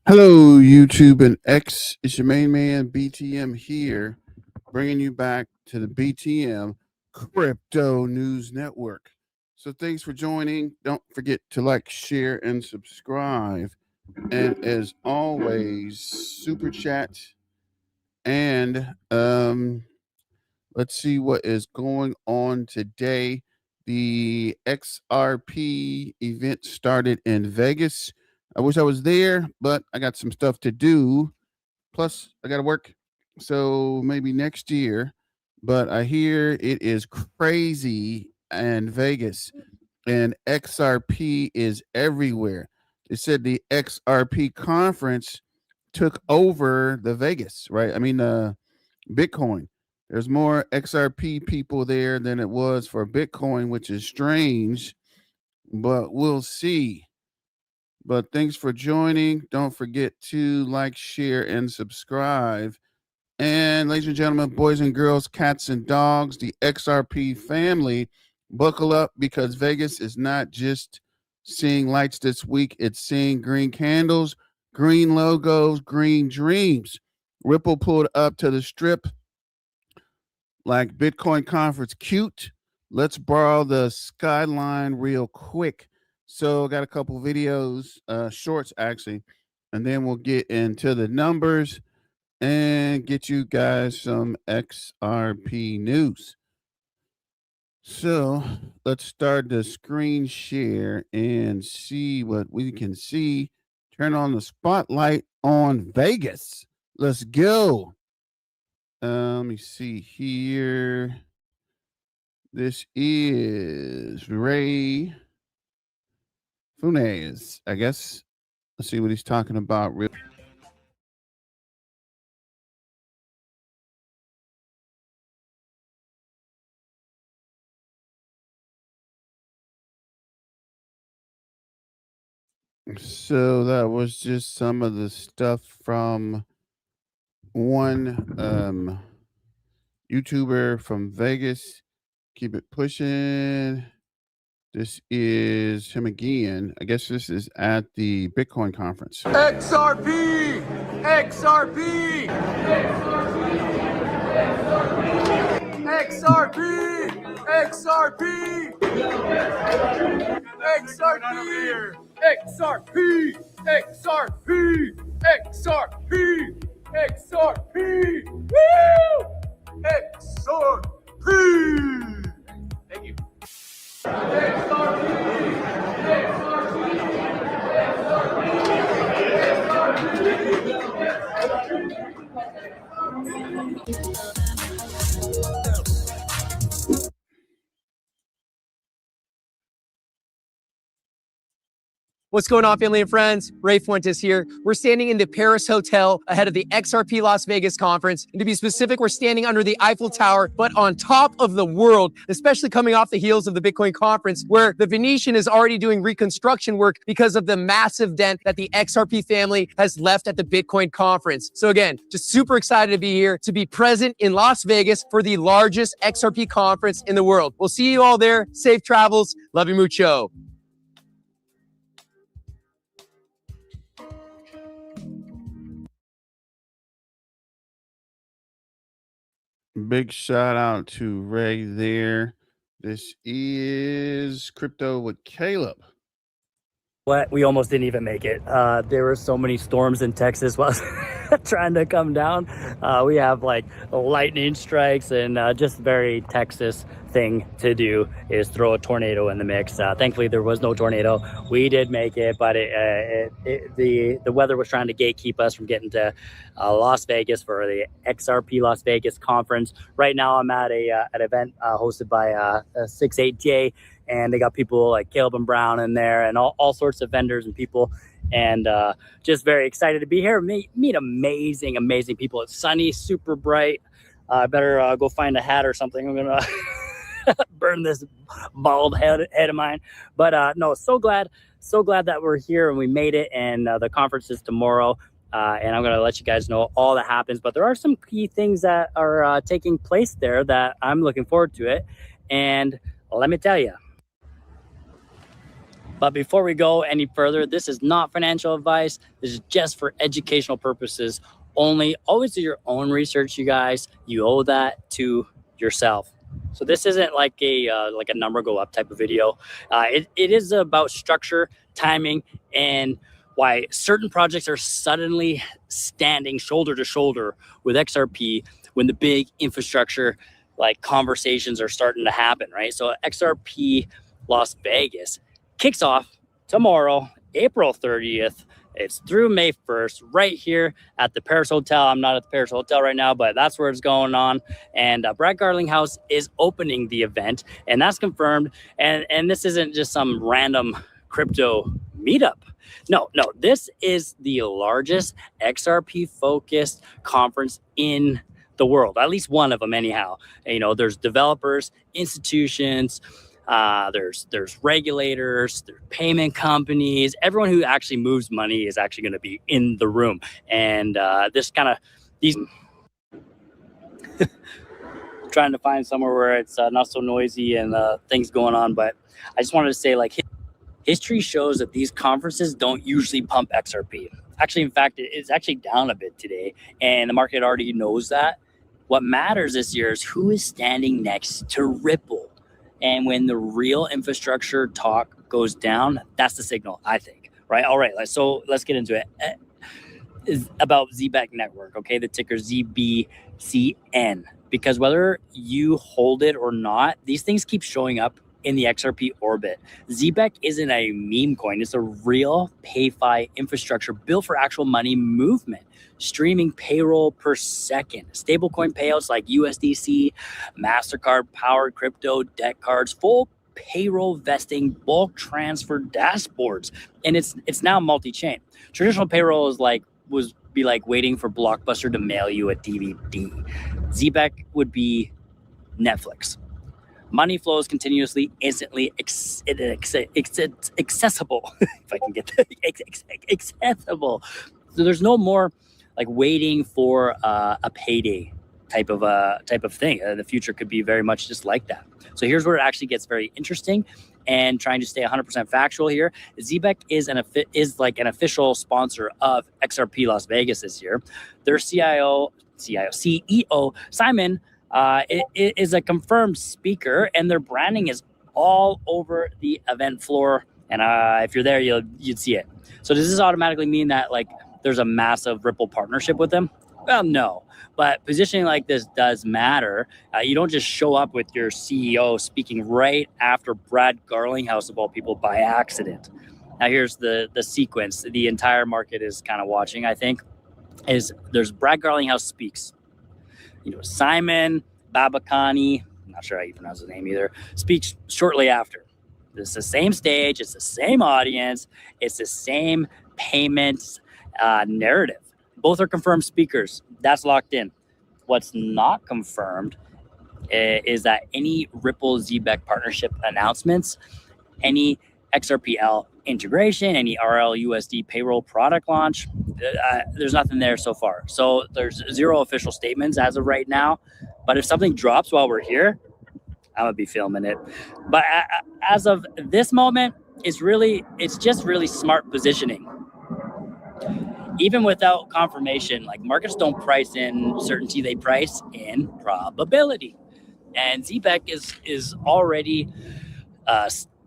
Hello, YouTube and X. It's your main man, BTM here, bringing you back to the BTM Crypto News Network. So thanks for joining. Don't forget to like, share, and subscribe. And as always, super chat. And let's see what is going on today. The XRP event started in Vegas. I wish I was there, but I got some stuff to do. Plus, I got to work. So maybe next year. But I hear it is crazy in Vegas and XRP is everywhere. They said the XRP conference took over the Vegas, right? I mean, Bitcoin. There's more XRP people there than it was for Bitcoin, which is strange, but we'll see. But thanks for joining. Don't forget to like, share, and subscribe. And ladies and gentlemen, boys and girls, cats and dogs, the XRP family, buckle up because Vegas is not just seeing lights this week. It's seeing green candles, green logos, green dreams. Ripple pulled up to the strip like Bitcoin conference cute. Let's borrow the skyline real quick. So I got a couple videos, shorts actually, and then we'll get into the numbers and get you guys some XRP news. So let's start the screen share and see what we can see. Turn on the spotlight on Vegas. Let's go. Let me see here. This is Ray Funes, I guess. Let's see what he's talking about. So that was just some of the stuff from one YouTuber from Vegas. Keep it pushing. This is him again. I guess this is at the Bitcoin conference. XRP! XRP! XRP! XRP! XRP! XRP! XRP! XRP! XRP! Woo! XRP! Thank you. What's going on, family and friends? Ray Fuentes here. We're standing in the Paris Hotel ahead of the XRP Las Vegas conference. And to be specific, we're standing under the Eiffel Tower, but on top of the world, especially coming off the heels of the Bitcoin conference, where the Venetian is already doing reconstruction work because of the massive dent that the XRP family has left at the Bitcoin conference. So again, just super excited to be here, to be present in Las Vegas for the largest XRP conference in the world. We'll see you all there. Safe travels. Love you mucho. Big shout out to Ray there. This is Crypto with Caleb. What? We almost didn't even make it. There were so many storms in Texas while trying to come down. We have like lightning strikes and just very Texas thing to do is throw a tornado in the mix. Thankfully, there was no tornado. We did make it, but the weather was trying to gatekeep us from getting to Las Vegas for the XRP Las Vegas conference. Right now, I'm at an event hosted by 68J. And they got people like Caleb and Brown in there and all sorts of vendors and people. And just very excited to be here. Meet amazing, amazing people. It's sunny, super bright. I better go find a hat or something. I'm going to burn this bald head of mine. But no, so glad that we're here and we made it. And the conference is tomorrow. And I'm going to let you guys know all that happens. But there are some key things that are taking place there that I'm looking forward to it. And let me tell you. But before we go any further, this is not financial advice. This is just for educational purposes only. Always do your own research, you guys. You owe that to yourself. So this isn't like a number go up type of video. It is about structure, timing, and why certain projects are suddenly standing shoulder to shoulder with XRP when the big infrastructure like conversations are starting to happen, right? So XRP Las Vegas kicks off tomorrow, April 30th. It's through May 1st, right here at the Paris Hotel. I'm not at the Paris Hotel right now, but that's where it's going on. And Brad Garlinghouse is opening the event, and that's confirmed. And this isn't just some random crypto meetup. No, this is the largest XRP-focused conference in the world, at least one of them anyhow. You know, there's developers, institutions, there's regulators, there's payment companies. Everyone who actually moves money is actually going to be in the room. And these trying to find somewhere where it's not so noisy and things going on. But I just wanted to say, like, history shows that these conferences don't usually pump XRP. Actually, in fact, it's actually down a bit today, and the market already knows that. What matters this year is who is standing next to Ripple. And when the real infrastructure talk goes down, that's the signal, I think, right? All right, so let's get into it. It's about Zebec network, okay? The ticker ZBCN. Because whether you hold it or not, these things keep showing up in the XRP orbit. Zebec isn't a meme coin. It's a real PayFi infrastructure built for actual money movement, streaming payroll per second, stablecoin payouts like USDC, MasterCard powered crypto, debt cards, full payroll vesting, bulk transfer dashboards. And it's now multi-chain. Traditional payroll was like waiting for Blockbuster to mail you a DVD. Zebec would be Netflix. Money flows continuously, instantly, accessible. If I can get that, accessible. So there's no more like waiting for a payday type of thing. The future could be very much just like that. So here's where it actually gets very interesting, and trying to stay 100% factual here. Zebec is like an official sponsor of XRP Las Vegas this year. Their CEO Simon is a confirmed speaker, and their branding is all over the event floor. And if you're there, you'd see it. So does this automatically mean that like there's a massive Ripple partnership with them? Well, no. But positioning like this does matter. You don't just show up with your CEO speaking right after Brad Garlinghouse, of all people, by accident. Now here's the sequence. The entire market is kind of watching, I think. There's Brad Garlinghouse speaks. You know, Simon Babakani, I'm not sure how you pronounce his name either, speaks shortly after. It's the same stage, it's the same audience, it's the same payments narrative. Both are confirmed speakers. That's locked in. What's not confirmed is that any Ripple Zebec partnership announcements, any XRPL integration, any RLUSD payroll product launch, there's nothing there so far. So there's zero official statements as of right now. But if something drops while we're here, I'm gonna be filming it. But as of this moment, it's just really smart positioning. Even without confirmation, like markets don't price in certainty, they price in probability. And Zebec is already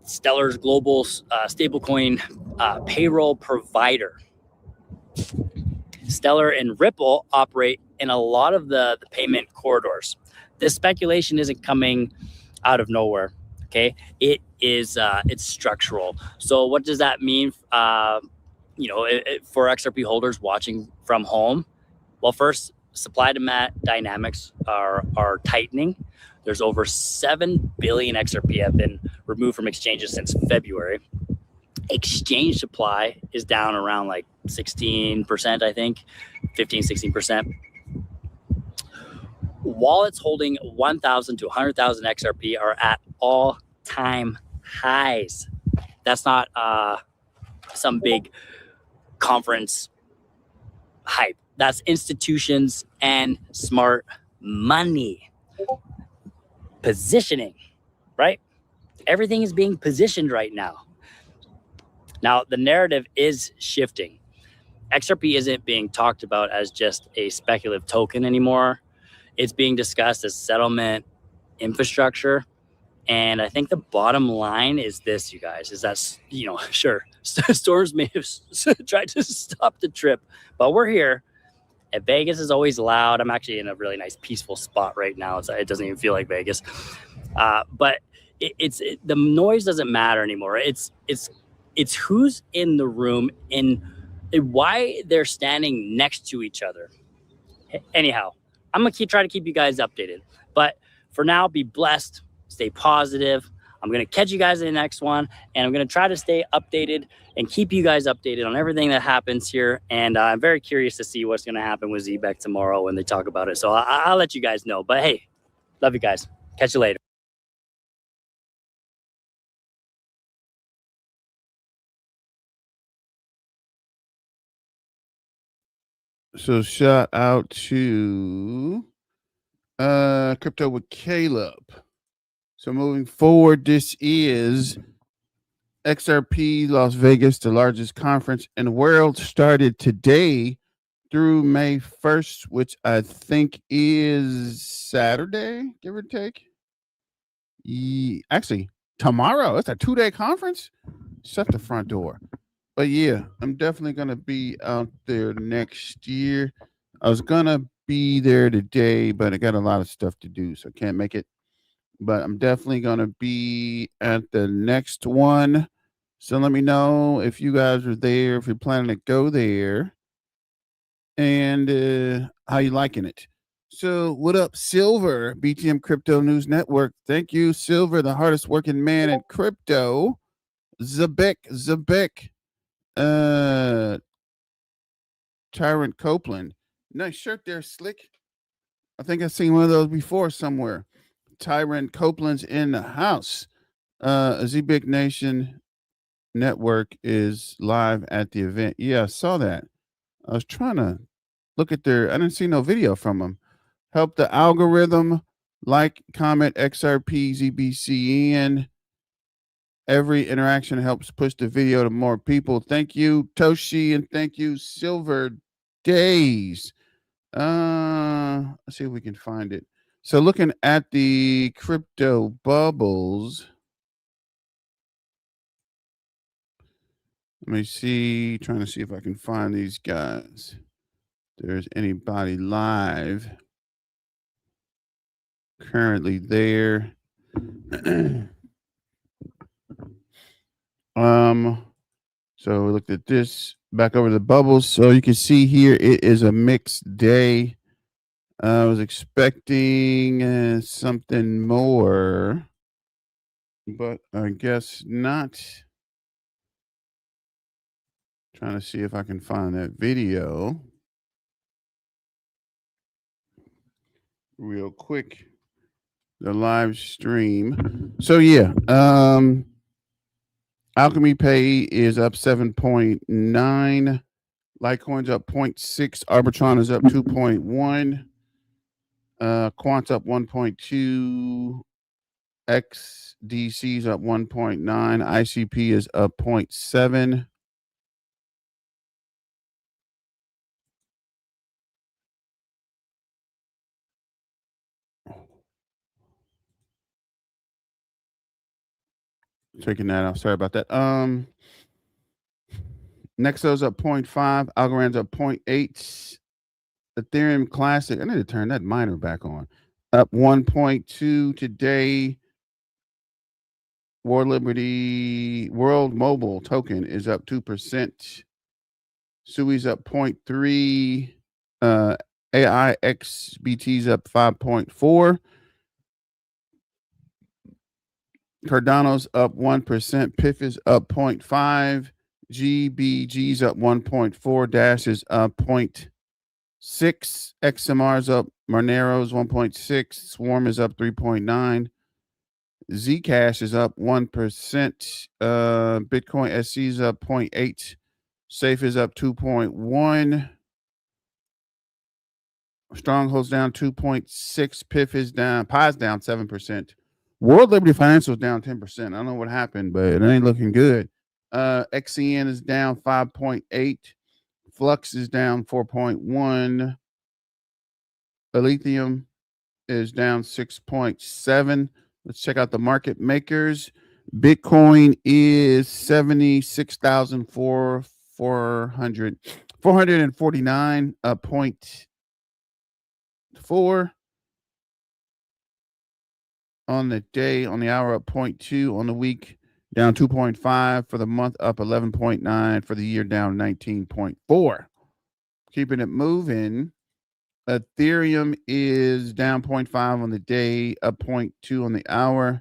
Stellar's global stablecoin payroll provider. Stellar and Ripple operate in a lot of the payment corridors. This speculation isn't coming out of nowhere. Okay, it's structural. So what does that mean? For XRP holders watching from home? Well, first, supply demand dynamics are tightening. There's over 7 billion XRP have been removed from exchanges since February. Exchange supply is down around like 16%, I think, 16%. Wallets holding 1,000 to 100,000 XRP are at all-time highs. That's not some big conference hype. That's institutions and smart money. Positioning, right? Everything is being positioned right now. Now, the narrative is shifting. XRP isn't being talked about as just a speculative token anymore. It's being discussed as settlement infrastructure. And I think the bottom line is this, you guys, is that, you know, sure, storms may have tried to stop the trip, but we're here. And Vegas is always loud. I'm actually in a really nice, peaceful spot right now. It doesn't even feel like Vegas. But the noise doesn't matter anymore. It's who's in the room and why they're standing next to each other. Anyhow, I'm going to try to keep you guys updated. But for now, be blessed. Stay positive. I'm going to catch you guys in the next one, and I'm going to try to stay updated and keep you guys updated on everything that happens here. And I'm very curious to see what's going to happen with Zebec tomorrow when they talk about it. So I'll let you guys know. But hey, love you guys. Catch you later. So shout out to Crypto with Caleb. So moving forward, this is XRP Las Vegas, the largest conference in the world, started today through May 1st, which I think is Saturday, give or take. Actually, tomorrow. It's a 2-day conference. Shut the front door. But yeah, I'm definitely going to be out there next year. I was going to be there today, but I got a lot of stuff to do, so I can't make it. But I'm definitely going to be at the next one. So let me know if you guys are there, if you're planning to go there, and how you liking it. So what up, Silver, BTM Crypto News Network. Thank you, Silver, the hardest working man in crypto. Zebec, Tyrant Copeland. Nice shirt there, Slick. I think I've seen one of those before somewhere. Tyrant Copeland's in the house. Zebec Nation Network is live at the event. Yeah, I saw that. I was trying to look at I didn't see no video from them. Help the algorithm. Like, comment, XRP, ZBCN. Every interaction helps push the video to more people. Thank you, Toshi, and thank you, Silver Days. Let's see if we can find it. So looking at the crypto bubbles, let me see, trying to see if I can find these guys. If there's anybody live currently there. So we looked at this, back over the bubbles. So you can see here, it is a mixed day. I was expecting something more, but I guess not. Trying to see if I can find that video real quick. The live stream. So yeah, Alchemy Pay is up 7.9. Litecoin's up 0.6. Arbitron is up 2.1. Quant's up 1.2. XDC is up 1.9. ICP is up 0.7. Taking that off. Sorry about that. Nexo's up 0.5. Algorand's up 0.8. Ethereum Classic. I need to turn that miner back on. Up 1.2 today. World Mobile token is up 2%. Sui's up 0.3. AIXBT's up 5.4. Cardano's up 1%. PIF is up 0.5. GBG's up 1.4. Dash is up 0.6. XMR's up. Monero's 1.6. Swarm is up 3.9. Zcash is up 1%. Bitcoin SC is up 0.8. Safe is up 2.1. Stronghold's down 2.6. PIF is down. Pi's down 7%. World Liberty Financial is down 10%. I don't know what happened, but it ain't looking good. XEN is down 5.8. Flux is down 4.1. Lithium is down 6.7. Let's check out the market makers. Bitcoin is 449.4 on the day, on the hour up 0.2, on the week down 2.5, for the month up 11.9, for the year down 19.4. Keeping it moving. Ethereum is down 0.5 on the day, up 0.2 on the hour,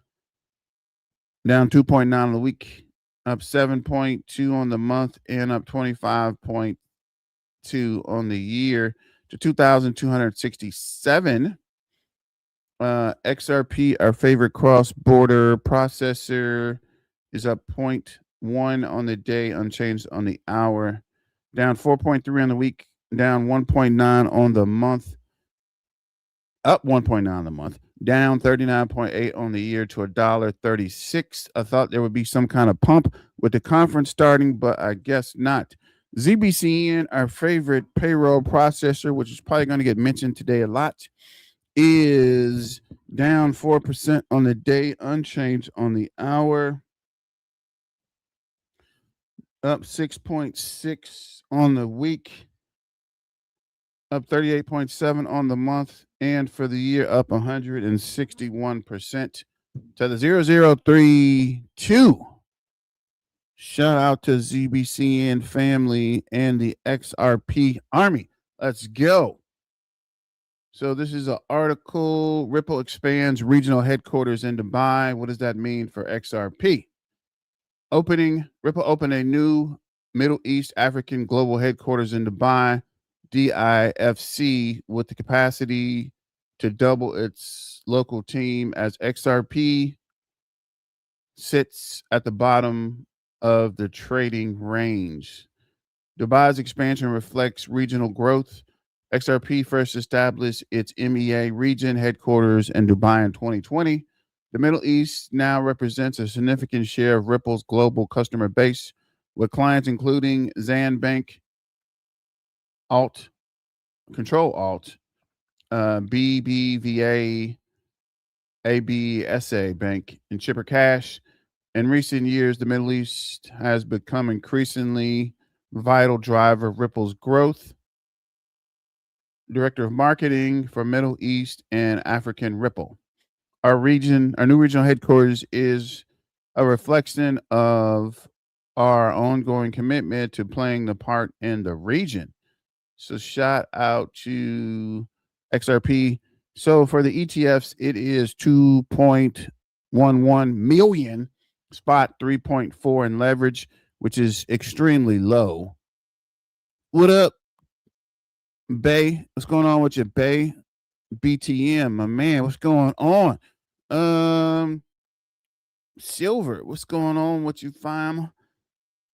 down 2.9 on the week, up 7.2 on the month, and up 25.2 on the year to 2,267. XRP, our favorite cross-border processor, is up 0.1 on the day, unchanged on the hour, down 4.3 on the week, down 1.9 on the month, up 1.9 on the month, down 39.8 on the year to $1.36. I thought there would be some kind of pump with the conference starting, but I guess not. ZBCN, our favorite payroll processor, which is probably going to get mentioned today a lot, is down 4% on the day, unchanged on the hour, up 6.6 on the week, up 38.7 on the month, and for the year up 161% to the 0032. Shout out to ZBCN family and the XRP Army. Let's go. So this is an article. Ripple expands regional headquarters in Dubai. What does that mean for XRP? Ripple opened a new Middle East African global headquarters in Dubai, DIFC, with the capacity to double its local team as XRP sits at the bottom of the trading range. Dubai's expansion reflects regional growth. XRP first established its MEA region headquarters in Dubai in 2020. The Middle East now represents a significant share of Ripple's global customer base, with clients including Zan Bank, Control Alt, BBVA, ABSA Bank, and Chipper Cash. In recent years, the Middle East has become increasingly vital driver of Ripple's growth. Director of Marketing for Middle East and African Ripple. Our new regional headquarters is a reflection of our ongoing commitment to playing the part in the region. So shout out to XRP. So for the ETFs, it is 2.11 million, spot 3.4 in leverage, which is extremely low. What up, Bay? What's going on with your Bay? BTM, my man, what's going on? Silver, what's going on with you, fam?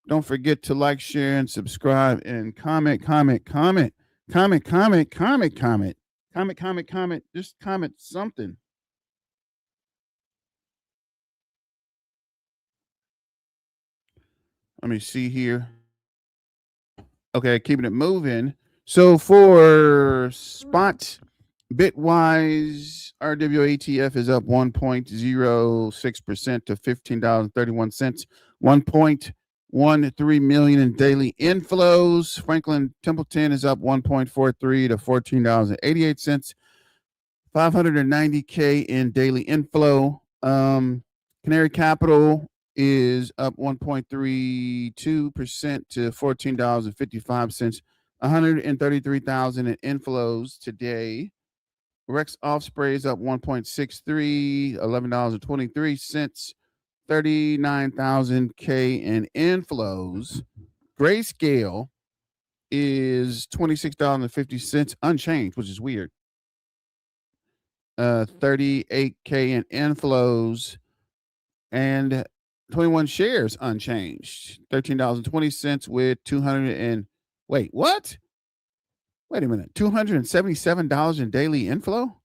Don't forget to like, share, and subscribe, and comment. Just comment something. Let me see here. Okay, keeping it moving. So for spot, Bitwise RWA ETF is up 1.06% to $15.31. 1.13 million in daily inflows. Franklin Templeton is up 1.43 to $14.88. 590K in daily inflow. Canary Capital is up 1.32% to $14.55. 133,000 in inflows today. Rex Offspray is up 1.63, $11.23. 39,000K in inflows. Grayscale is $26.50, unchanged, which is weird. 38K in inflows and 21 shares unchanged. $13.20 with 200 and wait, what? Wait a minute. $277 in daily inflow?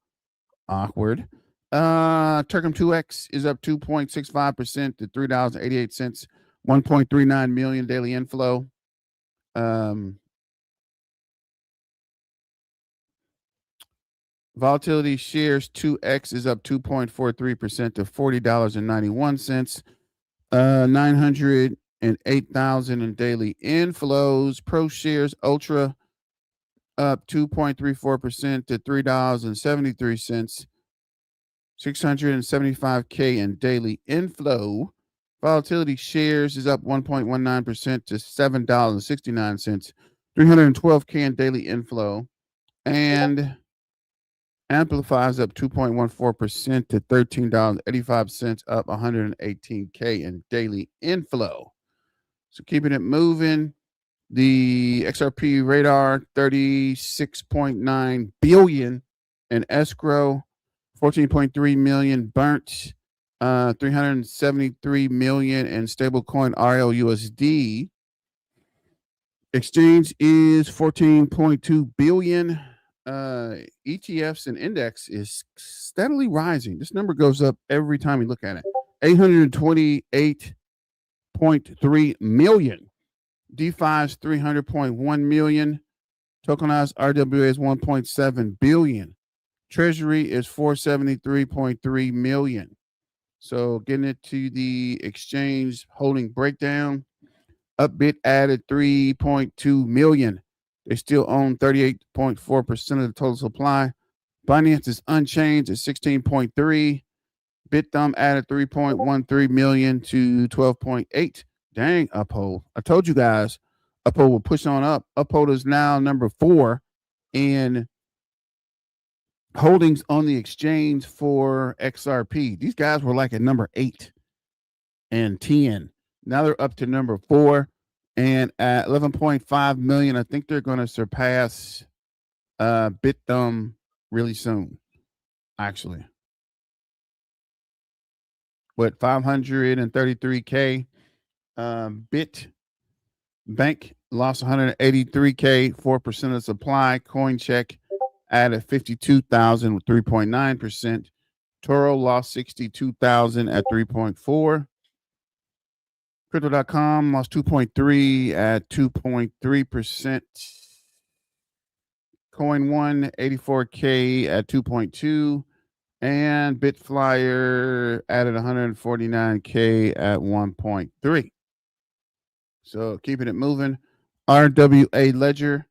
Awkward. Turcom 2X is up 2.65% to $3.88. 1.39 million daily inflow. Volatility shares 2X is up 2.43% to $40.91. 908,000 in daily inflows. Pro shares Ultra up 2.34% to $3.73. 675K in daily inflow. Volatility shares is up 1.19% to $7.69. 312K in daily inflow. And Amplifies up 2.14% to $13.85, up 118K in daily inflow. So keeping it moving. The XRP radar, 36.9 billion in escrow, 14.3 million burnt, 373 million in stablecoin RLUSD. Exchange is 14.2 billion. ETFs and index is steadily rising. This number goes up every time you look at it. 828.3 million. DeFi is 300.1 million. Tokenized RWA is 1.7 billion. Treasury is 473.3 million. So getting it to the exchange holding breakdown. Upbit added 3.2 million. They still own 38.4% of the total supply. Binance is unchanged at 16.3. BitThumb added 3.13 million to 12.8. Dang, Uphold. I told you guys, Uphold will push on up. Uphold is now number 4 in holdings on the exchange for XRP. These guys were like at number 8 and 10. Now they're up to number 4. And at 11.5 million, I think they're going to surpass BitThumb really soon, actually. What, 533K? Bank lost 183K, 4% of supply. CoinCheck added 52,000 with 3.9%. Toro lost 62,000 at 3.4%. Crypto.com lost 2.3 at 2.3%. Coin 1, 84K at 2.2. And Bitflyer added 149K at 1.3. So keeping it moving. RWA Ledger,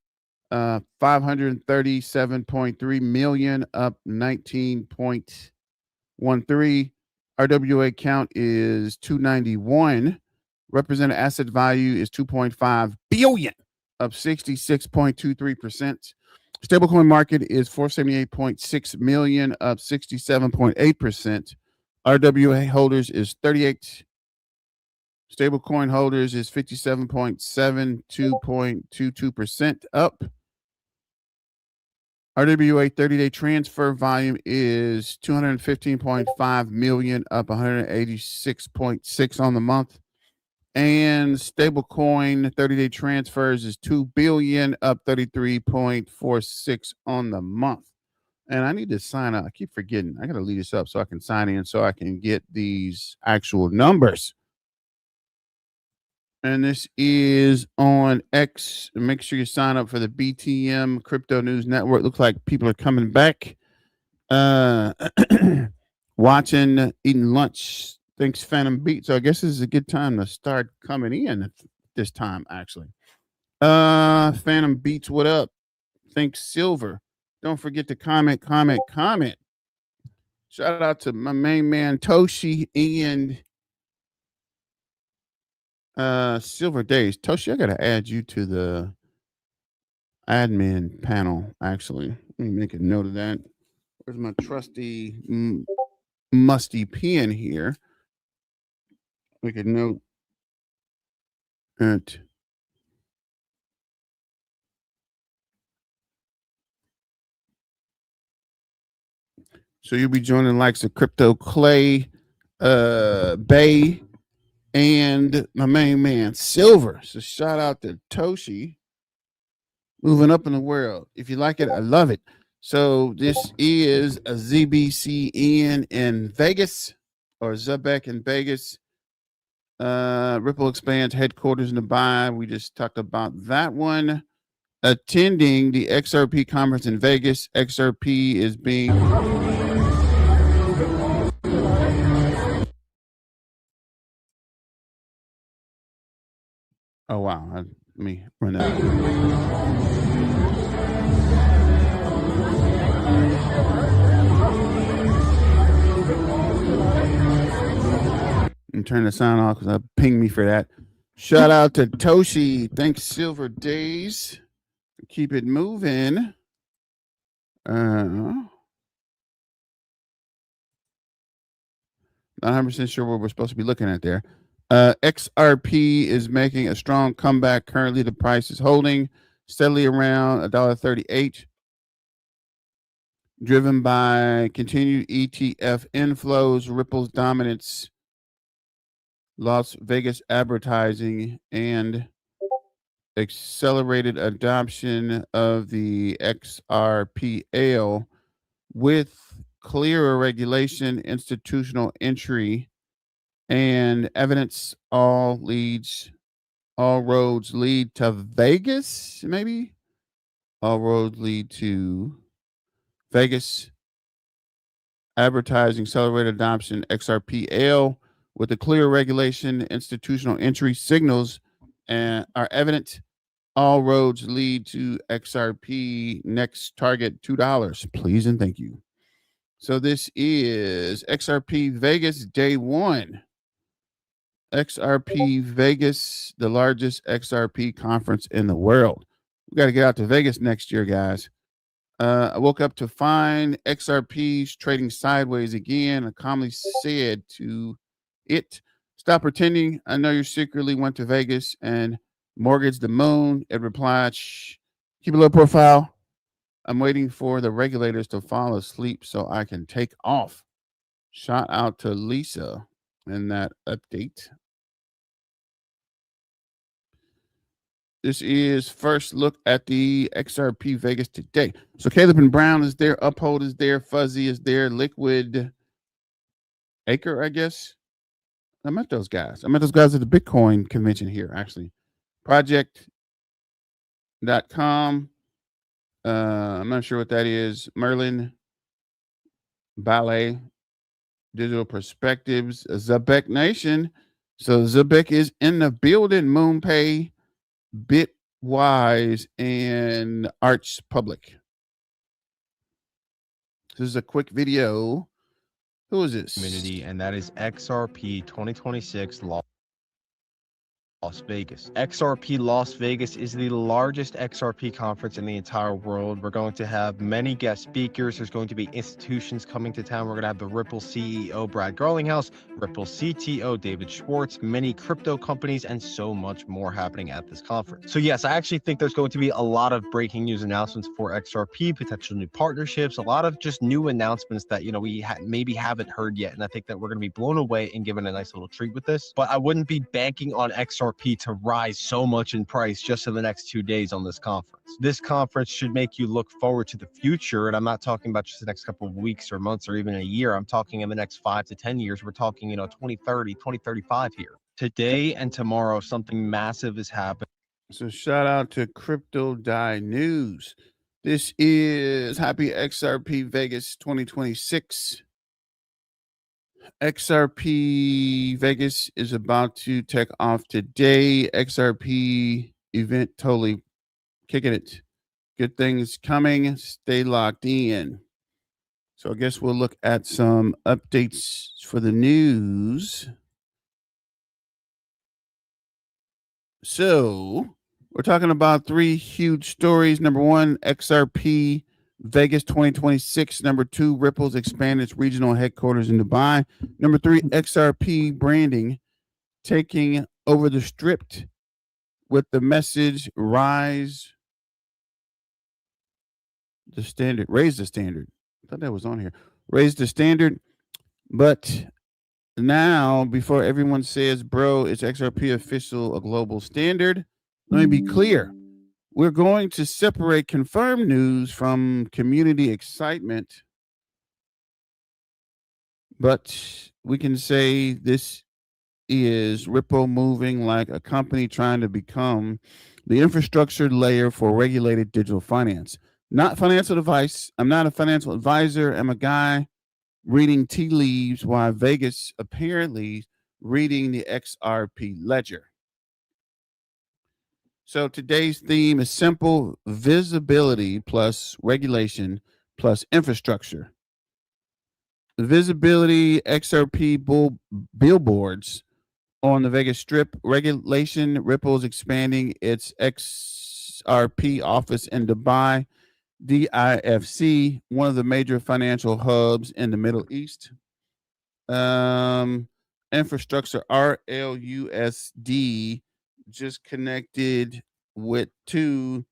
537.3 million, up 19.13. RWA count is 291. Represented asset value is 2.5 billion, up 66.23%. Stablecoin market is 478.6 million, up 67.8%. RWA holders is 38. Stablecoin holders is 57.72.22% up. RWA 30-day transfer volume is 215.5 million, up 186.6 on the month. And stablecoin 30-day transfers is 2 billion, up 33.46 on the month. And I need to sign up. I keep forgetting. I got to leave this up so I can sign in so I can get these actual numbers. And this is on X. Make sure you sign up for the BTM Crypto News Network. Looks like people are coming back. Watching, eating lunch. Thanks, Phantom Beat. So I guess this is a good time to start coming in at this time, actually. Phantom Beats, what up? Thanks, Silver. Don't forget to comment. Shout out to my main man, Toshi, and Silver Days. Toshi, I got to add you to the admin panel, actually. Let me make a note of that. Where's my trusty, musty pen here? Make a note at so you'll be joining likes of Crypto Clay, Bay, and my main man Silver. So shout out to Toshi, moving up in the world. If you like it, I love it. So this is a ZBCN in Vegas, or Zebec in Vegas. Ripple expands headquarters in Dubai. We just talked about that one. Attending the XRP conference in Vegas. XRP is being... Oh, wow. Let me run that. And turn the sound off because ping me for that. Shout out to Toshi. Thanks, Silver Days. Keep it moving. Not 100% sure what we're supposed to be looking at there. XRP is making a strong comeback. Currently, the price is holding steadily around $1.38, driven by continued ETF inflows, Ripple's dominance, Las Vegas advertising, and accelerated adoption of the XRPL with clearer regulation, institutional entry, and evidence. All roads lead to Vegas, maybe? All roads lead to Vegas. Advertising, accelerated adoption, XRPL with the clear regulation, institutional entry signals and are evident. All roads lead to XRP. Next target $2. Please and thank you. So this is XRP Vegas day one. XRP Vegas, the largest XRP conference in the world. We got to get out to Vegas next year, guys. I woke up to find XRP's trading sideways again. I calmly said to it, stop pretending. I know you secretly went to Vegas and mortgaged the moon. It replied, shh, keep a low profile. I'm waiting for the regulators to fall asleep so I can take off. Shout out to Lisa in that update. This is first look at the XRP Vegas today. So Caleb and Brown is there. Uphold is there. Fuzzy is there. Liquid Acre, I guess. I met those guys. I met those guys at the Bitcoin convention here, actually. Project.com. I'm not sure what that is. Merlin, Ballet, Digital Perspectives, Zebec Nation. So Zebec is in the building. MoonPay, Bitwise, and Arch Public. This is a quick video. Who is this? Community, and that is XRP 2026 Las Vegas. XRP Las Vegas is the largest XRP conference in the entire world. We're going to have many guest speakers. There's going to be institutions coming to town. We're going to have the Ripple CEO, Brad Garlinghouse, Ripple CTO, David Schwartz, many crypto companies, and so much more happening at this conference. So yes, I actually think there's going to be a lot of breaking news announcements for XRP, potential new partnerships, a lot of just new announcements that, you know, we maybe haven't heard yet. And I think that we're going to be blown away and given a nice little treat with this. But I wouldn't be banking on XRP to rise so much in price just in the next 2 days on this conference. This conference should make you look forward to the future. And I'm not talking about just the next couple of weeks or months or even a year. I'm talking in the next 5 to 10 years. We're talking, 2030, 2035 here. Today and tomorrow, something massive is happening. So shout out to Crypto Die News. This is Happy XRP Vegas 2026. XRP Vegas is about to take off today. XRP event totally kicking it. Good things coming. Stay locked in. So I guess we'll look at some updates for the news. So we're talking about 3 huge stories. Number 1, XRP Vegas 2026. Number 2, Ripple's expanded its regional headquarters in Dubai. Number 3, XRP branding taking over the strip with the message raise the standard. I thought that was on here. Raise the standard. But now, before everyone says, bro, is XRP official a global standard? Let me be clear. We're going to separate confirmed news from community excitement. But we can say this is Ripple moving like a company trying to become the infrastructure layer for regulated digital finance. Not financial advice. I'm not a financial advisor. I'm a guy reading tea leaves while Vegas apparently reading the XRP Ledger. So today's theme is simple: visibility plus regulation plus infrastructure. Visibility, XRP billboards on the Vegas Strip, regulation, Ripple's expanding its XRP office in Dubai, DIFC, one of the major financial hubs in the Middle East. Infrastructure, RLUSD, just connected with two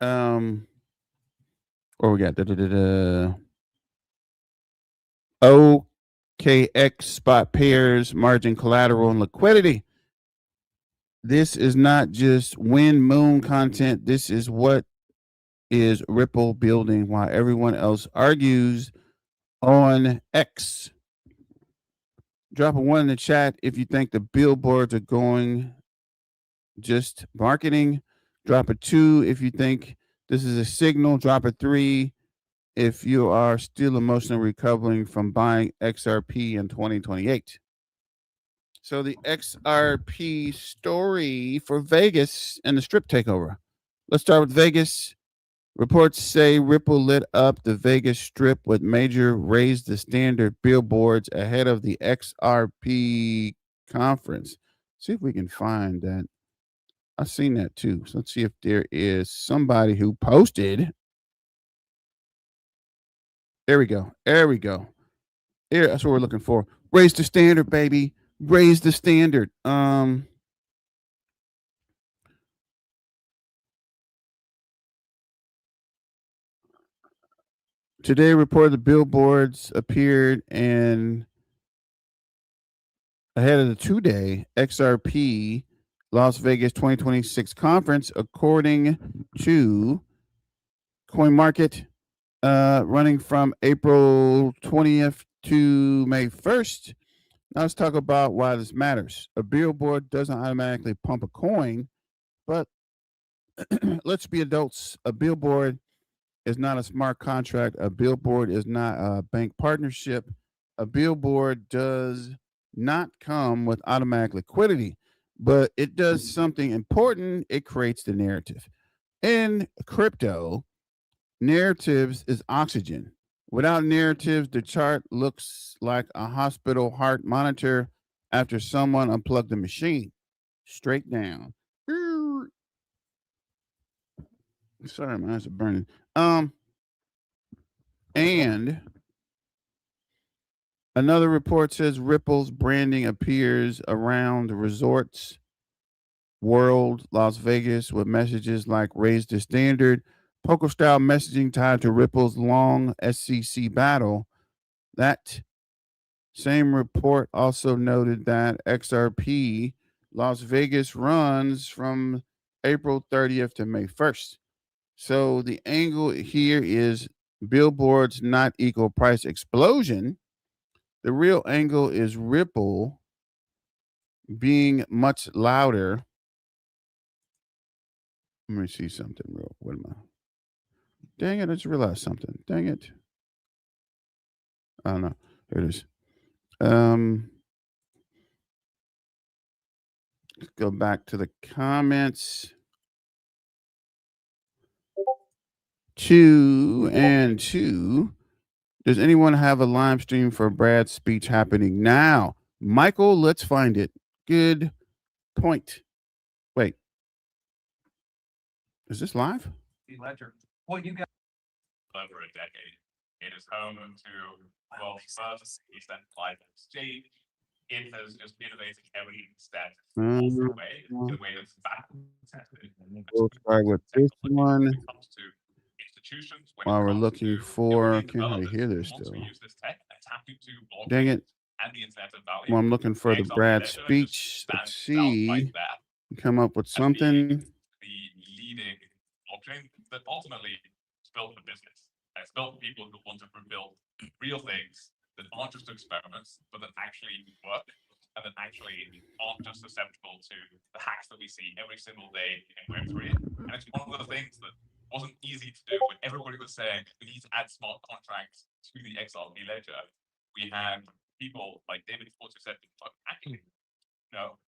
or we got OKX spot pairs, margin collateral, and liquidity. This is not just wind moon content. This is what is Ripple building while everyone else argues on X. Drop a 1 in the chat if you think the billboards are going just marketing. Drop a 2 if you think this is a signal. Drop a 3 if you are still emotionally recovering from buying XRP in 2028. So the XRP story for Vegas and the strip takeover. Let's start with Vegas. Reports say Ripple lit up the Vegas Strip with major raise the standard billboards ahead of the XRP conference. See if we can find that. I've seen that too. So let's see if there is somebody who posted. There we go. There we go. Here, that's what we're looking for. Raise the standard, baby. Raise the standard. Today, reported the billboards appeared and ahead of the 2-day XRP Las Vegas 2026 conference, according to CoinMarket, running from April 20th to May 1st. Now let's talk about why this matters. A billboard doesn't automatically pump a coin, but let's be adults. A billboard is not a smart contract. A billboard is not a bank partnership. A billboard does not come with automatic liquidity, but it does something important. It creates the narrative. In crypto, narratives is oxygen. Without narratives, the chart looks like a hospital heart monitor after someone unplugged the machine. Straight down. Sorry, my eyes are burning. And another report says Ripple's branding appears around resorts, world, Las Vegas, with messages like raise the standard, poker style messaging tied to Ripple's long SEC battle. That same report also noted that XRP Las Vegas runs from April 30th to May 1st. So the angle here is billboards not equal price explosion. The real angle is Ripple being much louder. Let me see something real. What am I? Dang it, I just realized something. Dang it. I don't know. Here it is. Let's go back to the comments. 2 and 2. Does anyone have a live stream for Brad's speech happening now? Michael, let's find it. Good point. Wait. Is this live? Ledger. Well, you got over a decade. It is home to world's first decentralized exchange. It has just innovated heavily steps the way it's back tested. We'll try with this one. When it comes to institutions, While we're looking for, can't hardly hear this still. Dang it. Well, I'm looking for the Brad speech. Let's see. Come up with something. The leading blockchain that ultimately is built for business. It's built for people who want to build real things that aren't just experiments, but that actually work and that actually aren't just susceptible to the hacks that we see every single day in Web3. And it's one of the things that wasn't easy to do when everybody was saying we need to add smart contracts to the XRP ledger. We had people like David Schwartz who said, actually, no,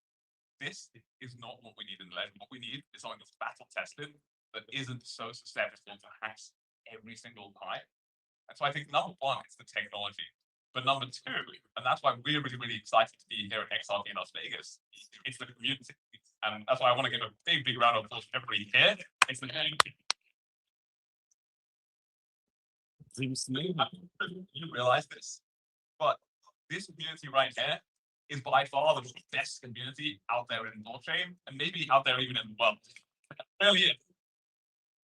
this is not what we need in the ledger. What we need is something that's battle tested that isn't so susceptible to hacks every single time. And so I think number one is the technology. But number two, and that's why we're really, really excited to be here at XRP Las Vegas, it's the community. And that's why I want to give a big, big round of applause to everybody here. It's the community. You realize this, but this community right here is by far the best community out there in blockchain, and maybe out there even in the world. It really is.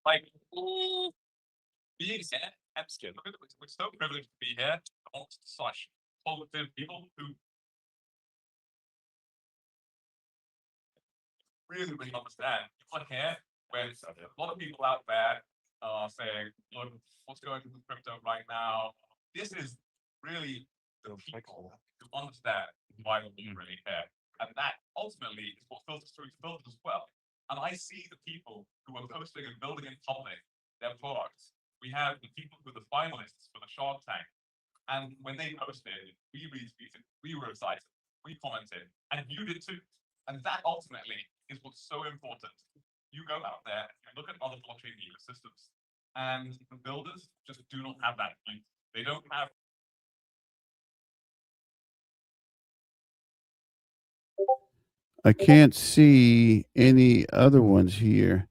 Like, being here, we're so privileged to be here amongst such positive people who really, really understand. You're here where a lot of people out there are saying, look, what's going on with crypto right now? This is really the people who understand why we're really here. And that ultimately is what filters through to filters as well. And I see the people who are posting and building in public their products. We have the people who are the finalists for the Shark Tank. And when they posted, we retweeted, we were excited, we commented, and you did too. And that ultimately is what's so important. You go out there, you look at other blockchain ecosystems, and the builders just do not have that. They don't have. I can't see any other ones here.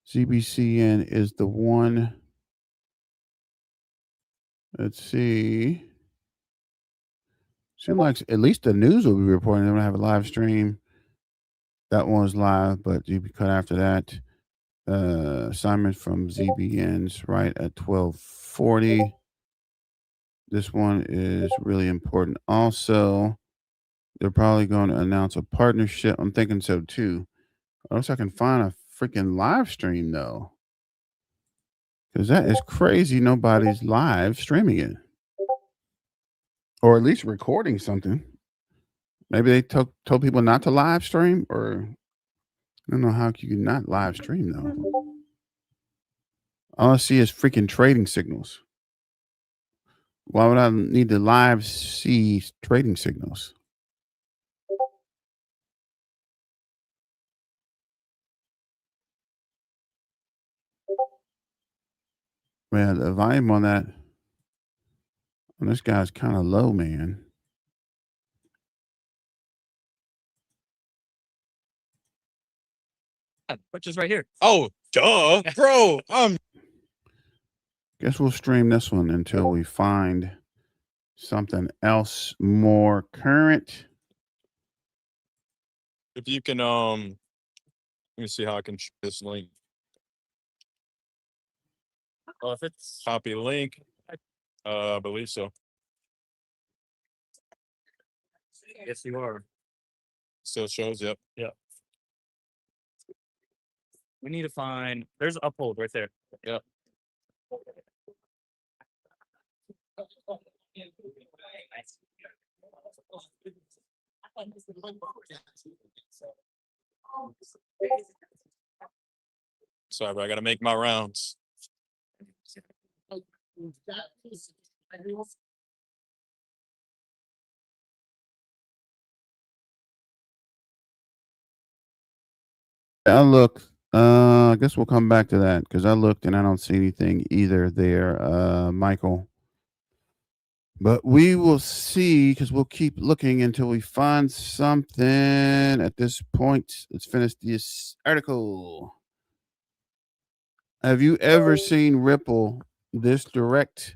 CBCN is the one. Let's see. Seems like at least the news will be reporting. They're going to have a live stream. That one's live, but you be cut after that. Assignment from ZBN's right at 12:40. This one is really important. Also, they're probably going to announce a partnership. I'm thinking so too. Unless I can find a freaking live stream though. Because that is crazy. Nobody's live streaming it. Or at least recording something. Maybe they told people not to live stream, or I don't know how you can not live stream though. All I see is freaking trading signals. Why would I need to live see trading signals? Man, the volume on that, on this guy's kind of low, man. Which is right here. Oh, duh, bro. Guess we'll stream this one until we find something else more current. If you can, let me see how I can share this link. Well, if it's Copy link. I believe so. yes, you are. Still shows. Yep. We need to find. There's uphold right there. Yep. Sorry, but I gotta make my rounds. I looked. I guess we'll come back to that because I looked and I don't see anything either there, Michael. But we will see because we'll keep looking until we find something. At this point, let's finish this article. Have you ever seen Ripple this direct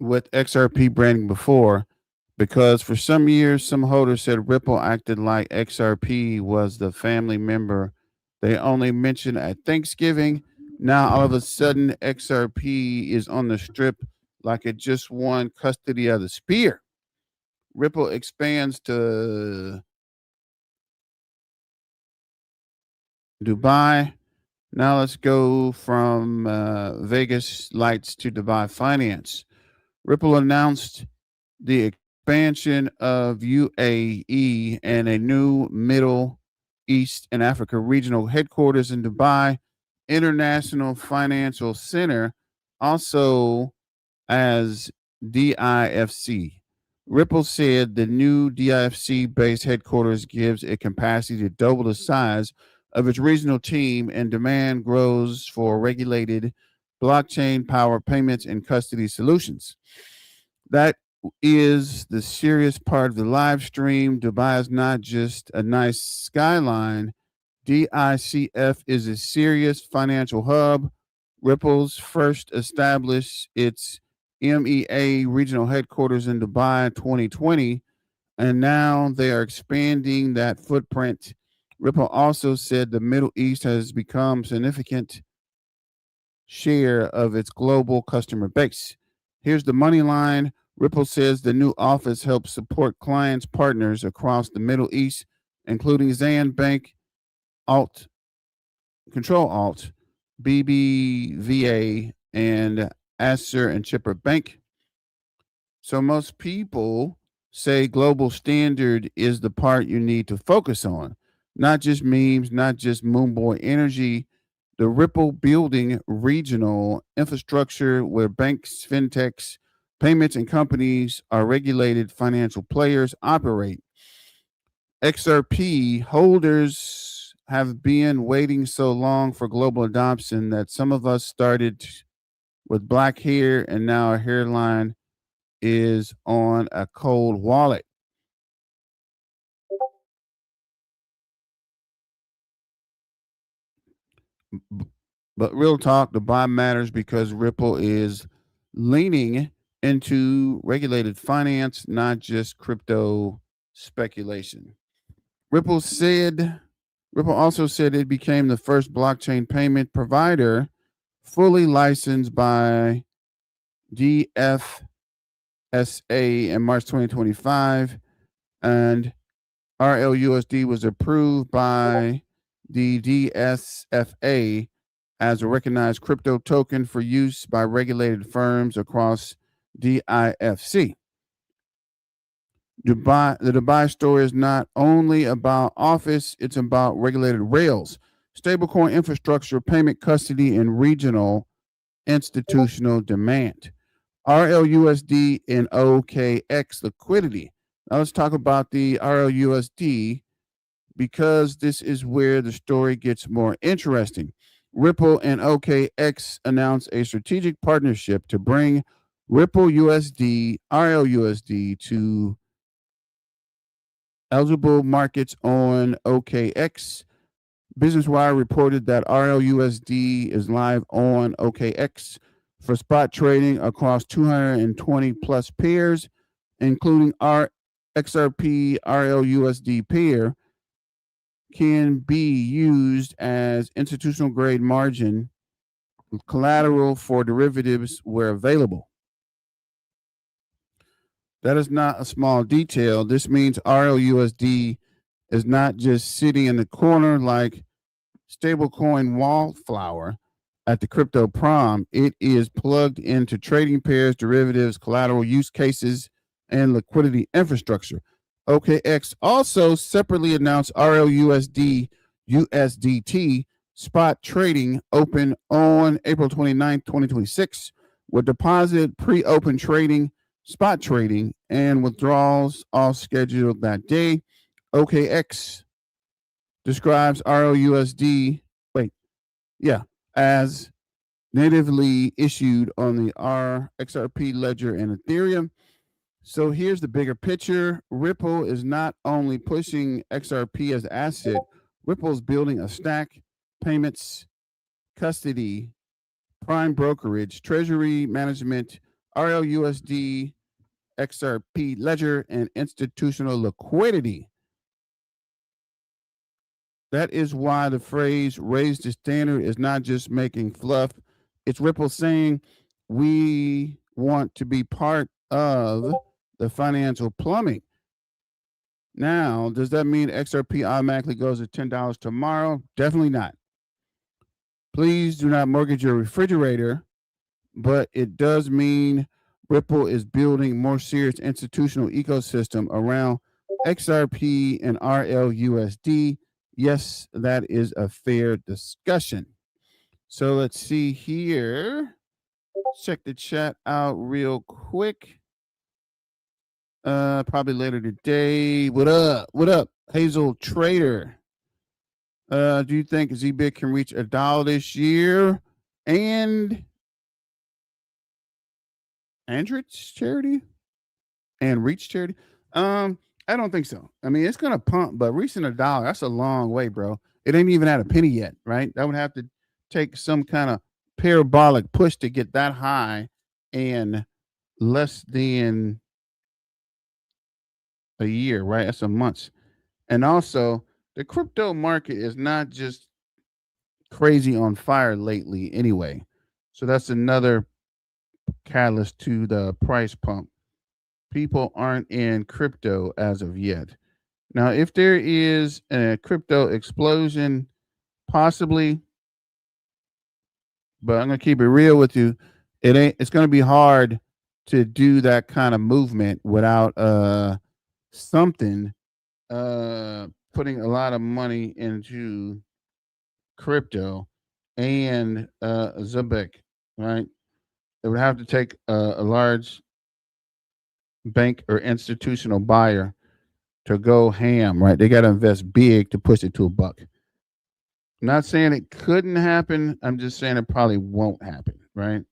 with XRP branding before? Because for some years, some holders said Ripple acted like XRP was the family member they only mentioned at Thanksgiving. Now, all of a sudden, XRP is on the strip like it just won custody of the spear. Ripple expands to Dubai. Now let's go from Vegas lights to Dubai finance. Ripple announced the expansion of UAE and a new Middle East and Africa regional headquarters in Dubai International Financial Center, also as DIFC. Ripple said the new DIFC-based headquarters gives it capacity to double the size of its regional team, and demand grows for regulated blockchain-powered payments and custody solutions. That is the serious part of the live stream. Dubai is not just a nice skyline. DICF is a serious financial hub. Ripple's first established its MEA regional headquarters in Dubai in 2020, and now they are expanding that footprint. Ripple also said the Middle East has become significant share of its global customer base. Here's the money line. Ripple says the new office helps support clients, partners across the Middle East, including Zan Bank, Control Alt, BBVA, and Acer and Chipper Bank. So most people say global standard is the part you need to focus on, not just memes, not just Moonboy energy. The Ripple building regional infrastructure where banks, fintechs, payments, and companies are regulated financial players operate. XRP holders have been waiting so long for global adoption that some of us started with black hair and now our hairline is on a cold wallet. But real talk, the buy matters because Ripple is leaning into regulated finance, not just crypto speculation. Ripple also said it became the first blockchain payment provider fully licensed by DIFC in March 2025, and RLUSD was approved by the DSFA as a recognized crypto token for use by regulated firms across DIFC. The Dubai story is not only about office, it's about regulated rails, stablecoin infrastructure, payment custody, and regional institutional demand. RLUSD and OKX liquidity. Now let's talk about the RLUSD because this is where the story gets more interesting. Ripple and OKX announced a strategic partnership to bring Ripple USD, RLUSD to eligible markets on OKX. Business Wire reported that RLUSD is live on OKX for spot trading across 220 plus pairs, including our XRP RLUSD pair, can be used as institutional grade margin collateral for derivatives where available. That is not a small detail. This means RLUSD is not just sitting in the corner like stablecoin wallflower at the crypto prom. It is plugged into trading pairs, derivatives, collateral use cases, and liquidity infrastructure. OKX also separately announced RLUSD USDT spot trading open on April 29, 2026, with deposit, pre-open trading, spot trading, and withdrawals all scheduled that day. OKX describes RLUSD, as natively issued on the XRP Ledger and Ethereum. So here's the bigger picture. Ripple is not only pushing XRP as an asset, Ripple is building a stack, payments, custody, prime brokerage, treasury management, RLUSD, XRP Ledger, and institutional liquidity. That is why the phrase raise the standard is not just making fluff. It's Ripple saying we want to be part of the financial plumbing. Now, does that mean XRP automatically goes to $10 tomorrow? Definitely not. Please do not mortgage your refrigerator, but it does mean Ripple is building more serious institutional ecosystem around XRP and RLUSD. Yes, that is a fair discussion. So let's see here. Check the chat out real quick. Probably later today. What up? What up, Hazel Trader? Do you think Zebec can reach $1 this year? And Andritz charity? And Reach charity? I don't think so. I mean, it's gonna pump, but reaching $1, that's a long way, bro. It ain't even at a penny yet, right? That would have to take some kind of parabolic push to get that high in less than a year, right? That's a month. And also, the crypto market is not just crazy on fire lately anyway. So that's another catalyst to the price pump. People aren't in crypto as of yet. Now, if there is a crypto explosion, possibly, but I'm gonna keep it real with you. It's gonna be hard to do that kind of movement without something putting a lot of money into crypto and Zebec, right? It would have to take a large bank or institutional buyer to go ham, right? They got to invest big to push it to $1. I'm not saying it couldn't happen. I'm just saying it probably won't happen, right?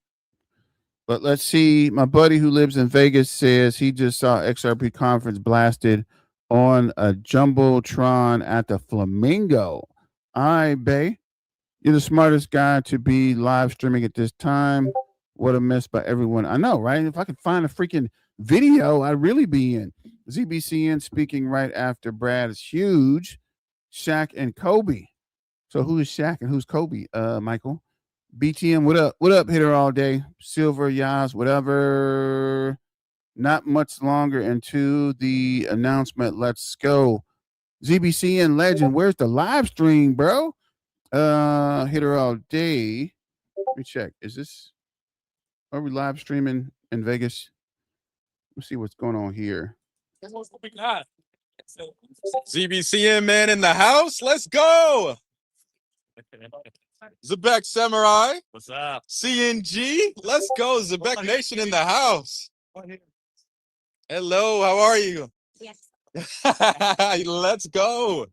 But let's see. My buddy who lives in Vegas says he just saw XRP conference blasted on a jumbotron at the Flamingo. All right, Bay. You're the smartest guy to be live streaming at this time. What a mess by everyone. I know, right? If I could find a freaking video, I'd really be in. ZBCN speaking right after Brad is huge. Shaq and Kobe. So who is Shaq and who's Kobe? Michael. BTM, what up? What up, hitter all day? Silver, Yas, whatever. Not much longer into the announcement. Let's go. ZBCN Legend, where's the live stream, bro? Hitter all day. Let me check. Are we live streaming in Vegas? Let's see what's going on here. ZBCN man in the house. Let's go. Zebec Samurai. What's up? CNG. Let's go. Zebec Nation in the house. Hello. How are you? Yes. Let's go.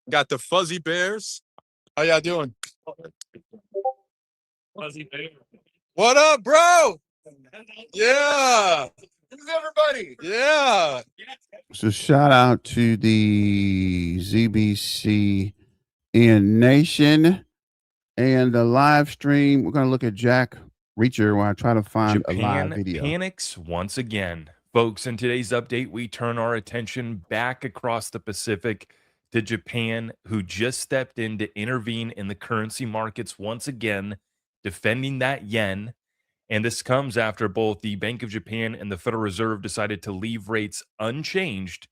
Got the fuzzy bears. How y'all doing? Fuzzy bear. What up, bro? Yeah. Who's everybody? Yeah. So shout out to the ZBC in Nation and the live stream. We're going to look at Jack Reacher while I try to find a live video. Panics once again. Folks, in today's update, we turn our attention back across the Pacific to Japan, who just stepped in to intervene in the currency markets once again, defending that yen. And this comes after both the Bank of Japan and the Federal Reserve decided to leave rates unchanged,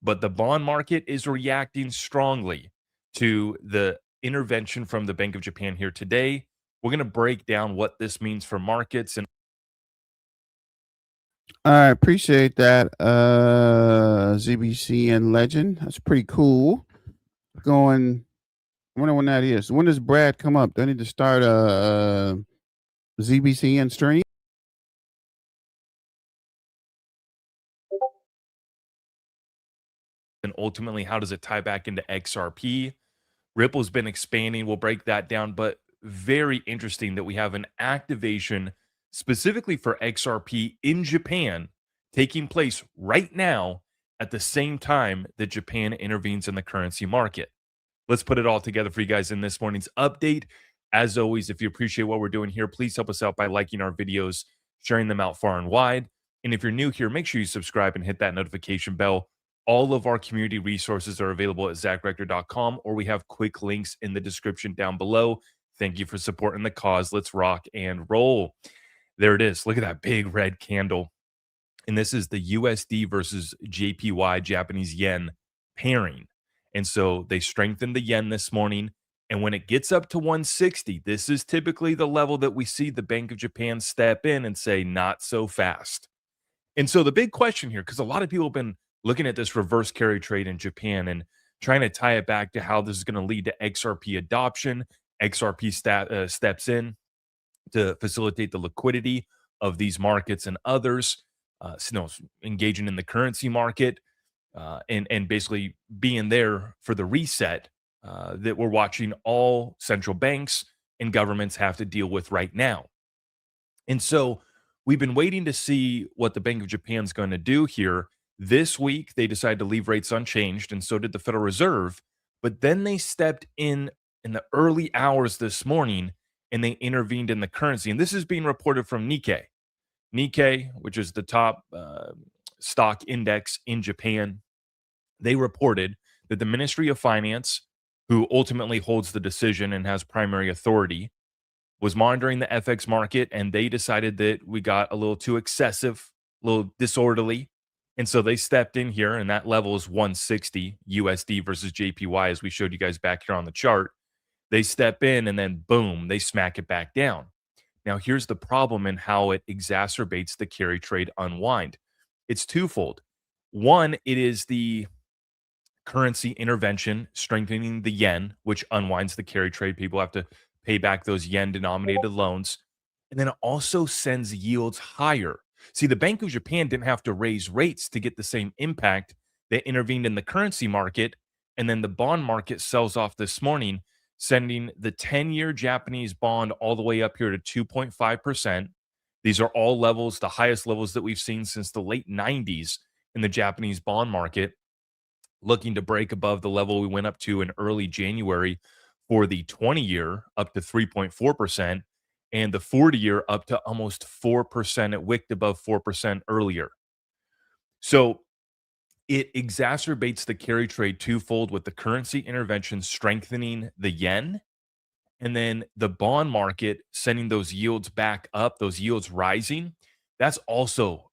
but the bond market is reacting strongly to the intervention from the Bank of Japan here today. We're going to break down what this means for markets. And All right, appreciate that, ZBC and Legend. That's pretty cool. I wonder when that is. When does Brad come up? Do I need to start a ZBCN stream? and ultimately, how does it tie back into XRP? Ripple's been expanding. We'll break that down, but very interesting that we have an activation specifically for XRP in Japan taking place right now at the same time that Japan intervenes in the currency market. Let's put it all together for you guys in this morning's update. As always, if you appreciate what we're doing here, please help us out by liking our videos, sharing them out far and wide. And if you're new here, make sure you subscribe and hit that notification bell. All of our community resources are available at zacrector.com, or we have quick links in the description down below. Thank you for supporting the cause. Let's rock and roll. There it is. Look at that big red candle. And this is the USD versus JPY, Japanese yen pairing. And so they strengthened the yen this morning. And when it gets up to 160, this is typically the level that we see the Bank of Japan step in and say, not so fast. And so the big question here, because a lot of people have been looking at this reverse carry trade in Japan and trying to tie it back to how this is going to lead to XRP adoption. XRP steps in to facilitate the liquidity of these markets and others, engaging in the currency market and basically being there for the reset that we're watching all central banks and governments have to deal with right now. And so we've been waiting to see what the Bank of Japan's going to do here. This week, they decided to leave rates unchanged, and so did the Federal Reserve. But then they stepped in the early hours this morning, and they intervened in the currency. And this is being reported from Nikkei. Nikkei, which is the top stock index in Japan, they reported that the Ministry of Finance, who ultimately holds the decision and has primary authority, was monitoring the FX market, and they decided that we got a little too excessive, a little disorderly. And so they stepped in here, and that level is 160 USD versus JPY, as we showed you guys back here on the chart. They step in, and then boom, they smack it back down. Now, here's the problem and how it exacerbates the carry trade unwind. It's twofold. One, it is the currency intervention strengthening the yen, which unwinds the carry trade. People have to pay back those yen-denominated loans. And then it also sends yields higher. See, the Bank of Japan didn't have to raise rates to get the same impact. They intervened in the currency market, and then the bond market sells off this morning, sending the 10-year Japanese bond all the way up here to 2.5%. These are all levels, the highest levels that we've seen since the late 90s in the Japanese bond market, looking to break above the level we went up to in early January for the 20-year up to 3.4%, and the 40-year up to almost 4%. It wicked above 4% earlier. So it exacerbates the carry trade twofold, with the currency intervention strengthening the yen, and then the bond market sending those yields back up, those yields rising. That's also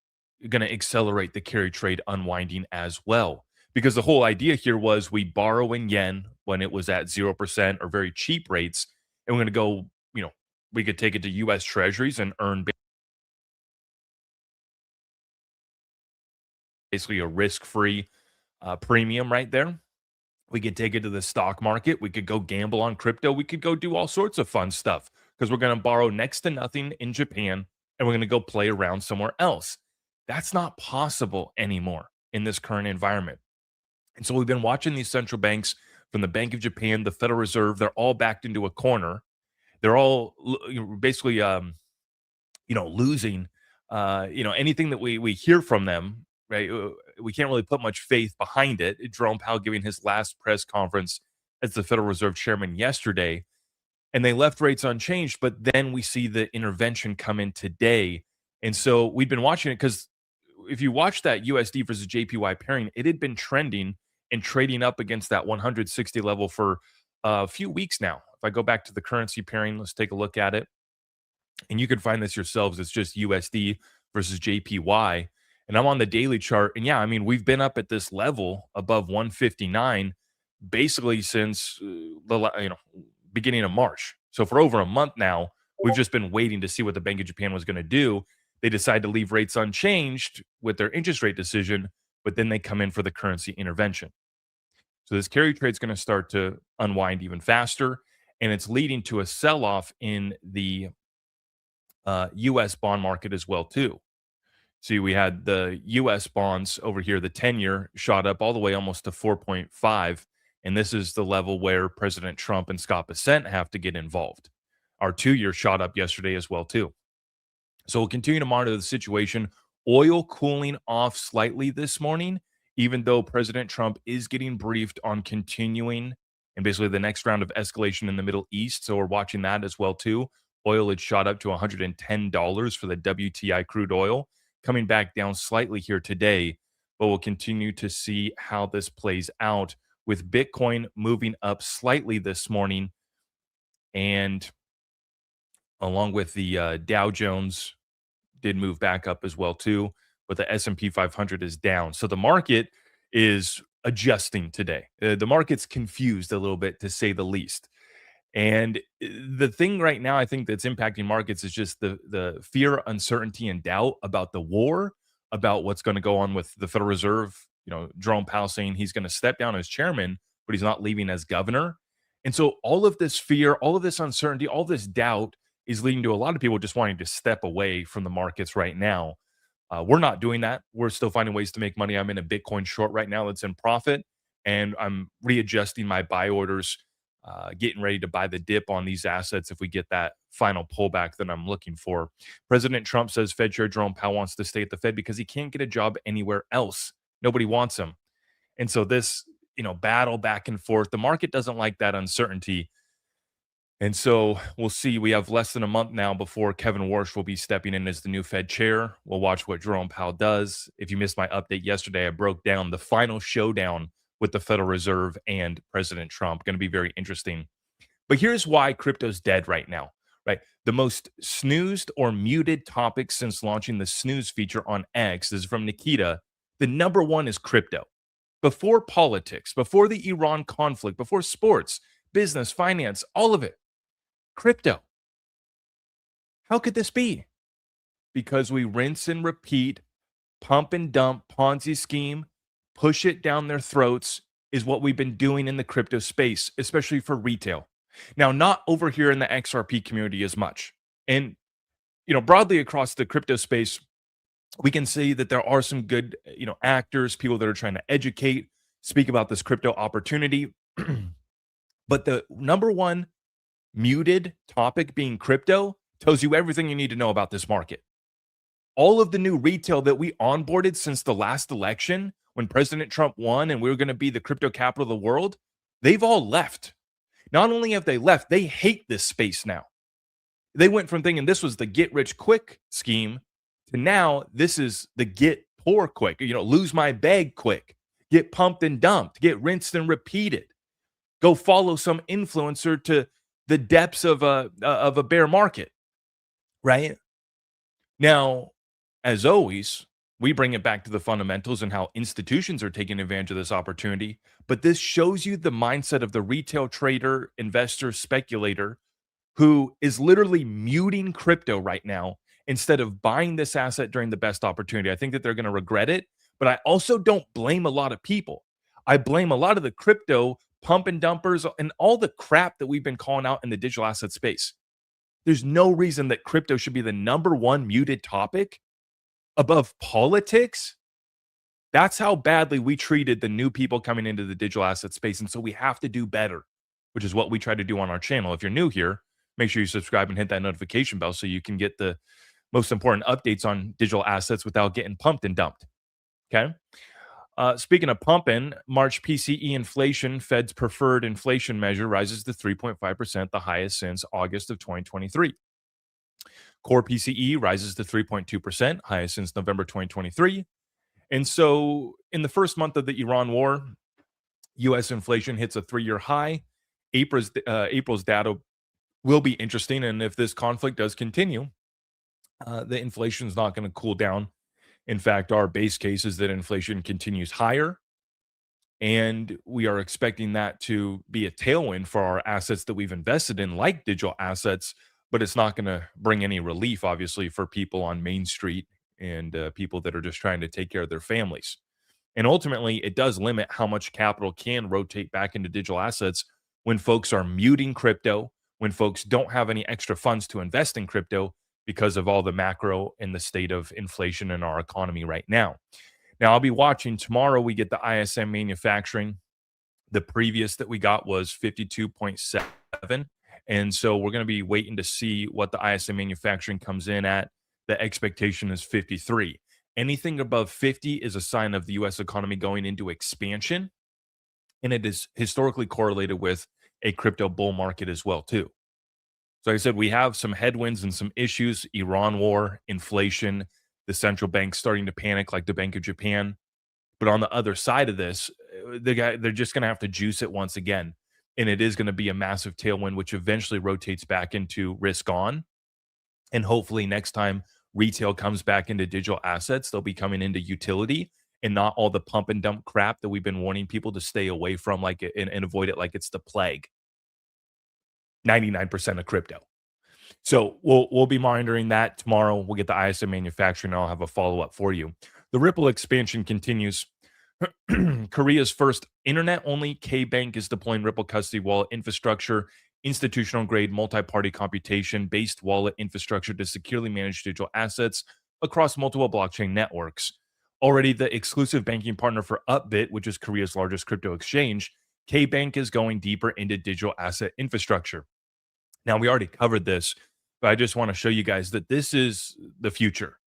going to accelerate the carry trade unwinding as well. Because the whole idea here was we borrow in yen when it was at 0% or very cheap rates, and we're going to go, we could take it to U.S. Treasuries and earn basically a risk-free premium right there. We could take it to the stock market. We could go gamble on crypto. We could go do all sorts of fun stuff because we're going to borrow next to nothing in Japan, and we're going to go play around somewhere else. That's not possible anymore in this current environment. And so we've been watching these central banks, from the Bank of Japan, the Federal Reserve. They're all backed into a corner. They're all basically, losing, anything that we hear from them, right? We can't really put much faith behind it. Jerome Powell giving his last press conference as the Federal Reserve chairman yesterday, and they left rates unchanged, but then we see the intervention come in today. And so we've been watching it because if you watch that USD versus JPY pairing, it had been trending and trading up against that 160 level for a few weeks now. If I go back to the currency pairing, let's take a look at it. And you can find this yourselves. It's just USD versus JPY. And I'm on the daily chart. And yeah, we've been up at this level above 159 basically since the beginning of March. So for over a month now, we've just been waiting to see what the Bank of Japan was going to do. They decide to leave rates unchanged with their interest rate decision, but then they come in for the currency intervention. So this carry trade is going to start to unwind even faster, and it's leading to a sell-off in the U.S. bond market as well, too. See, we had the U.S. bonds over here, the 10-year shot up all the way almost to 4.5, and this is the level where President Trump and Scott Bessent have to get involved. Our 2-year shot up yesterday as well, too. So we'll continue to monitor the situation. Oil cooling off slightly this morning, even though President Trump is getting briefed on continuing and basically the next round of escalation in the Middle East. So we're watching that as well, too. Oil had shot up to $110 for the WTI crude oil, coming back down slightly here today. But we'll continue to see how this plays out, with Bitcoin moving up slightly this morning, and along with the Dow Jones did move back up as well too, but the S&P 500 is down. So the market is adjusting today. The market's confused a little bit, to say the least. And the thing right now, I think that's impacting markets is just the fear, uncertainty, and doubt about the war, about what's going to go on with the Federal Reserve. You know, Jerome Powell saying he's going to step down as chairman, but he's not leaving as governor. And so all of this fear, all of this uncertainty, all this doubt is leading to a lot of people just wanting to step away from the markets right now. We're not doing that. We're still finding ways to make money. I'm in a Bitcoin short right now that's in profit, and I'm readjusting my buy orders, getting ready to buy the dip on these assets if we get that final pullback that I'm looking for. President Trump says Fed Chair Jerome Powell wants to stay at the Fed because he can't get a job anywhere else. Nobody wants him. And so this, battle back and forth, the market doesn't like that uncertainty. And so we'll see. We have less than a month now before Kevin Warsh will be stepping in as the new Fed chair. We'll watch what Jerome Powell does. If you missed my update yesterday, I broke down the final showdown with the Federal Reserve and President Trump. Going to be very interesting. But here's why crypto's dead right now, right? The most snoozed or muted topic since launching the snooze feature on X, this is from Nikita. The number one is crypto. Before politics, before the Iran conflict, before sports, business, finance, all of it. Crypto. How could this be? Because we rinse and repeat, pump and dump, Ponzi scheme, push it down their throats is what we've been doing in the crypto space, especially for retail. Now, not over here in the XRP community as much. And, broadly across the crypto space, we can see that there are some good, actors, people that are trying to educate, speak about this crypto opportunity. But the number one muted topic being crypto tells you everything you need to know about this market. All of the new retail that we onboarded since the last election, when President Trump won and we were going to be the crypto capital of the world, they've all left. Not only have they left, they hate this space now. They went from thinking this was the get rich quick scheme to now this is the get poor quick, lose my bag quick, get pumped and dumped, get rinsed and repeated, go follow some influencer to the depths of a bear market, right? Now, as always, we bring it back to the fundamentals and how institutions are taking advantage of this opportunity. But this shows you the mindset of the retail trader, investor, speculator who is literally muting crypto right now instead of buying this asset during the best opportunity. I think that they're going to regret it, but I also don't blame a lot of people. I blame a lot of the crypto pump and dumpers and all the crap that we've been calling out in the digital asset space. There's no reason that crypto should be the number one muted topic above politics. That's how badly we treated the new people coming into the digital asset space. And so we have to do better, which is what we try to do on our channel. If you're new here, make sure you subscribe and hit that notification bell so you can get the most important updates on digital assets without getting pumped and dumped. Okay. Speaking of pumping, March PCE inflation, Fed's preferred inflation measure, rises to 3.5%, the highest since August of 2023. Core PCE rises to 3.2%, highest since November 2023. And so in the first month of the Iran war, U.S. inflation hits a 3-year high. April's data will be interesting. And if this conflict does continue, the inflation is not going to cool down. In fact, our base case is that inflation continues higher, and we are expecting that to be a tailwind for our assets that we've invested in, like digital assets, but it's not going to bring any relief, obviously, for people on Main Street and people that are just trying to take care of their families. And ultimately, it does limit how much capital can rotate back into digital assets when folks are muting crypto, when folks don't have any extra funds to invest in crypto, because of all the macro and the state of inflation in our economy right now. Now, I'll be watching tomorrow. We get the ISM manufacturing. The previous that we got was 52.7. And so we're going to be waiting to see what the ISM manufacturing comes in at. The expectation is 53. Anything above 50 is a sign of the U.S. economy going into expansion. And it is historically correlated with a crypto bull market as well, too. So like I said, we have some headwinds and some issues: Iran war, inflation, the central bank starting to panic like the Bank of Japan. But on the other side of this, they're just going to have to juice it once again. And it is going to be a massive tailwind, which eventually rotates back into risk on. And hopefully next time retail comes back into digital assets, they'll be coming into utility and not all the pump and dump crap that we've been warning people to stay away from, and avoid it like it's the plague. 99% of crypto. So we'll be monitoring that tomorrow. We'll get the ISM manufacturing, and I'll have a follow-up for you. The Ripple expansion continues. Korea's first internet-only K-Bank is deploying Ripple custody wallet infrastructure, institutional-grade multi-party computation-based wallet infrastructure to securely manage digital assets across multiple blockchain networks. Already the exclusive banking partner for Upbit, which is Korea's largest crypto exchange, K-Bank is going deeper into digital asset infrastructure. Now, we already covered this, but I just want to show you guys that this is the future,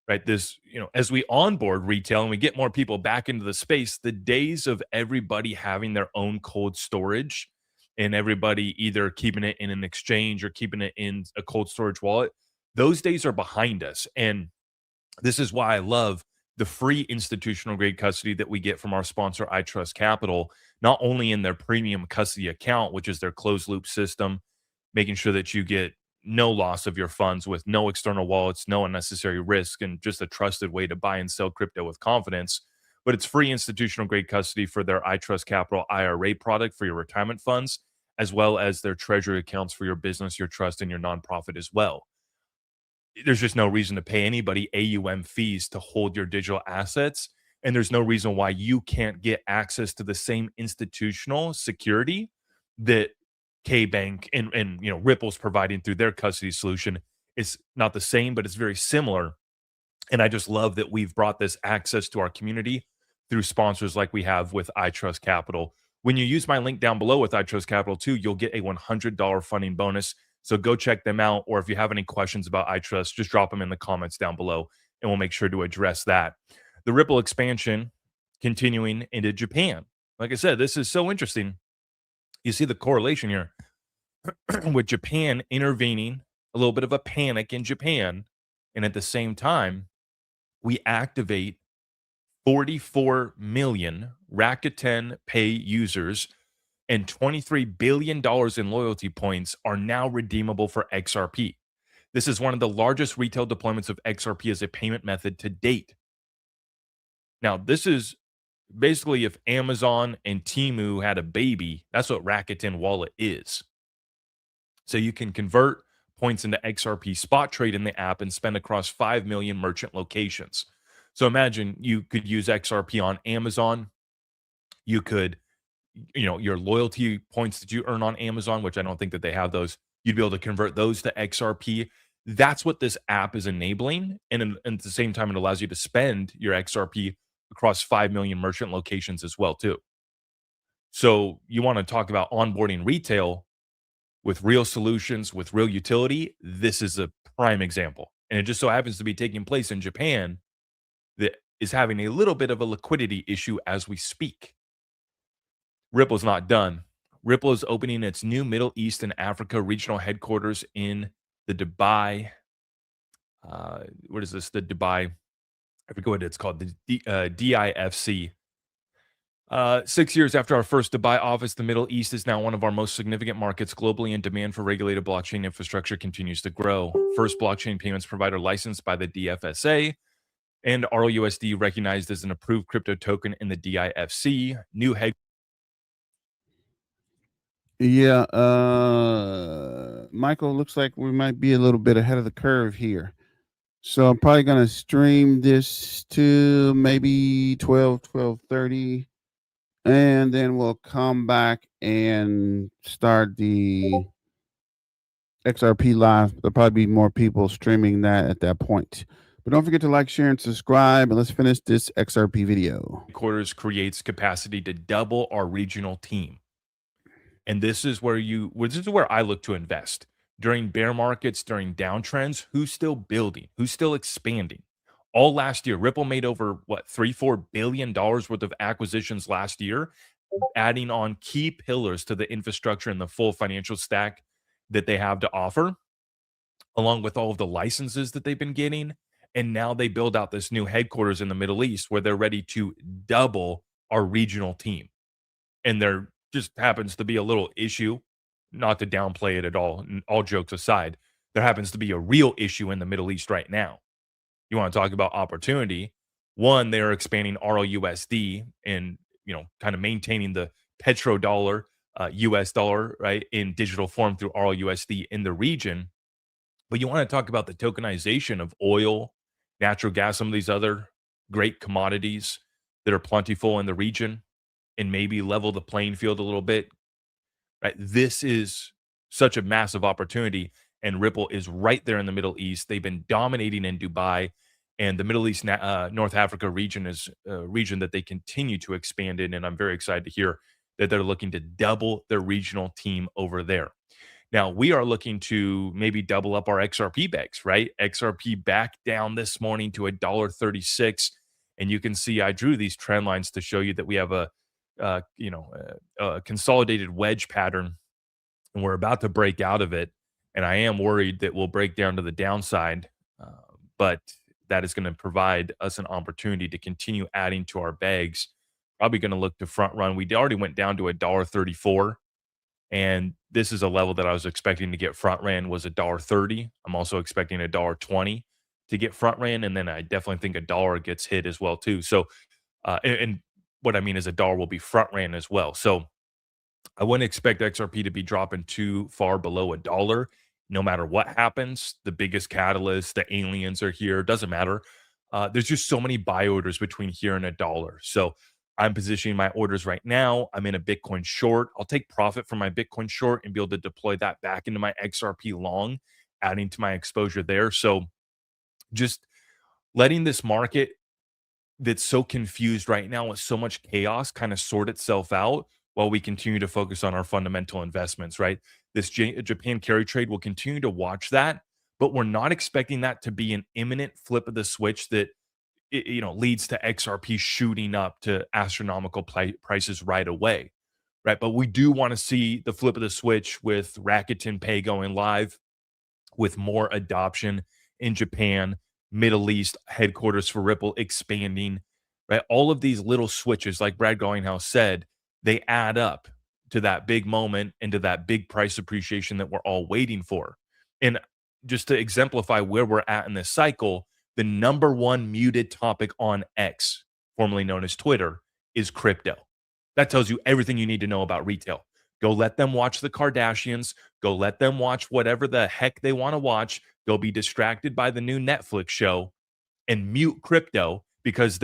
right? This, as we onboard retail and we get more people back into the space, the days of everybody having their own cold storage and everybody either keeping it in an exchange or keeping it in a cold storage wallet, those days are behind us. And this is why I love the free institutional grade custody that we get from our sponsor, iTrust Capital, not only in their premium custody account, which is their closed loop system, making sure that you get no loss of your funds with no external wallets, no unnecessary risk, and just a trusted way to buy and sell crypto with confidence. But it's free institutional grade custody for their iTrust Capital IRA product for your retirement funds, as well as their treasury accounts for your business, your trust, and your nonprofit as well. There's just no reason to pay anybody AUM fees to hold your digital assets. And there's no reason why you can't get access to the same institutional security that K-Bank and Ripple's providing through their custody solution. It's not the same, but it's very similar. And I just love that we've brought this access to our community through sponsors like we have with iTrust Capital. When you use my link down below with iTrust Capital too, you'll get a $100 funding bonus. So go check them out. Or if you have any questions about iTrust, just drop them in the comments down below and we'll make sure to address that. The Ripple expansion continuing into Japan. Like I said, this is so interesting. You see the correlation here with Japan intervening, a little bit of a panic in Japan. And at the same time, we activate 44 million Rakuten Pay users, and $23 billion in loyalty points are now redeemable for XRP. This is one of the largest retail deployments of XRP as a payment method to date. Now, this is basically if Amazon and Temu had a baby, that's what Rakuten Wallet is. So you can convert points into XRP spot trade in the app and spend across 5 million merchant locations. So imagine you could use XRP on Amazon. You could, your loyalty points that you earn on Amazon, which I don't think that they have those, you'd be able to convert those to XRP. That's what this app is enabling. And at the same time, it allows you to spend your XRP across 5 million merchant locations as well, too. So you want to talk about onboarding retail with real solutions, with real utility. This is a prime example. And it just so happens to be taking place in Japan that is having a little bit of a liquidity issue as we speak. Ripple's not done. Ripple is opening its new Middle East and Africa regional headquarters in the Dubai. What is this? The Dubai, I forget what it's called, the DIFC. 6 years after our first Dubai office, the Middle East is now one of our most significant markets globally, and demand for regulated blockchain infrastructure continues to grow. First blockchain payments provider licensed by the DFSA, and RLUSD recognized as an approved crypto token in the DIFC. New head. Yeah, Michael, looks like we might be a little bit ahead of the curve here. So I'm probably going to stream this to maybe 12:30, and then we'll come back and start the XRP live. There'll probably be more people streaming that at that point. But don't forget to like, share, and subscribe, and let's finish this XRP video. Quarters creates capacity to double our regional team. And this is where I look to invest. During bear markets, during downtrends, who's still building? Who's still expanding? All last year, Ripple made over, $3-4 billion worth of acquisitions last year, adding on key pillars to the infrastructure and the full financial stack that they have to offer, along with all of the licenses that they've been getting. And now they build out this new headquarters in the Middle East where they're ready to double our regional team. And there just happens to be a little issue, not to downplay it at all jokes aside, there happens to be a real issue in the Middle East right now. You want to talk about opportunity. One, they're expanding RLUSD and, kind of maintaining the petrodollar US dollar, right, in digital form through RLUSD in the region. But you want to talk about the tokenization of oil, natural gas, some of these other great commodities that are plentiful in the region, and maybe level the playing field a little bit, right? This is such a massive opportunity, and Ripple is right there in the Middle East. They've been dominating in Dubai, and the Middle East, North Africa region is a region that they continue to expand in, and I'm very excited to hear that they're looking to double their regional team over there. Now, we are looking to maybe double up our XRP bags, right? XRP back down this morning to $1.36. And you can see I drew these trend lines to show you that we have a consolidated wedge pattern, and we're about to break out of it. And I am worried that we'll break down to the downside, but that is going to provide us an opportunity to continue adding to our bags. Probably going to look to front run. We already went down to $1.34. And this is a level that I was expecting to get front ran was $1.30. I'm also expecting $1.20 to get front ran, and then I definitely think $1 gets hit as well too. So, and what I mean is $1 will be front ran as well. So, I wouldn't expect XRP to be dropping too far below $1, no matter what happens. The biggest catalyst, the aliens are here. Doesn't matter. There's just so many buy orders between here and $1. So I'm positioning my orders right now. I'm in a Bitcoin short. I'll take profit from my Bitcoin short and be able to deploy that back into my XRP long, adding to my exposure there. So just letting this market that's so confused right now with so much chaos kind of sort itself out while we continue to focus on our fundamental investments, right? This Japan carry trade will continue to watch that, but we're not expecting that to be an imminent flip of the switch that leads to XRP shooting up to astronomical prices right away, right? But we do want to see the flip of the switch with Rakuten Pay going live, with more adoption in Japan, Middle East, headquarters for Ripple expanding, right? All of these little switches, like Brad Garlinghouse said, they add up to that big moment and to that big price appreciation that we're all waiting for. And just to exemplify where we're at in this cycle, the number one muted topic on X, formerly known as Twitter, is crypto. That tells you everything you need to know about retail. Go let them watch the Kardashians. Go let them watch whatever the heck they want to watch. Go be distracted by the new Netflix show and mute crypto because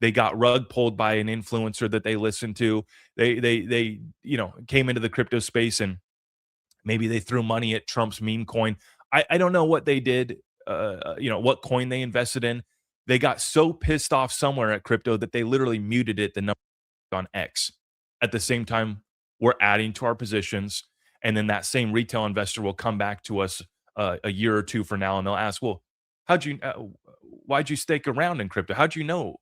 they got rug pulled by an influencer that they listened to. They came into the crypto space and maybe they threw money at Trump's meme coin. I don't know what they did. What coin they invested in. They got so pissed off somewhere at crypto that they literally muted it, the number on X. At the same time, we're adding to our positions. And then that same retail investor will come back to us a year or two from now and they'll ask, well, why'd you stake around in crypto? How'd you know,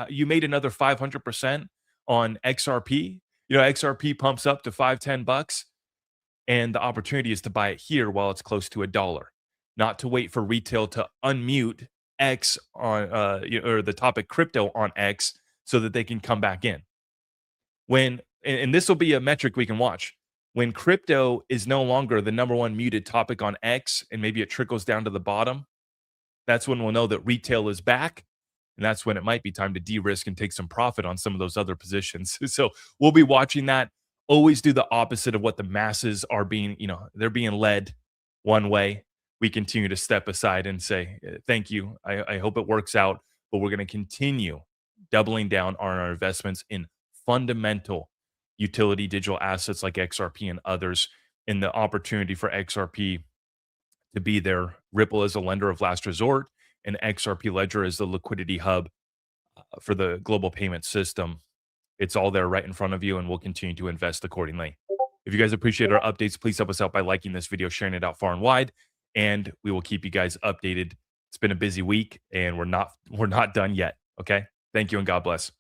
you made another 500% on XRP? XRP pumps up to $5-10. And the opportunity is to buy it here while it's close to $1. Not to wait for retail to unmute X on or the topic crypto on X so that they can come back in. And this will be a metric we can watch. When crypto is no longer the number one muted topic on X and maybe it trickles down to the bottom, that's when we'll know that retail is back. And that's when it might be time to de-risk and take some profit on some of those other positions. So we'll be watching that. Always do the opposite of what the masses are being, they're being led one way. We continue to step aside and say, thank you. I hope it works out, but we're going to continue doubling down on our investments in fundamental utility digital assets like XRP and others, in the opportunity for XRP to be there. Ripple as a lender of last resort, and XRP Ledger as the liquidity hub for the global payment system. It's all there right in front of you, and we'll continue to invest accordingly. If you guys appreciate our updates, please help us out by liking this video, sharing it out far and wide, and we will keep you guys updated. It's been a busy week, and we're not done yet. Okay, thank you and God bless.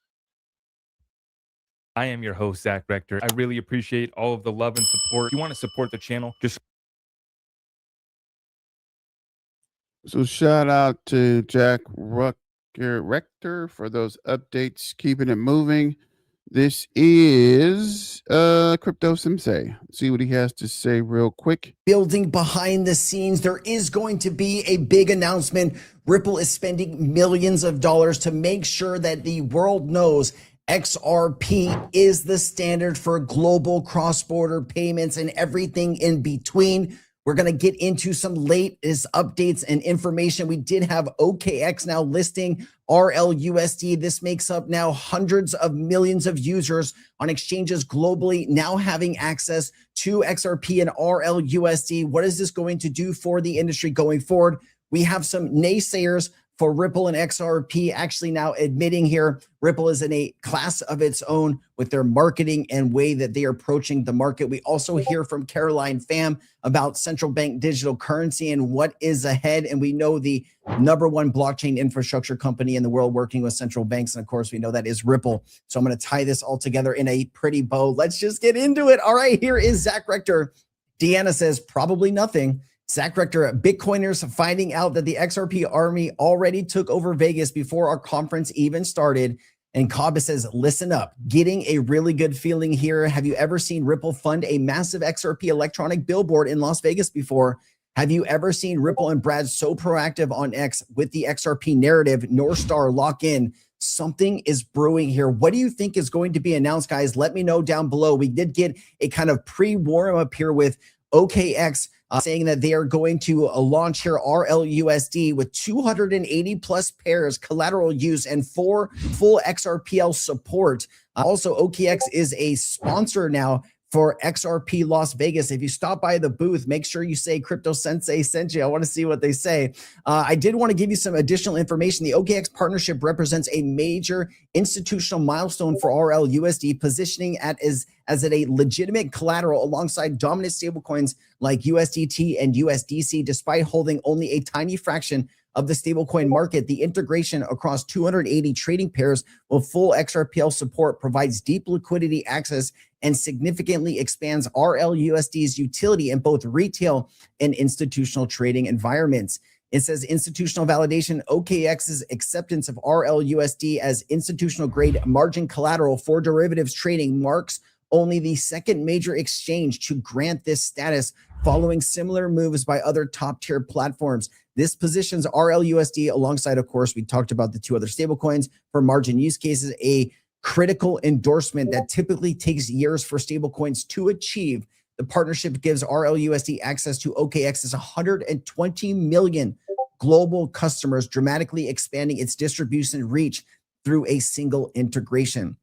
I am your host, Zach Rector. I really appreciate all of the love and support. If you want to support the channel, just So shout out to Jack Rector for those updates, keeping it moving. This is Crypto Sensei. See what he has to say real quick. Building behind the scenes, there is going to be a big announcement. Ripple is spending millions of dollars to make sure that the world knows XRP is the standard for global cross-border payments and everything in between. We're going to get into some latest updates and information. We did have OKX now listing RLUSD. This makes up now hundreds of millions of users on exchanges globally now having access to XRP and RLUSD. What is this going to do for the industry going forward? We have some naysayers for Ripple and XRP actually now admitting here Ripple is in a class of its own with their marketing and way that they are approaching the market. We also hear from Caroline Pham about central bank digital currency and what is ahead. And we know the #1 blockchain infrastructure company in the world working with central banks. And of course, we know that is Ripple. So I'm going to tie this all together in a pretty bow. Let's just get into it. All right, here is Zach Rector. Deanna says probably nothing. Zach Rector, Bitcoiners finding out that the XRP army already took over Vegas before our conference even started. And Kaba says, listen up, getting a really good feeling here. Have you ever seen Ripple fund a massive XRP electronic billboard in Las Vegas before? Have you ever seen Ripple and Brad so proactive on X with the XRP narrative, North Star lock in? Something is brewing here. What do you think is going to be announced, guys? Let me know down below. We did get a kind of pre-warm up here with OKX saying that they are going to launch here RLUSD with 280 plus pairs, collateral use, and 4 full XRPL support. Also, OKX is a sponsor now for XRP Las Vegas. If you stop by the booth, make sure you say Crypto Sensei sent you. I want to see what they say. I did want to give you some additional information. The OKX partnership represents a major institutional milestone for RLUSD, positioning it as a legitimate collateral alongside dominant stablecoins like USDT and USDC. Despite holding only a tiny fraction of the stablecoin market, the integration across 280 trading pairs with full XRPL support provides deep liquidity access and significantly expands RLUSD's utility in both retail and institutional trading environments. It says institutional validation, OKX's acceptance of RLUSD as institutional grade margin collateral for derivatives trading marks only the second major exchange to grant this status, following similar moves by other top tier platforms. This positions RLUSD alongside, of course, we talked about the 2 other stablecoins for margin use cases, a critical endorsement that typically takes years for stablecoins to achieve. The partnership gives RLUSD access to OKX's 120 million global customers, dramatically expanding its distribution reach through a single integration.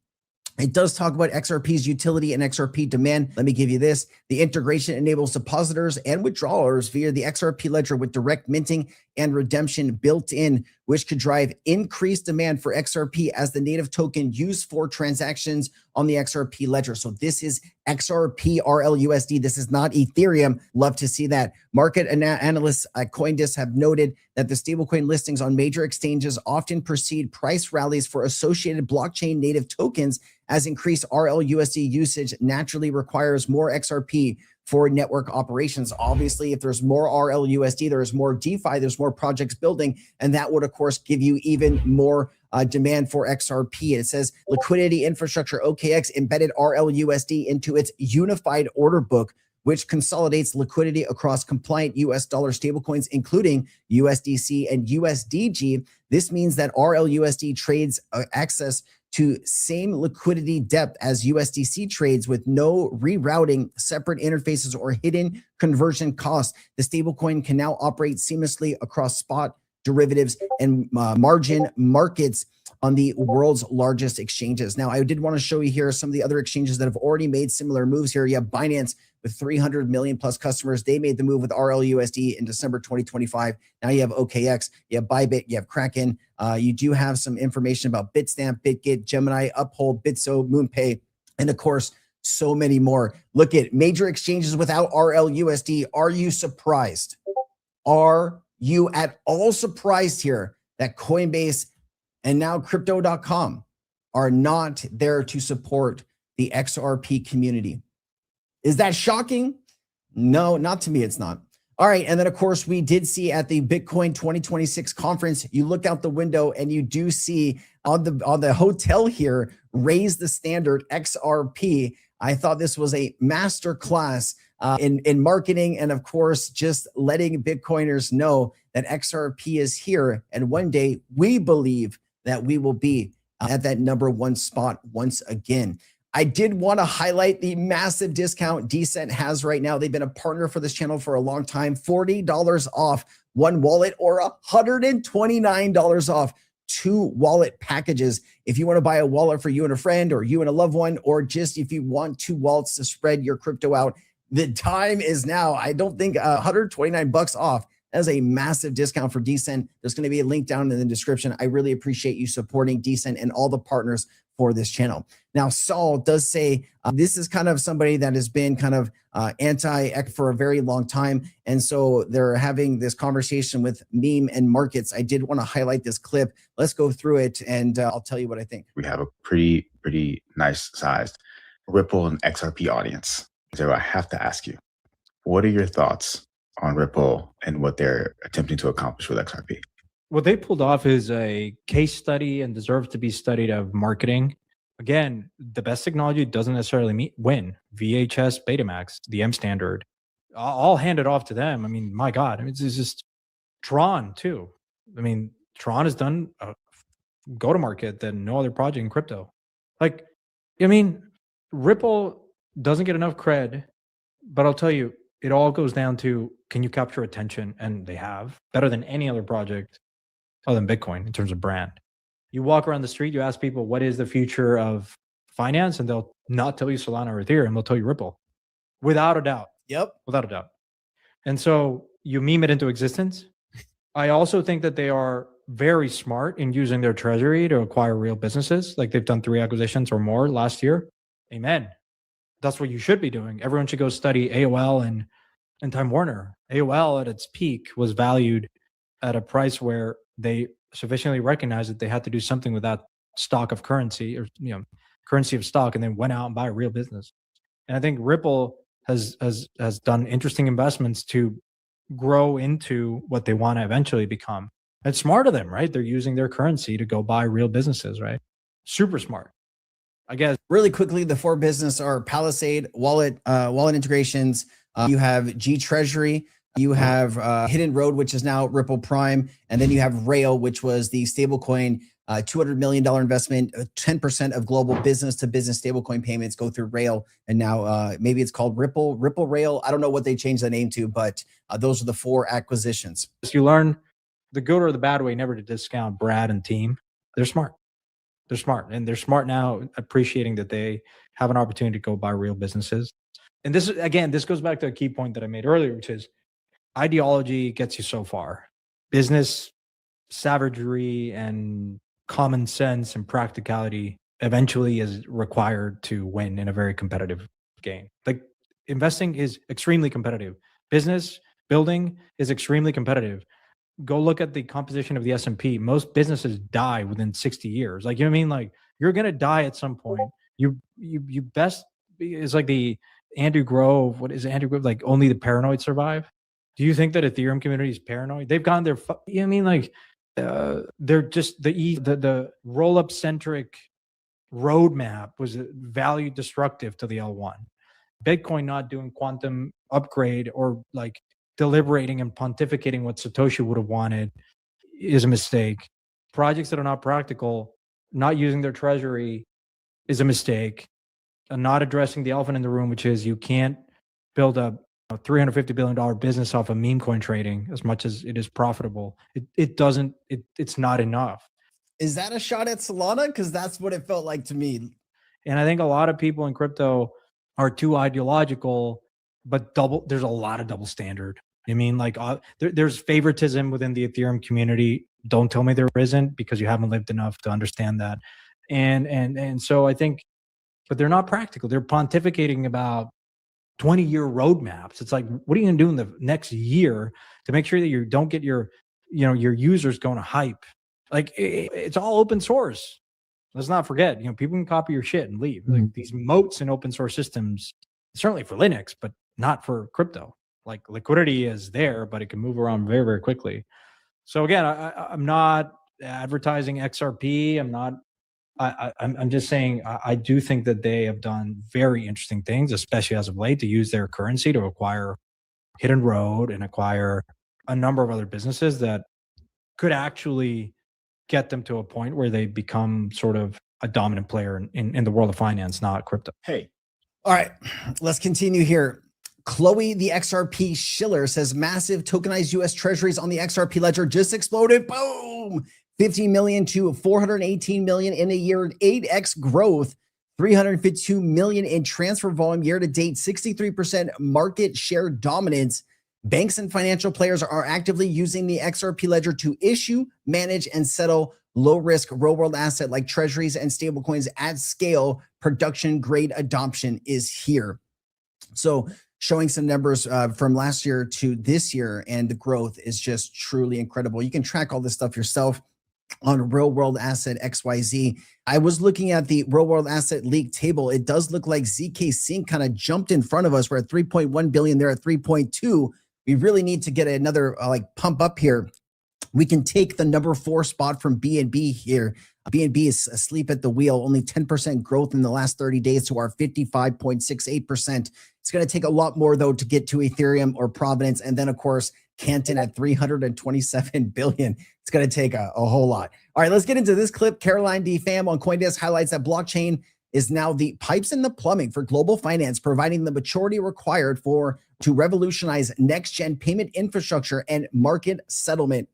It does talk about XRP's utility and XRP demand. Let me give you this. The integration enables depositors and withdrawers via the XRP Ledger with direct minting and redemption built in, which could drive increased demand for XRP as the native token used for transactions on the XRP Ledger. So this is XRP RLUSD. This is not Ethereum. Love to see that. Market analysts at CoinDesk have noted that the stablecoin listings on major exchanges often precede price rallies for associated blockchain native tokens, as increased RLUSD usage naturally requires more XRP for network operations. Obviously, if there's more RLUSD, there's more DeFi, there's more projects building, and that would, of course, give you even more demand for XRP. It says liquidity infrastructure OKX embedded RLUSD into its unified order book, which consolidates liquidity across compliant US dollar stablecoins, including USDC and USDG. This means that RLUSD trades access to same liquidity depth as USDC trades with no rerouting, separate interfaces, or hidden conversion costs. The stablecoin can now operate seamlessly across spot, derivatives, and margin markets on the world's largest exchanges. Now, I did want to show you here some of the other exchanges that have already made similar moves here. You have Binance with 300 million plus customers. They made the move with RLUSD in December 2025. Now you have OKX, you have Bybit, you have Kraken. You do have some information about Bitstamp, BitGet, Gemini, Uphold, Bitso, MoonPay, and of course, so many more. Look at major exchanges without RLUSD. Are you surprised? Are you at all surprised here that Coinbase and now crypto.com are not there to support the XRP community? Is that shocking? No, not to me, it's not. All right, and then of course we did see at the Bitcoin 2026 conference, you look out the window and you do see on the hotel here, raise the standard XRP. I thought this was a master class in marketing, and of course, just letting Bitcoiners know that XRP is here. And one day we believe that we will be at that #1 spot once again. I did want to highlight the massive discount Decent has right now. They've been a partner for this channel for a long time. $40 off one wallet or $129 off 2 wallet packages. If you want to buy a wallet for you and a friend, or you and a loved one, or just if you want 2 wallets to spread your crypto out, the time is now. I don't think $129 off. That is a massive discount for Decent. There's going to be a link down in the description. I really appreciate you supporting Decent and all the partners for this channel. Now, Saul does say this is kind of somebody that has been kind of anti-EC for a very long time. And so they're having this conversation with Meme and Markets. I did want to highlight this clip. Let's go through it, and I'll tell you what I think. We have a pretty nice sized Ripple and XRP audience. So I have to ask you, what are your thoughts on Ripple and what they're attempting to accomplish with XRP? What they pulled off is a case study and deserves to be studied of marketing. Again, the best technology doesn't necessarily win. VHS, Betamax, the M standard, I'll hand it off to them. I mean, my God, I mean, it's just Tron too. I mean, Tron has done a go-to-market that no other project in crypto. Like, I mean, Ripple doesn't get enough cred, but I'll tell you, it all goes down to, can you capture attention? And they have, better than any other project other than Bitcoin in terms of brand. You walk around the street, you ask people, what is the future of finance? And they'll not tell you Solana or Ethereum, they'll tell you Ripple. Without a doubt. Yep. Without a doubt. And so you meme it into existence. I also think that they are very smart in using their treasury to acquire real businesses. Like they've done 3 acquisitions or more last year. Amen. That's what you should be doing. Everyone should go study AOL and Time Warner. AOL at its peak was valued at a price where they sufficiently recognized that they had to do something with that stock of currency, or currency of stock, and then went out and buy a real business. And I think Ripple has done interesting investments to grow into what they want to eventually become. It's smart of them, right? They're using their currency to go buy real businesses, right? Super smart. I guess. Really quickly, the 4 business are Palisade, wallet integrations. You have G Treasury. You have Hidden Road, which is now Ripple Prime. And then you have Rail, which was the stablecoin, $200 million investment, 10% of global business-to-business stablecoin payments go through Rail. And now maybe it's called Ripple Rail. I don't know what they changed the name to, but those are the 4 acquisitions. You learn the good or the bad way never to discount Brad and team. They're smart. They're smart. And they're smart now, appreciating that they have an opportunity to go buy real businesses. And this, again, this goes back to a key point that I made earlier, which is ideology gets you so far. Business savagery and common sense and practicality eventually is required to win in a very competitive game. Like investing is extremely competitive. Business building is extremely competitive. Go look at the composition of the S&P. Most businesses die within 60 years. Like, you know what I mean? Like, you're going to die at some point. You best, it's like the Andrew Grove. What is Andrew Grove? Like, only the paranoid survive. Do you think that Ethereum community is paranoid? They've gone there. You know what I mean? Like, they're just the roll-up centric roadmap was value destructive to the L1. Bitcoin not doing quantum upgrade or like deliberating and pontificating what Satoshi would have wanted is a mistake. Projects that are not practical, not using their treasury is a mistake. And not addressing the elephant in the room, which is you can't build a $350 billion business off of meme coin trading as much as it is profitable. It's not enough. Is that a shot at Solana? Because that's what it felt like to me. And I think a lot of people in crypto are too ideological, but there's a lot of double standard. I mean, like there's favoritism within the Ethereum community. Don't tell me there isn't, because you haven't lived enough to understand that. And so I think, but they're not practical. They're pontificating about 20-year roadmaps. It's like, what are you going to do in the next year to make sure that you don't get your users going to hype? Like it's all open source. Let's not forget, people can copy your shit and leave. Like these moats in open source systems, certainly for Linux, but not for crypto. Like liquidity is there, but it can move around very, very quickly. So again, I'm not advertising XRP. I'm just saying I do think that they have done very interesting things, especially as of late, to use their currency to acquire Hidden Road and acquire a number of other businesses that could actually get them to a point where they become sort of a dominant player in the world of finance, not crypto. Hey, All right, let's continue here. Chloe, the XRP Schiller, says massive tokenized US treasuries on the XRP Ledger just exploded. Boom! 50 million to 418 million in a year, 8x growth, 352 million in transfer volume year to date, 63% market share dominance. Banks and financial players are actively using the XRP Ledger to issue, manage, and settle low-risk real-world asset like treasuries and stablecoins at scale. Production-grade adoption is here. So showing some numbers from last year to this year, and the growth is just truly incredible. You can track all this stuff yourself on Real World Asset XYZ. I was looking at the Real World Asset League table. It does look like ZK Sync kind of jumped in front of us. We're at 3.1 billion. They're at 3.2. We really need to get another pump up here. We can take the number 4 spot from BNB here. BNB is asleep at the wheel, only 10% growth in the last 30 days to our 55.68%. It's going to take a lot more, though, to get to Ethereum or Provenance. And then, of course, Canton at 327 billion. It's going to take a whole lot. All right, let's get into this clip. Caroline D. Pham on CoinDesk highlights that blockchain is now the pipes and the plumbing for global finance, providing the maturity required to revolutionize next-gen payment infrastructure and market settlement.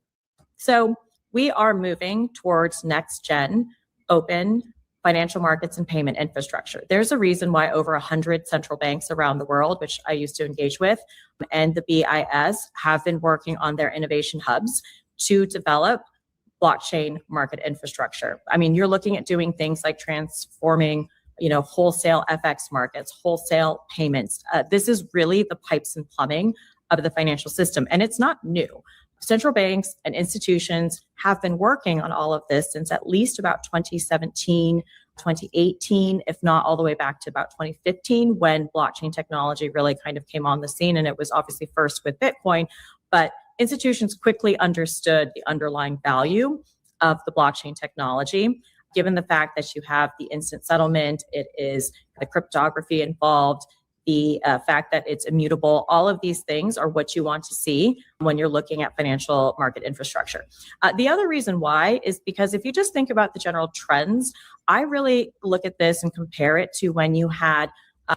So we are moving towards next-gen open financial markets and payment infrastructure. There's a reason why over 100 central banks around the world, which I used to engage with, and the BIS have been working on their innovation hubs to develop blockchain market infrastructure. I mean, you're looking at doing things like transforming, wholesale FX markets, wholesale payments. This is really the pipes and plumbing of the financial system, and it's not new. Central banks and institutions have been working on all of this since at least about 2017, 2018, if not all the way back to about 2015, when blockchain technology really kind of came on the scene. And it was obviously first with Bitcoin, but institutions quickly understood the underlying value of the blockchain technology. Given the fact that you have the instant settlement, it is the cryptography involved, the fact that it's immutable, all of these things are what you want to see when you're looking at financial market infrastructure. The other reason why is because if you just think about the general trends, I really look at this and compare it to when you had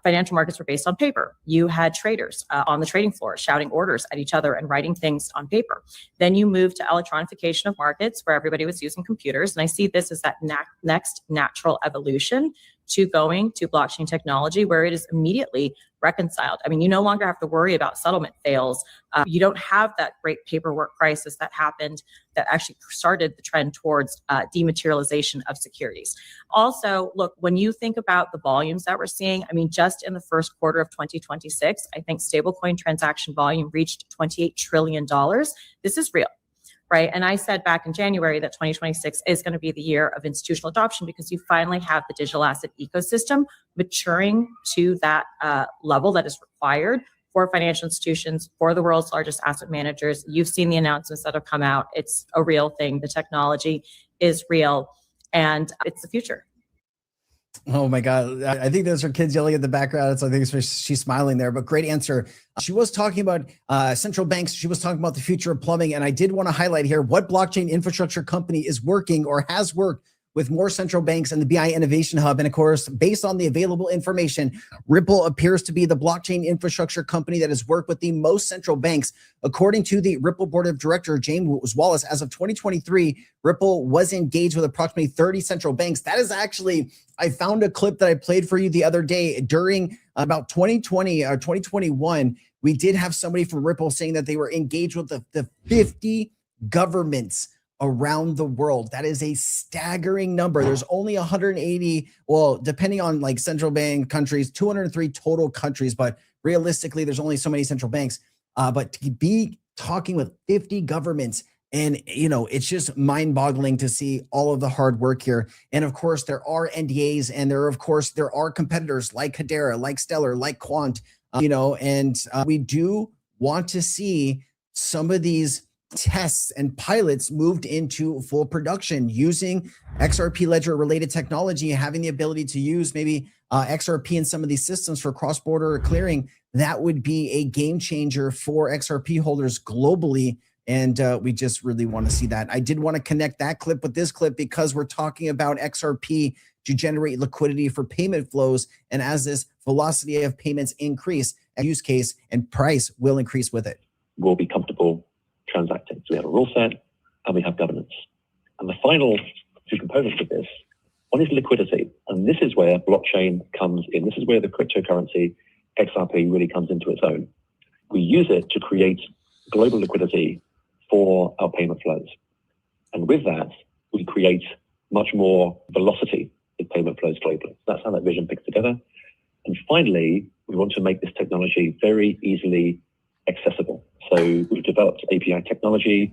financial markets were based on paper. You had traders on the trading floor shouting orders at each other and writing things on paper. Then you moved to electronification of markets where everybody was using computers. And I see this as that next natural evolution to going to blockchain technology where it is immediately reconciled. I mean, you no longer have to worry about settlement fails. You don't have that great paperwork crisis that happened that actually started the trend towards dematerialization of securities. Also, look, when you think about the volumes that we're seeing, I mean, just in the first quarter of 2026, I think stablecoin transaction volume reached $28 trillion. This is real. Right. And I said back in January that 2026 is going to be the year of institutional adoption because you finally have the digital asset ecosystem maturing to that level that is required for financial institutions, for the world's largest asset managers. You've seen the announcements that have come out. It's a real thing. The technology is real and it's the future. Oh my God. I think those are kids yelling at the background. So I think she's smiling there, but great answer. She was talking about central banks. She was talking about the future of plumbing. And I did want to highlight here what blockchain infrastructure company is working or has worked with more central banks and the BI Innovation Hub. And of course, based on the available information, Ripple appears to be the blockchain infrastructure company that has worked with the most central banks. According to the Ripple board of director, James Wallace, as of 2023, Ripple was engaged with approximately 30 central banks. That is actually, I found a clip that I played for you the other day during about 2020 or 2021. We did have somebody from Ripple saying that they were engaged with the 50 governments around the world. That is a staggering number. There's only 180, well, depending on like central bank countries, 203 total countries, but realistically, there's only so many central banks. But to be talking with 50 governments, and it's just mind-boggling to see all of the hard work here. And of course, there are NDAs, and there are competitors like Hedera, like Stellar, like Quant, and we do want to see some of these tests and pilots moved into full production using XRP Ledger related technology, having the ability to use maybe XRP in some of these systems for cross-border clearing. That would be a game changer for XRP holders globally. And we just really want to see that. I did want to connect that clip with this clip because we're talking about XRP to generate liquidity for payment flows. And as this velocity of payments increase, a use case and price will increase with it. We'll be comfortable transacting. So we have a rule set and we have governance. And the final two components of this, one is liquidity. And this is where blockchain comes in. This is where the cryptocurrency XRP really comes into its own. We use it to create global liquidity for our payment flows. And with that, we create much more velocity in payment flows globally. That's how that vision picks together. And finally, we want to make this technology very easily accessible. So we've developed API technology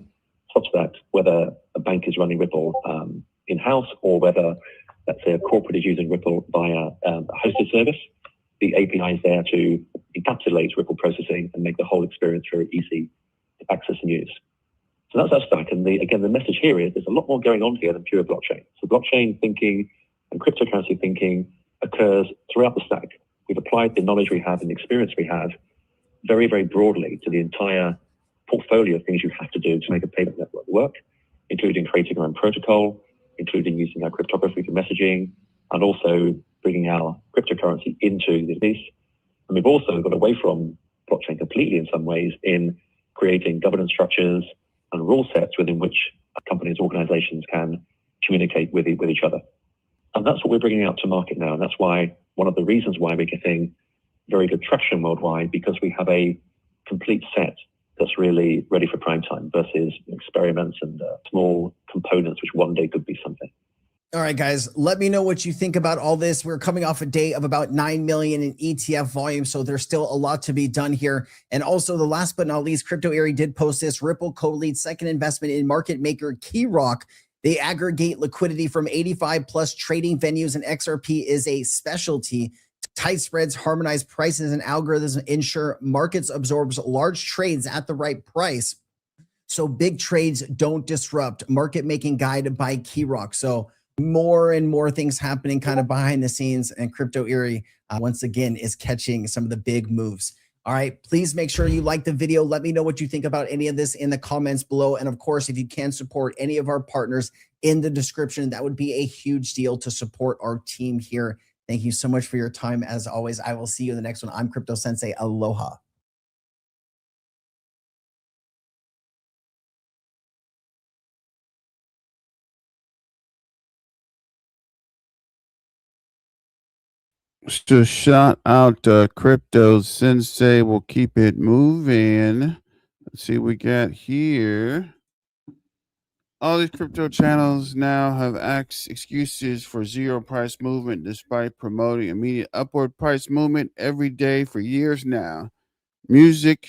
such that whether a bank is running Ripple in-house or whether, let's say, a corporate is using Ripple via a hosted service, the API is there to encapsulate Ripple processing and make the whole experience very easy to access and use. So that's our stack. And again, the message here is there's a lot more going on here than pure blockchain. So blockchain thinking and cryptocurrency thinking occurs throughout the stack. We've applied the knowledge we have and the experience we have very, very broadly to the entire portfolio of things you have to do to make a payment network work, including creating our own protocol, including using our cryptography for messaging, and also bringing our cryptocurrency into this piece. And we've also got away from blockchain completely in some ways in creating governance structures and rule sets within which companies, organizations can communicate with each other. And that's what we're bringing out to market now. And that's why one of the reasons why we're getting very good traction worldwide, because we have a complete set that's really ready for prime time versus experiments and small components, which one day could be something. All right, guys, let me know what you think about all this. We're coming off a day of about 9 million in ETF volume, so there's still a lot to be done here. And also, the last but not least, Crypto Airy did post this. Ripple co-leads second investment in market maker KeyRock. They aggregate liquidity from 85 plus trading venues, and XRP is a specialty. Tight spreads, harmonized prices, and algorithms ensure markets absorbs large trades at the right price, so big trades don't disrupt. Market making guide by KeyRock. So more and more things happening kind of behind the scenes, and Crypto Airy once again is catching some of the big moves. All right, please make sure you like the video. Let me know what you think about any of this in the comments below. And of course, if you can support any of our partners in the description, that would be a huge deal to support our team here. Thank you so much for your time. As always, I will see you in the next one. I'm Crypto Sensei. Aloha. So shout out Crypto Sensei. We'll keep it moving. Let's see what we got here. All these crypto channels now have excuses for zero price movement despite promoting immediate upward price movement every day for years now. Music,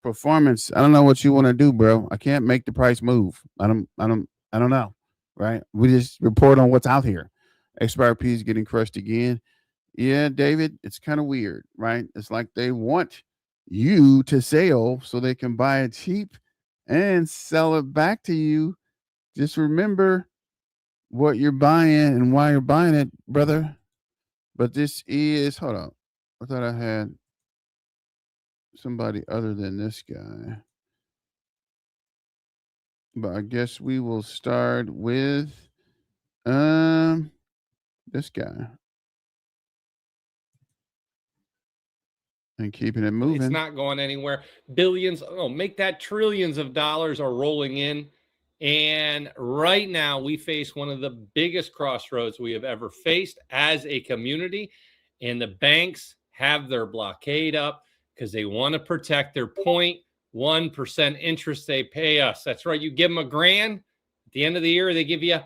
performance. I don't know what you want to do, bro. I can't make the price move. I don't know. Right? We just report on what's out here. XRP is getting crushed again. Yeah, David, it's kind of weird, right? It's like they want you to sell so they can buy it cheap and sell it back to you. Just remember what you're buying and why you're buying it, brother. But this is, hold on. I thought I had somebody other than this guy. But I guess we will start with this guy. And keeping it moving. It's not going anywhere. Billions, make that trillions of dollars are rolling in. And right now we face one of the biggest crossroads we have ever faced as a community. And the banks have their blockade up because they want to protect their 0.1% interest they pay us. That's right. You give them $1,000. At the end of the year, they give you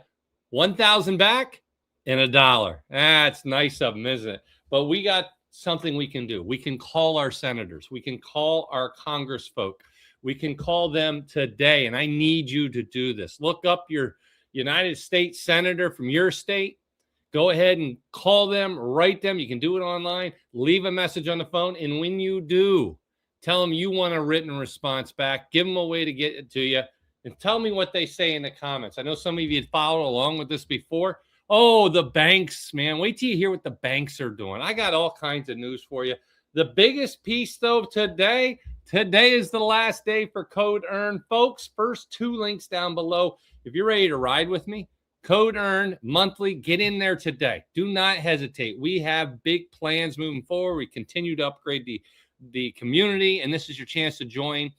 1,000 back and $1. That's nice of them, isn't it? But we got something we can do. We can call our senators. We can call our Congress folk. We can call them today. And I need you to do this. Look up your United States senator from your state. Go ahead and call them, write them. You can do it online. Leave a message on the phone. And when you do, tell them you want a written response back. Give them a way to get it to you. And tell me what they say in the comments. I know some of you had followed along with this before. Oh, the banks, man. Wait till you hear what the banks are doing. I got all kinds of news for you. The biggest piece, though, today, Today is the last day for Code Earn. Folks, first 2 links down below. If you're ready to ride with me, Code Earn monthly, get in there today. Do not hesitate. We have big plans moving forward. We continue to upgrade the community, and this is your chance to join.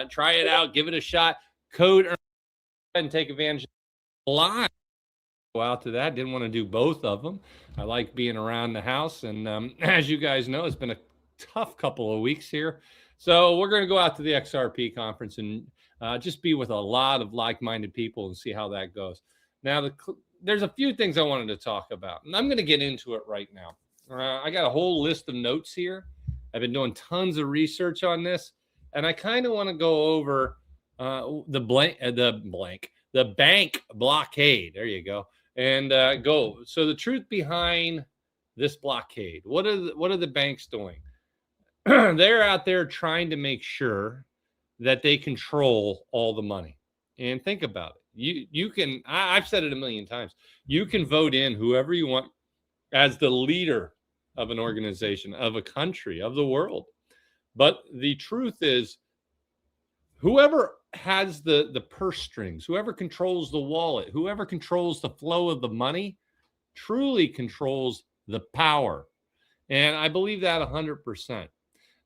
Try it out. Give it a shot. Code Earn and take advantage of it live. Go out to that. Didn't want to do both of them. I like being around the house, and as you guys know, it's been a tough couple of weeks here. So we're going to go out to the XRP conference and just be with a lot of like-minded people and see how that goes. Now, there's a few things I wanted to talk about, and I'm going to get into it right now. I got a whole list of notes here. I've been doing tons of research on this, and I kind of want to go over the bank blockade. There you go. And go. So the truth behind this blockade, what are the banks doing? They're out there trying to make sure that they control all the money. And think about it. You can, I've said it a million times, you can vote in whoever you want as the leader of an organization, of a country, of the world. But the truth is, whoever has the purse strings, whoever controls the wallet, whoever controls the flow of the money, truly controls the power. And I believe that 100%.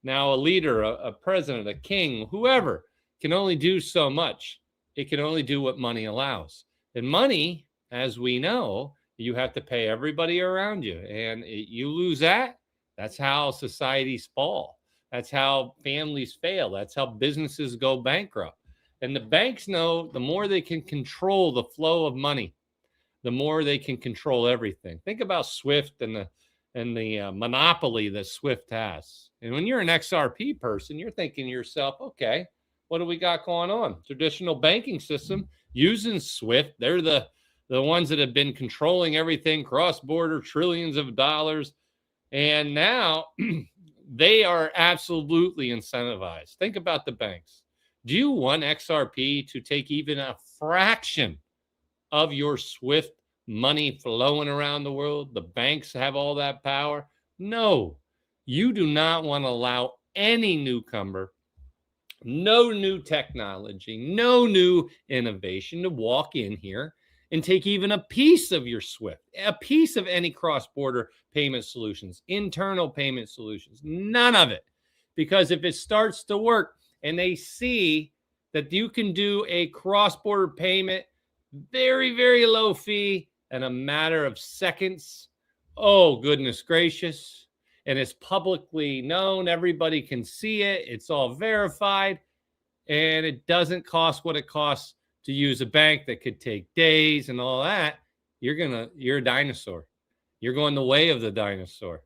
Now, a leader, a president, a king, whoever can only do so much. It can only do what money allows. And money, as we know, you have to pay everybody around you. And you lose that, that's how societies fall. That's how families fail. That's how businesses go bankrupt. And the banks know the more they can control the flow of money, the more they can control everything. Think about SWIFT and the monopoly that SWIFT has. And when you're an XRP person, you're thinking to yourself, okay, what do we got going on? Traditional banking system using SWIFT. They're the ones that have been controlling everything, cross-border, trillions of dollars. And now they are absolutely incentivized. Think about the banks. Do you want XRP to take even a fraction of your SWIFT money flowing around the world? The banks have all that power? No, you do not want to allow any newcomer, no new technology, no new innovation to walk in here and take even a piece of your SWIFT, a piece of any cross-border payment solutions, internal payment solutions, none of it. Because if it starts to work and they see that you can do a cross-border payment, very, very low fee in a matter of seconds, oh, goodness gracious. And it's publicly known. Everybody can see it. It's all verified. And it doesn't cost what it costs to use a bank that could take days and all that. You're a dinosaur. You're going the way of the dinosaur.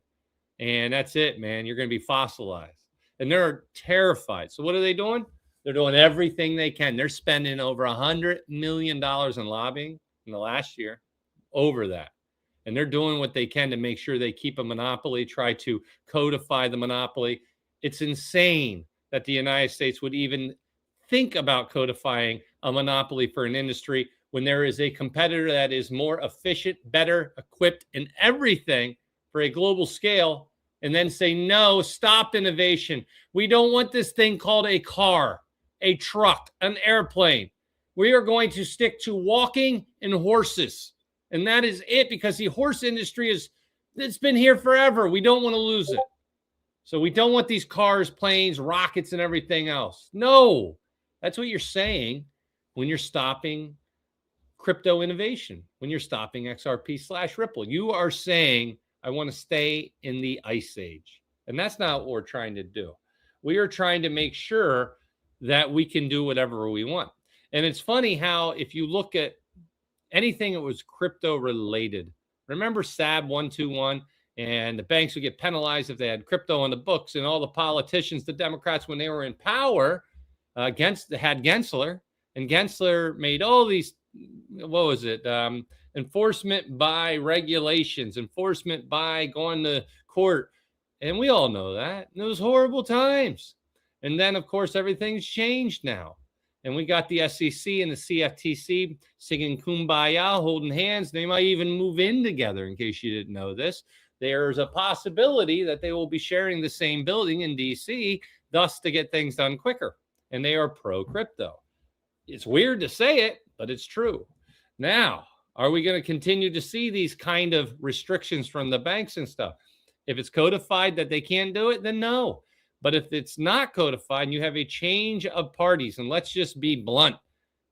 And that's it, man. You're going to be fossilized. And they're terrified. So what are they doing? They're doing everything they can. They're spending over $100 million in lobbying in the last year over that. And they're doing what they can to make sure they keep a monopoly, try to codify the monopoly. It's insane that the United States would even think about codifying a monopoly for an industry when there is a competitor that is more efficient, better equipped in everything for a global scale, and then say, no, stop innovation. We don't want this thing called a car, a truck, an airplane. We are going to stick to walking and horses. And that is it, because the horse industry it's been here forever. We don't want to lose it. So we don't want these cars, planes, rockets, and everything else. No, that's what you're saying when you're stopping crypto innovation, when you're stopping XRP/Ripple. You are saying, I want to stay in the ice age. And that's not what we're trying to do. We are trying to make sure that we can do whatever we want. And it's funny how if you look at anything that was crypto related, remember SAB 121, and the banks would get penalized if they had crypto on the books, and all the politicians, the Democrats, when they were in power, had Gensler, and Gensler made all these, enforcement by regulations, enforcement by going to court. And we all know that. And it was horrible times. And then, of course, everything's changed now. And we got the SEC and the CFTC singing Kumbaya, holding hands. They might even move in together, in case you didn't know this. There's a possibility that they will be sharing the same building in D.C. thus to get things done quicker. And they are pro crypto. It's weird to say it, but it's true. Now, are we going to continue to see these kind of restrictions from the banks and stuff? If it's codified that they can't do it, then no. But if it's not codified and you have a change of parties, and let's just be blunt,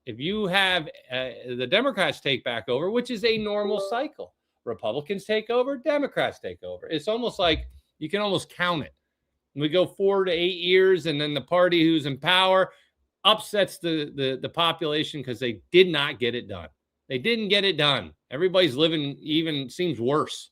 if you have the Democrats take back over, which is a normal cycle, Republicans take over, Democrats take over. It's almost like you can almost count it. We go 4 to 8 years, and then the party who's in power upsets the population because they did not get it done. They didn't get it done. Everybody's living even seems worse.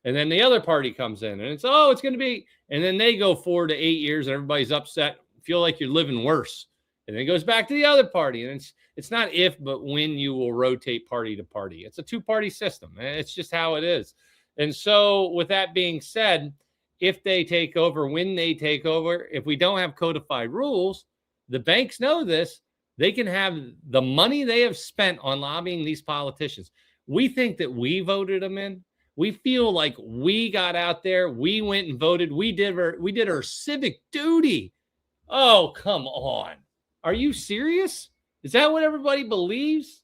And then the other party comes in, and it's going to be, and then they go 4 to 8 years, and everybody's upset, feel like you're living worse. And then it goes back to the other party. And it's not if, but when you will rotate party to party. It's a two-party system. It's just how it is. And so with that being said, if they take over, when they take over, if we don't have codified rules, the banks know this, they can have the money they have spent on lobbying these politicians. We think that we voted them in. We feel like we got out there, we went and voted, we did our civic duty. Oh, come on. Are you serious? Is that what everybody believes?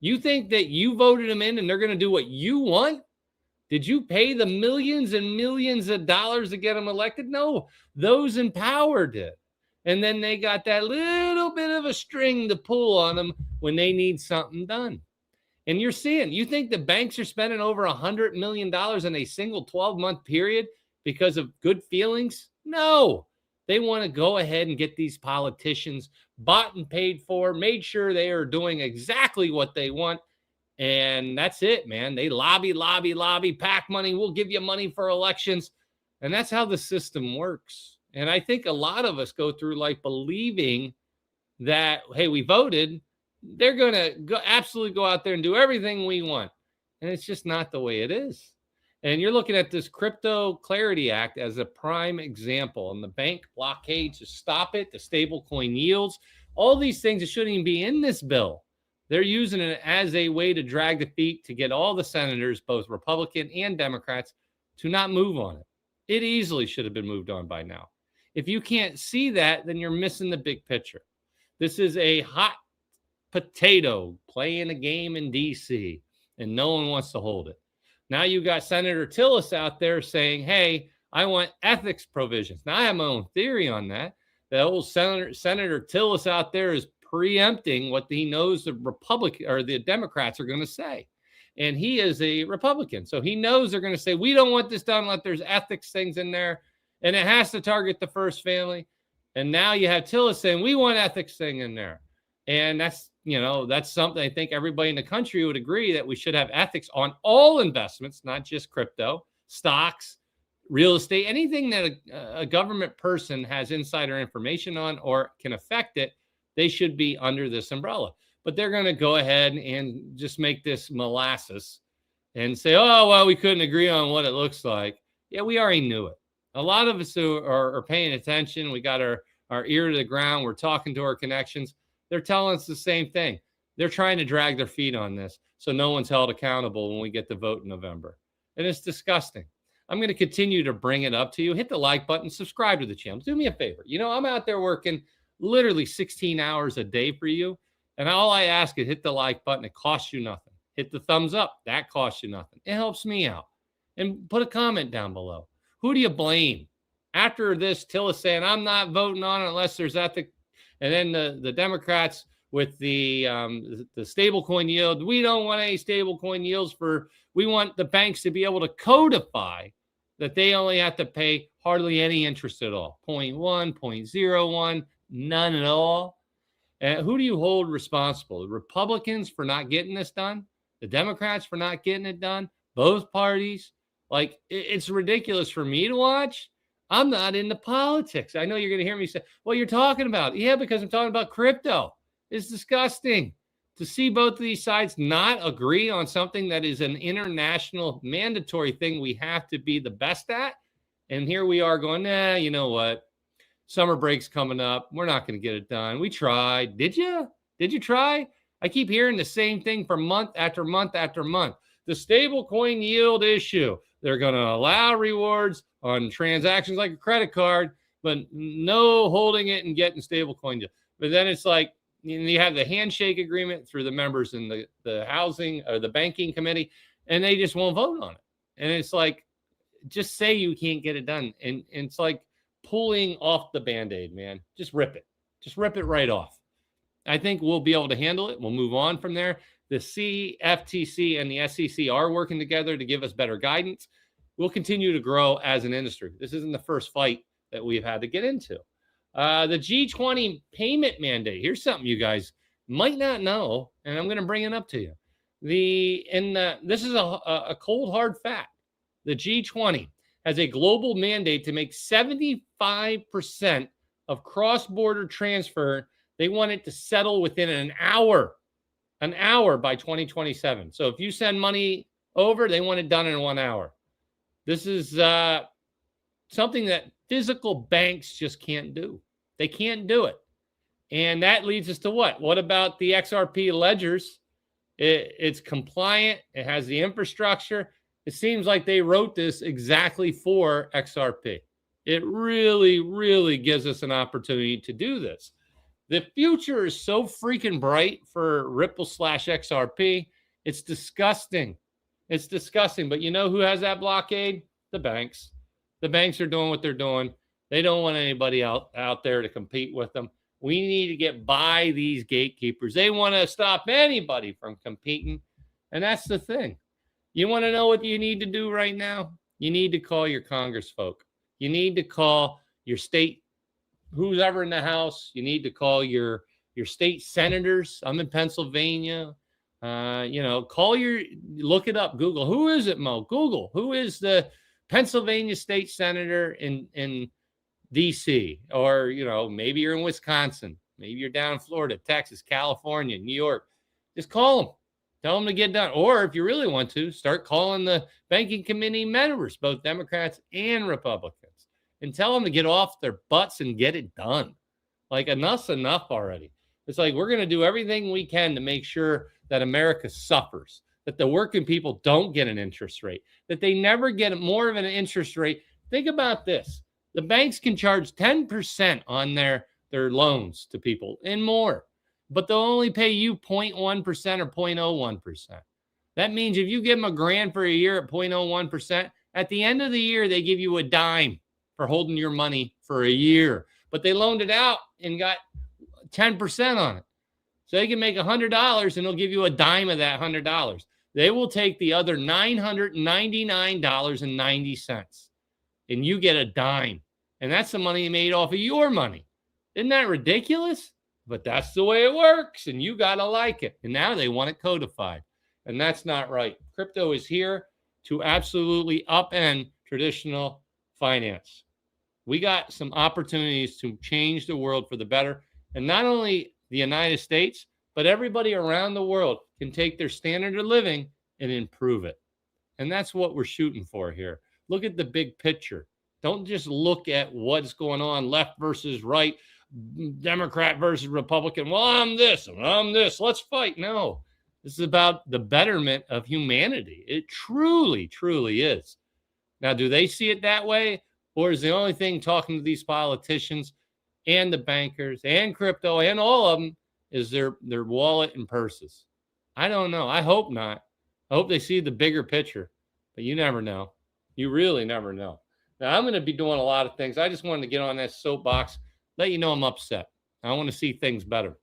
You think that you voted them in and they're going to do what you want? Did you pay the millions and millions of dollars to get them elected? No, those in power did. And then they got that little bit of a string to pull on them when they need something done. And you're seeing, you think the banks are spending over $100 million in a single 12-month period because of good feelings? No. They want to go ahead and get these politicians bought and paid for, made sure they are doing exactly what they want. And that's it, man. They lobby, pack money. We'll give you money for elections. And that's how the system works. And I think a lot of us go through life believing that, hey, we voted. They're going to absolutely go out there and do everything we want. And it's just not the way it is. And you're looking at this Crypto Clarity Act as a prime example. And the bank blockade to stop it, the stable coin yields, all these things that shouldn't even be in this bill. They're using it as a way to drag the feet to get all the senators, both Republican and Democrats, to not move on it. It easily should have been moved on by now. If you can't see that, then you're missing the big picture. This is a hot potato playing a game in D.C., and no one wants to hold it. Now you got Senator Tillis out there saying, hey, I want ethics provisions. Now I have my own theory on that. The old Senator Tillis out there is preempting what he knows the Republican or the Democrats are going to say. And he is a Republican. So he knows they're going to say, we don't want this done unless there's ethics things in there. And it has to target the first family. And now you have Tillis saying, we want ethics thing in there. And that's, that's something I think everybody in the country would agree that we should have ethics on all investments, not just crypto, stocks, real estate, anything that a government person has insider information on or can affect it, they should be under this umbrella. But they're going to go ahead and just make this molasses and say, oh, well, we couldn't agree on what it looks like. Yeah, we already knew it. A lot of us who are paying attention, we got our ear to the ground, we're talking to our connections. They're telling us the same thing. They're trying to drag their feet on this so no one's held accountable when we get the vote in November. And it's disgusting. I'm going to continue to bring it up to you. Hit the like button, subscribe to the channel. Do me a favor. I'm out there working literally 16 hours a day for you. And all I ask is hit the like button. It costs you nothing. Hit the thumbs up. That costs you nothing. It helps me out. And put a comment down below. Who do you blame? After this, Tillis saying, I'm not voting on it unless there's ethics. And then the Democrats with the stablecoin yield. We don't want any stablecoin yields we want the banks to be able to codify that they only have to pay hardly any interest at all. 0.1, 0.01, none at all. And who do you hold responsible? The Republicans for not getting this done? The Democrats for not getting it done? Both parties? Like, it's ridiculous for me to watch. I'm not into politics. I know you're going to hear me say, well, you're talking about. Yeah, because I'm talking about crypto. It's disgusting to see both of these sides not agree on something that is an international mandatory thing we have to be the best at. And here we are going, nah, you know what? Summer break's coming up. We're not going to get it done. We tried. Did you? Did you try? I keep hearing the same thing for month after month after month. The stable coin yield issue. They're going to allow rewards on transactions like a credit card, but no holding it and getting stable coin. But then it's like, you have the handshake agreement through the members in the housing or the banking committee, and they just won't vote on it. And it's like, just say you can't get it done. And it's like pulling off the Band-Aid, man. Just rip it. Just rip it right off. I think we'll be able to handle it. We'll move on from there. The CFTC and the SEC are working together to give us better guidance. We'll continue to grow as an industry. This isn't the first fight that we've had to get into. The G20 payment mandate. Here's something you guys might not know, and I'm going to bring it up to you. This is a cold, hard fact. The G20 has a global mandate to make 75% of cross-border transfer. They want it to settle within an hour by 2027. So if you send money over, they want it done in 1 hour. This is something that physical banks just can't do. They can't do it. And that leads us to what? What about the XRP ledgers? It's compliant. It has the infrastructure. It seems like they wrote this exactly for XRP. It really, really gives us an opportunity to do this. The future is so freaking bright for Ripple/XRP. It's disgusting. It's disgusting. But you know who has that blockade? The banks. The banks are doing what they're doing. They don't want anybody out there to compete with them. We need to get by these gatekeepers. They want to stop anybody from competing. And that's the thing. You want to know what you need to do right now? You need to call your congressfolk. You need to call your state, who's ever in the House. You need to call your state senators. I'm in Pennsylvania. Look it up. Google. Who is it, Mo? Google. Who is the Pennsylvania state senator in DC? Or, maybe you're in Wisconsin. Maybe you're down in Florida, Texas, California, New York. Just call them. Tell them to get done. Or if you really want to, start calling the banking committee members, both Democrats and Republicans, and tell them to get off their butts and get it done. Like, enough's enough already. It's like, we're going to do everything we can to make sure that America suffers, that the working people don't get an interest rate, that they never get more of an interest rate. Think about this. The banks can charge 10% on their loans to people and more, but they'll only pay you 0.1% or 0.01%. That means if you give them $1,000 for a year at 0.01%, at the end of the year, they give you a dime for holding your money for a year, but they loaned it out and got 10% on it. So they can make $100 and they'll give you a dime of that $100. They will take the other $999.90 and you get a dime. And that's the money you made off of your money. Isn't that ridiculous? But that's the way it works, and you got to like it. And now they want it codified, and that's not right. Crypto is here to absolutely upend traditional finance. We got some opportunities to change the world for the better, and not only the United States, but everybody around the world can take their standard of living and improve it. And that's what we're shooting for here. Look at the big picture. Don't just look at what's going on left versus right, Democrat versus Republican. Well, I'm this and I'm this. Let's fight. No, this is about the betterment of humanity. It truly, truly is. Now, do they see it that way? Or is the only thing talking to these politicians and the bankers and crypto and all of them is their wallet and purses? I don't know. I hope not. I hope they see the bigger picture, but you never know. You really never know. Now, I'm going to be doing a lot of things. I just wanted to get on that soapbox, let you know I'm upset. I want to see things better.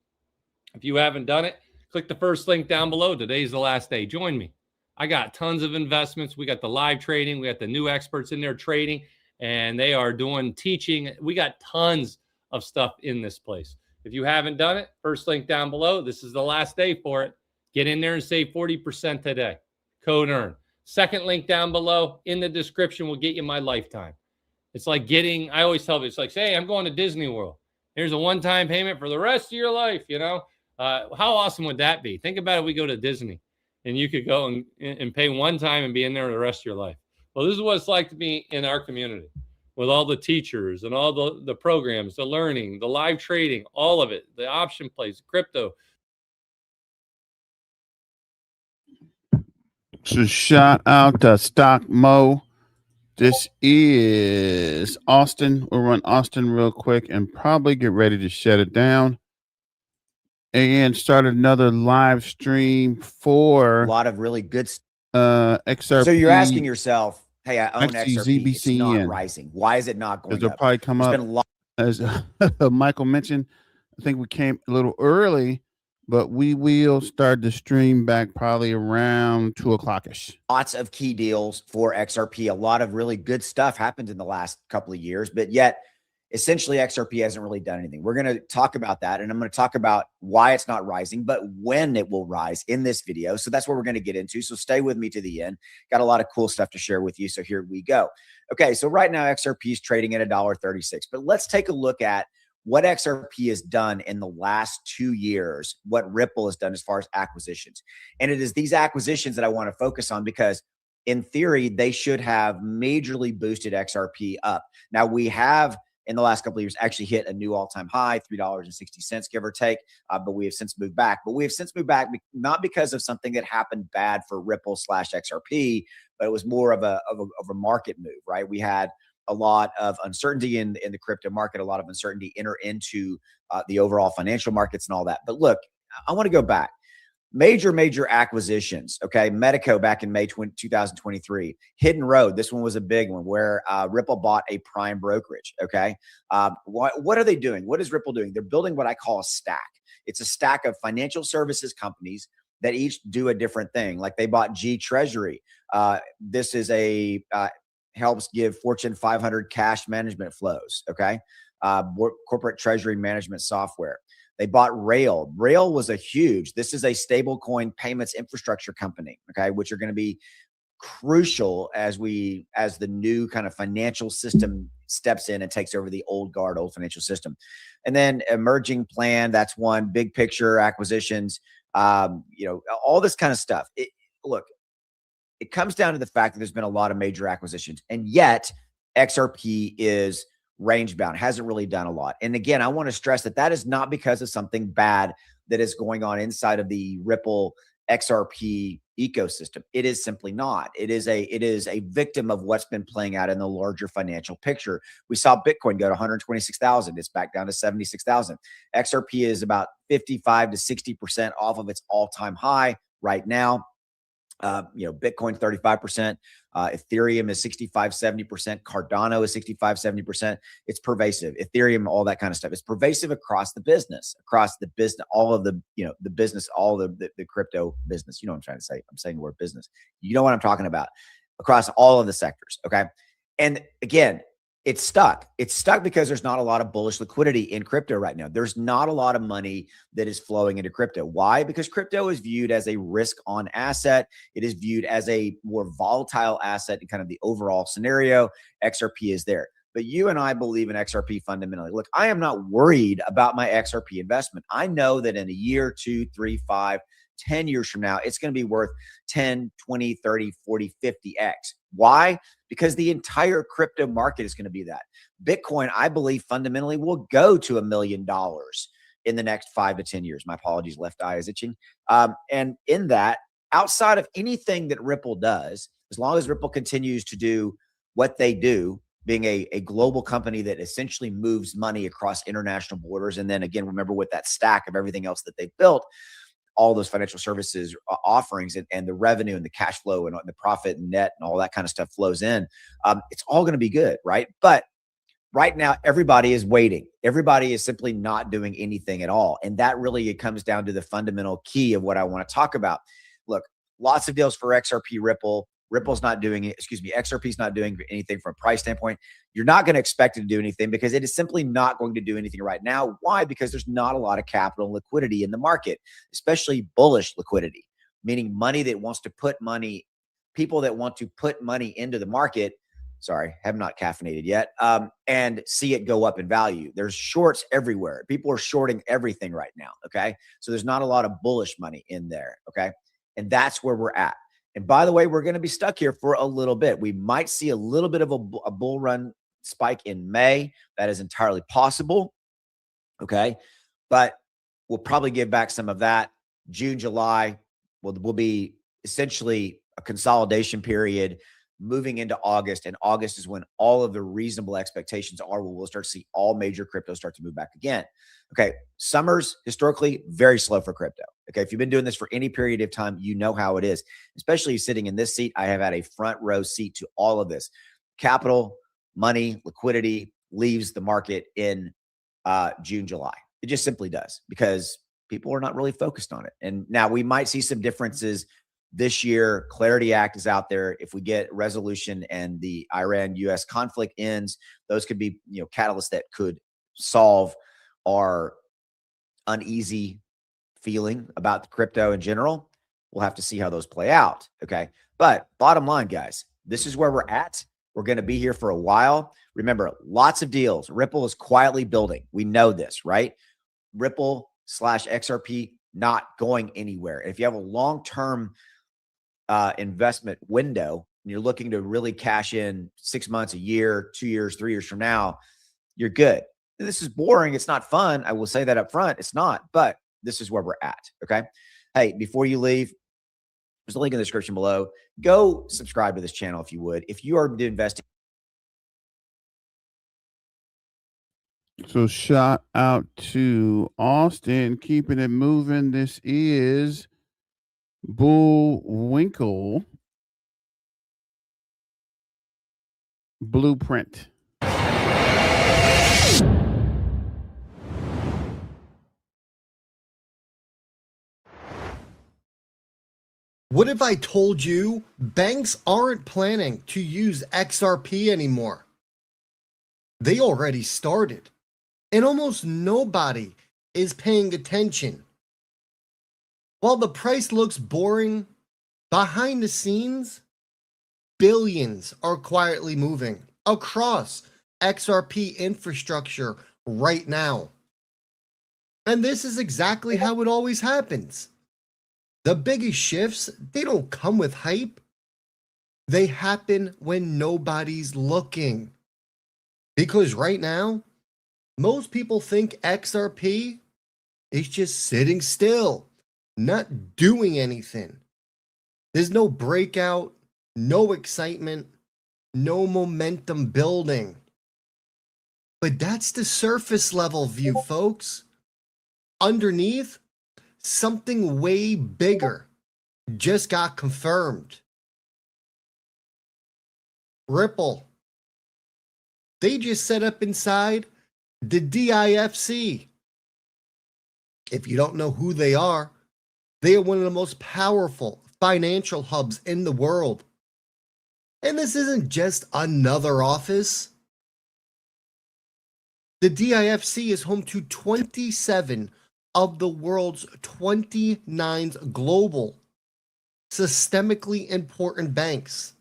If you haven't done it, click the first link down below. Today's the last day. Join me. I got tons of investments. We got the live trading. We got the new experts in there trading, and they are doing teaching. We got tons of stuff in this place. If you haven't done it, first link down below. This is the last day for it. Get in there and save 40% today. Code EARN. Second link down below in the description will get you my lifetime. It's like getting, I always tell people, it's like, say, I'm going to Disney World. Here's a one-time payment for the rest of your life, How awesome would that be? Think about it. We go to Disney and you could go and pay one time and be in there the rest of your life. Well, this is what it's like to be in our community with all the teachers and all the programs, the learning, the live trading, all of it, the option plays, crypto. So shout out to Stock Mo This is Austin. We'll run Austin real quick and probably get ready to shut it down and start another live stream for A lot of really good. XRP. So you're asking yourself, hey, I own actually, XRP. It's not ZBCN. rising. Why is it not going They'll up? probably come There's up been a lot. as Michael mentioned. I think we came a little early, but we will start the stream back probably around 2 o'clock-ish. Lots of key deals for XRP. A lot of really good stuff happened in the last couple of years, but yet essentially XRP hasn't really done anything. We're going to talk about that, and I'm going to talk about why it's not rising, but when it will rise in this video. So that's what we're going to get into. So stay with me to the end. Got a lot of cool stuff to share with you. So here we go. Okay, so right now XRP is trading at $1.36, but let's take a look at what XRP has done in the last 2 years, what Ripple has done as far as acquisitions. And it is these acquisitions that I want to focus on because in theory, they should have majorly boosted XRP up. Now we have in the last couple of years actually hit a new all-time high, $3.60, give or take, but we have since moved back. But we have since moved back not because of something that happened bad for Ripple / XRP, but it was more of a market move, right? We had a lot of uncertainty in the crypto market, a lot of uncertainty enter into the overall financial markets and all that. But look, I want to go back. Major acquisitions. Okay. Medico back in May 2023. Hidden Road. This one was a big one where Ripple bought a prime brokerage. Okay. What are they doing? What is Ripple doing? They're building what I call a stack. It's a stack of financial services companies that each do a different thing. Like they bought G Treasury. This is a helps give Fortune 500 cash management flows. Okay. Corporate treasury management software. They bought Rail. Rail was this is a stable coin payments infrastructure company, okay, which are going to be crucial as the new kind of financial system steps in and takes over the old financial system. And then Emerging Plan, that's one. Big Picture acquisitions, all this kind of stuff. Look, it comes down to the fact that there's been a lot of major acquisitions, and yet XRP is range bound, hasn't really done a lot. And again, I want to stress that is not because of something bad that is going on inside of the Ripple XRP ecosystem. It is simply not. It is a victim of what's been playing out in the larger financial picture. We saw Bitcoin go to 126,000. It's back down to 76,000. XRP is about 55 to 60% off of its all-time high right now. Bitcoin 35%, Ethereum is 65, 70%, Cardano is 65, 70%. It's pervasive. Ethereum, all that kind of stuff. It's pervasive across the business, all of the, the business, all the crypto business. You know what I'm trying to say? I'm saying the word business. You know what I'm talking about, across all of the sectors. Okay. And again, it's stuck. It's stuck because there's not a lot of bullish liquidity in crypto right now. There's not a lot of money that is flowing into crypto. Why? Because crypto is viewed as a risk-on asset. It is viewed as a more volatile asset in kind of the overall scenario. XRP is there. But you and I believe in XRP fundamentally. Look, I am not worried about my XRP investment. I know that in a year, 2, 3, 5, 10 years from now, it's going to be worth 10, 20, 30, 40, 50x. Why? Because the entire crypto market is going to be that. Bitcoin, I believe, fundamentally will go to $1 million in the next 5 to 10 years. My apologies, left eye is itching. And in that, outside of anything that Ripple does, as long as Ripple continues to do what they do, being a global company that essentially moves money across international borders, and then again, remember with that stack of everything else that they've built, all those financial services offerings and the revenue and the cash flow and the profit and net and all that kind of stuff flows in. It's all going to be good, right? But right now, everybody is waiting. Everybody is simply not doing anything at all. And that really, it comes down to the fundamental key of what I want to talk about. Look, lots of deals for XRP Ripple. Ripple's not doing it. XRP's not doing anything from a price standpoint. You're not going to expect it to do anything because it is simply not going to do anything right now. Why? Because there's not a lot of capital and liquidity in the market, especially bullish liquidity, meaning money that wants to put money, people that want to put money into the market. Sorry, have not caffeinated yet. And see it go up in value. There's shorts everywhere. People are shorting everything right now. Okay. So there's not a lot of bullish money in there. Okay. And that's where we're at. And by the way, we're going to be stuck here for a little bit. We might see a little bit of a bull run spike in May. That is entirely possible. Okay. But we'll probably give back some of that. June, July will be essentially a consolidation period. moving into August, and August is when all of the reasonable expectations are where we'll start to see all major crypto start to move back again. Okay, summers historically very slow for crypto. Okay, if you've been doing this for any period of time, you know how it is. Especially sitting in this seat, I have had a front row seat to all of this. Capital, money, liquidity leaves the market in June, July. It just simply does, because people are not really focused on it. And now we might see some differences this year. Clarity Act is out there. If we get resolution and the Iran-US conflict ends, those could be, catalysts that could solve our uneasy feeling about the crypto in general. We'll have to see how those play out. Okay. But bottom line, guys, this is where we're at. We're going to be here for a while. Remember, lots of deals. Ripple is quietly building. We know this, right? Ripple / XRP not going anywhere. If you have a long-term investment window and you're looking to really cash in 6 months, a year, 2 years, 3 years from now, you're good. This is boring. It's not fun. I will say that up front. It's not, but this is where we're at. Okay. Hey, before you leave, there's a link in the description below. Go subscribe to this channel if you would. If you are investing. So shout out to Austin, keeping it moving. This is Bullwinkle Blueprint. What if I told you banks aren't planning to use XRP anymore? They already started, and almost nobody is paying attention. While the price looks boring, behind the scenes, billions are quietly moving across XRP infrastructure right now. And this is exactly how it always happens. The biggest shifts, they don't come with hype. They happen when nobody's looking. Because right now, most people think XRP is just sitting still, not doing anything. There's no breakout, no excitement, no momentum building. But that's the surface level view, folks. Underneath, something way bigger just got confirmed. Ripple. They just set up inside the DIFC. If you don't know who they are one of the most powerful financial hubs in the world. And this isn't just another office. The DIFC is home to 27 of the world's 29 global systemically important banks.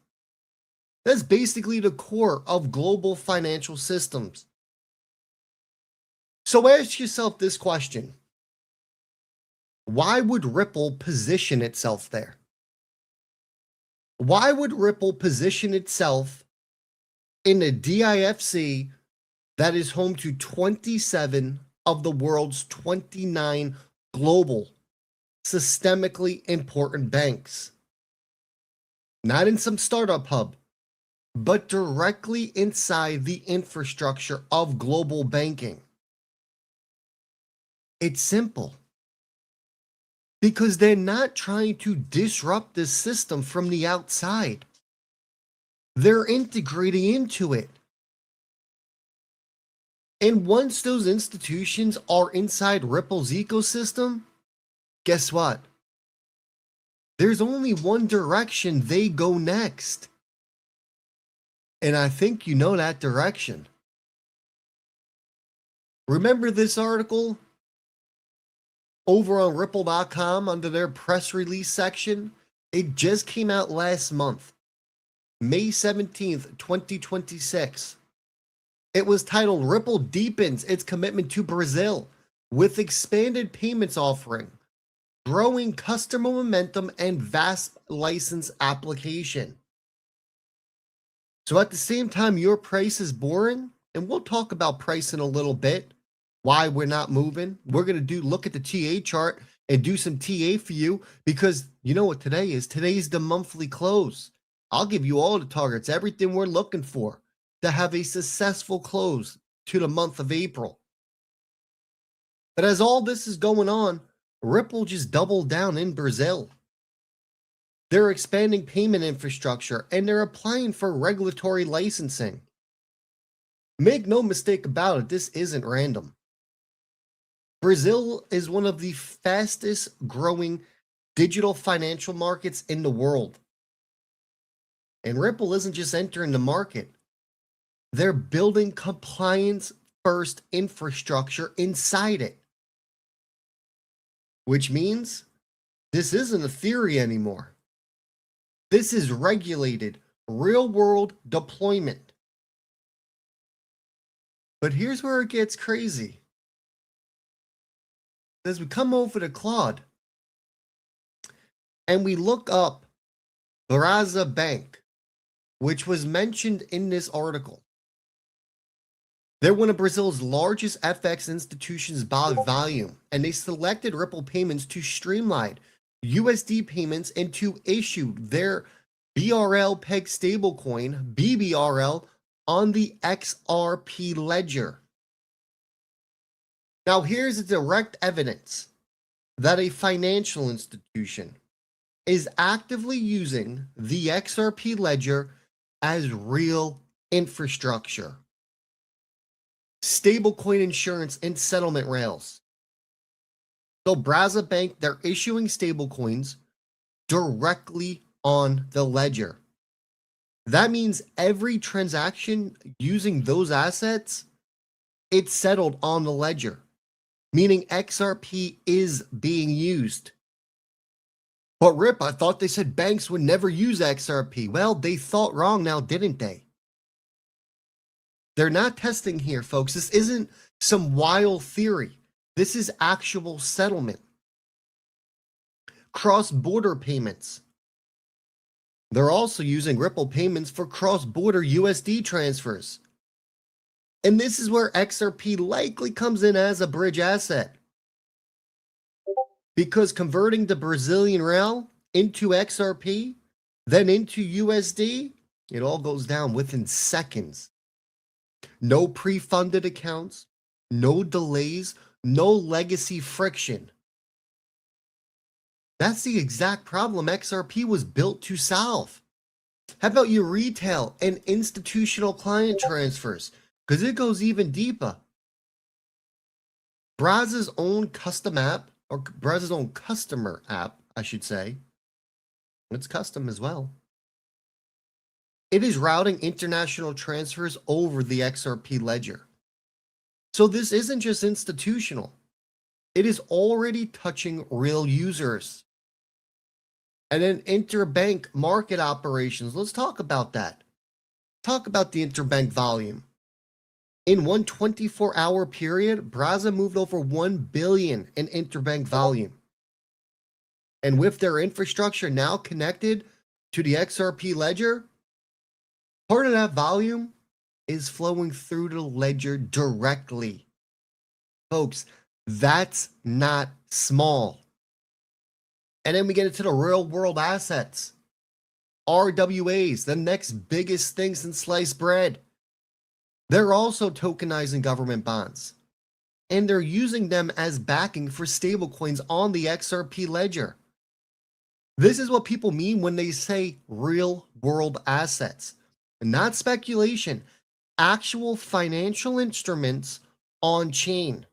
That's basically the core of global financial systems. So ask yourself this question. Why would Ripple position itself there? Why would Ripple position itself in a DIFC that is home to 27 of the world's 29 global systemically important banks? Not in some startup hub, but directly inside the infrastructure of global banking. It's simple. Because they're not trying to disrupt this system from the outside. They're integrating into it. And once those institutions are inside Ripple's ecosystem, guess what? There's only one direction they go next. And I think you know that direction. Remember this article over on Ripple.com under their press release section? It just came out last month, May 17th, 2026. It was titled, Ripple Deepens Its Commitment to Brazil with Expanded Payments Offering, Growing Customer Momentum and Vast License Application. So at the same time, your price is boring, and we'll talk about price in a little bit, why we're not moving. We're going to look at the TA chart and do some TA for you, because you know what today is? Today's the monthly close. I'll give you all the targets, everything we're looking for to have a successful close to the month of April. But as all this is going on, Ripple just doubled down in Brazil. They're expanding payment infrastructure and they're applying for regulatory licensing. Make no mistake about it, this isn't random. Brazil is one of the fastest growing digital financial markets in the world. And Ripple isn't just entering the market. They're building compliance first infrastructure inside it. Which means this isn't a theory anymore. This is regulated, real world deployment. But here's where it gets crazy. As we come over to Claude and we look up Brazza Bank, which was mentioned in this article. They're one of Brazil's largest FX institutions by volume, and they selected Ripple Payments to streamline USD payments and to issue their BRL peg stablecoin, BBRL, on the XRP Ledger. Now, here's the direct evidence that a financial institution is actively using the XRP Ledger as real infrastructure. Stablecoin insurance and settlement rails. So Brazza Bank, they're issuing stablecoins directly on the ledger. That means every transaction using those assets, it's settled on the ledger, meaning XRP is being used. But Rip, I thought they said banks would never use XRP. Well, they thought wrong now, didn't they? They're not testing here, folks. This isn't some wild theory. This is actual settlement. Cross-border payments. They're also using Ripple payments for cross-border USD transfers. And this is where XRP likely comes in as a bridge asset. Because converting the Brazilian real into XRP, then into USD, it all goes down within seconds. No pre-funded accounts, no delays, no legacy friction. That's the exact problem XRP was built to solve. How about your retail and institutional client transfers? Because it goes even deeper. Brazza's own custom app, or Brazza's own customer app, I should say. It's custom as well. It is routing international transfers over the XRP Ledger. So this isn't just institutional. It is already touching real users. And then interbank market operations. Let's talk about that. Talk about the interbank volume. In one 24-hour period, Brazza moved over 1 billion in interbank volume. And with their infrastructure now connected to the XRP Ledger, part of that volume is flowing through the ledger directly. Folks, that's not small. And then we get into the real world assets. RWAs, the next biggest thing since sliced bread. They're also tokenizing government bonds. And they're using them as backing for stablecoins on the XRP Ledger. This is what people mean when they say real world assets. Not speculation, actual financial instruments on chain.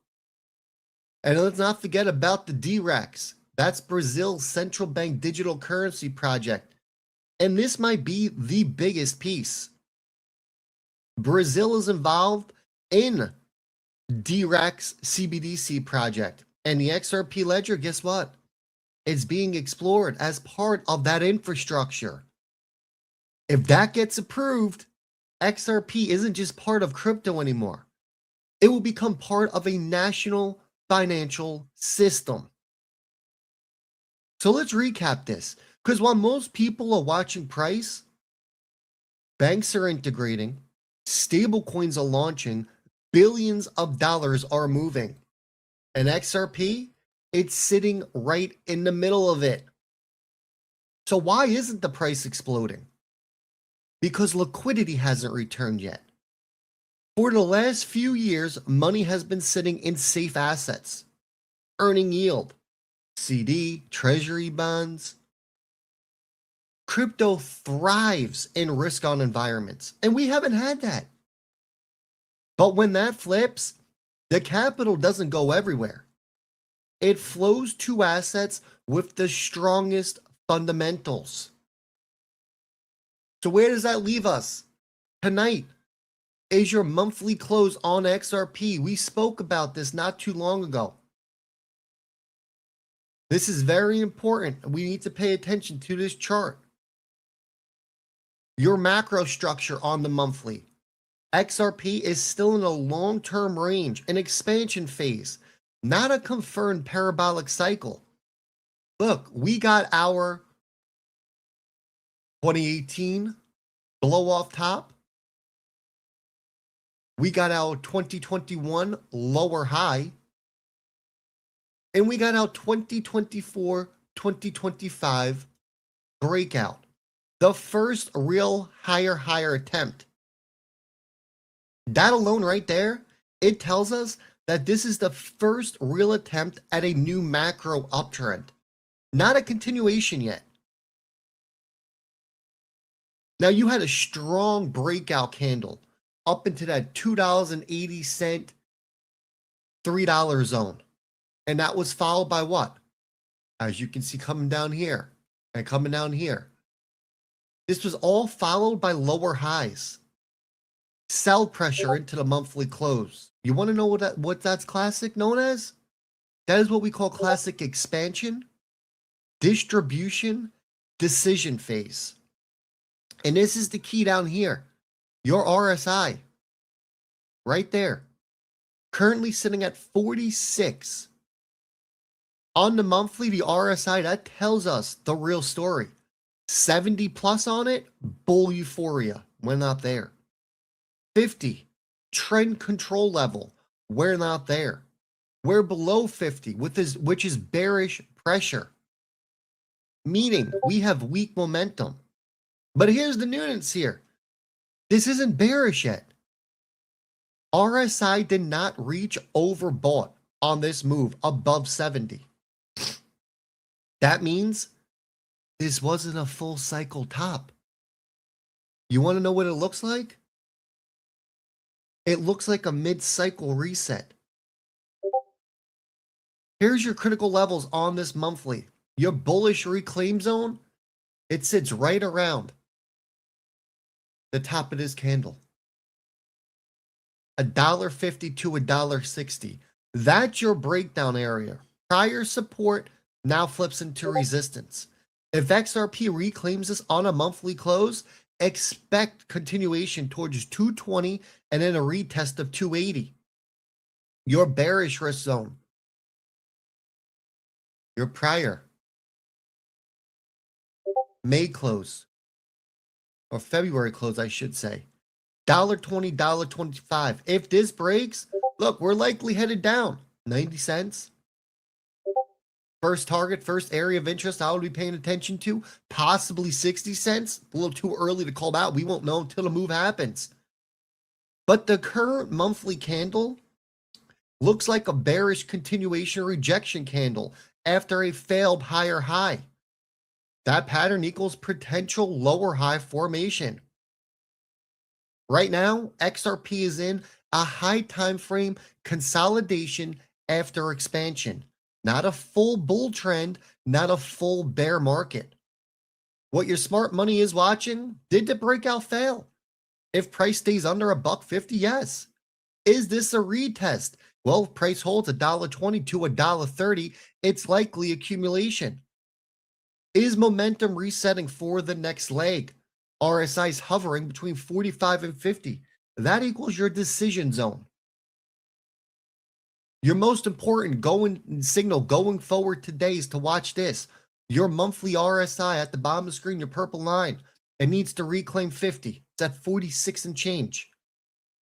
And let's not forget about the DIFC. That's Brazil's central bank digital currency project. And this might be the biggest piece. Brazil is involved in DIFC's CBDC project. And the XRP Ledger, guess what? It's being explored as part of that infrastructure. If that gets approved, XRP isn't just part of crypto anymore. It will become part of a national financial system. So let's recap this. Because while most people are watching price, banks are integrating, stablecoins are launching, billions of dollars are moving. And XRP, it's sitting right in the middle of it. So why isn't the price exploding? because liquidity hasn't returned yet. For the last few years, money has been sitting in safe assets, earning yield, CD, treasury bonds. Crypto thrives in risk-on environments, and we haven't had that. But when that flips, the capital doesn't go everywhere. It flows to assets with the strongest fundamentals. So where does that leave us? Tonight is your monthly close on XRP. We spoke about this not too long ago. This is very important. We need to pay attention to this chart. Your macro structure on the monthly. XRP is still in a long-term range, an expansion phase, not a confirmed parabolic cycle. Look, we got our 2018 blow off top. We got our 2021 lower high. And we got our 2024-2025 breakout. The first real higher attempt. That alone right there, it tells us that this is the first real attempt at a new macro uptrend. Not a continuation yet. Now you had a strong breakout candle up into that $2.80, $3 zone. And that was followed by what? As you can see coming down here and coming down here. This was all followed by lower highs. Sell pressure into the monthly close. You want to know what that's classic known as? That is what we call classic expansion, distribution, decision phase. And this is the key down here. Your RSI, right there, currently sitting at 46. On the monthly, the RSI, that tells us the real story. 70 plus on it, bull euphoria. We're not there. 50, trend control level. We're not there. We're below 50, which is bearish pressure. Meaning we have weak momentum. But here's the nuance here. This isn't bearish yet. RSI did not reach overbought on this move above 70. That means this wasn't a full cycle top. You want to know what it looks like? It looks like a mid-cycle reset. Here's your critical levels on this monthly. Your bullish reclaim zone, it sits right around the top of this candle. $1.50 to $1.60. That's your breakdown area. Prior support now flips into resistance. If XRP reclaims this on a monthly close, expect continuation towards 220 and then a retest of 280. Your bearish risk zone. Your prior May close, or February close, I should say. $1.20, $1.25. If this breaks, look, we're likely headed down 90 cents. First target, first area of interest I would be paying attention to, possibly 60 cents. A little too early to call that. We won't know until the move happens. But the current monthly candle looks like a bearish continuation rejection candle after a failed higher high. That pattern equals potential lower high formation. Right now, XRP is in a high time frame consolidation after expansion. Not a full bull trend, not a full bear market. What your smart money is watching, did the breakout fail? If price stays under $1.50, yes. Is this a retest? Well, if price holds $1.20 to $1.30, it's likely accumulation. Is momentum resetting for the next leg? RSI is hovering between 45 and 50. That equals your decision zone. Your most important signal going forward today is to watch this. Your monthly RSI at the bottom of the screen, your purple line, it needs to reclaim 50. It's at 46 and change.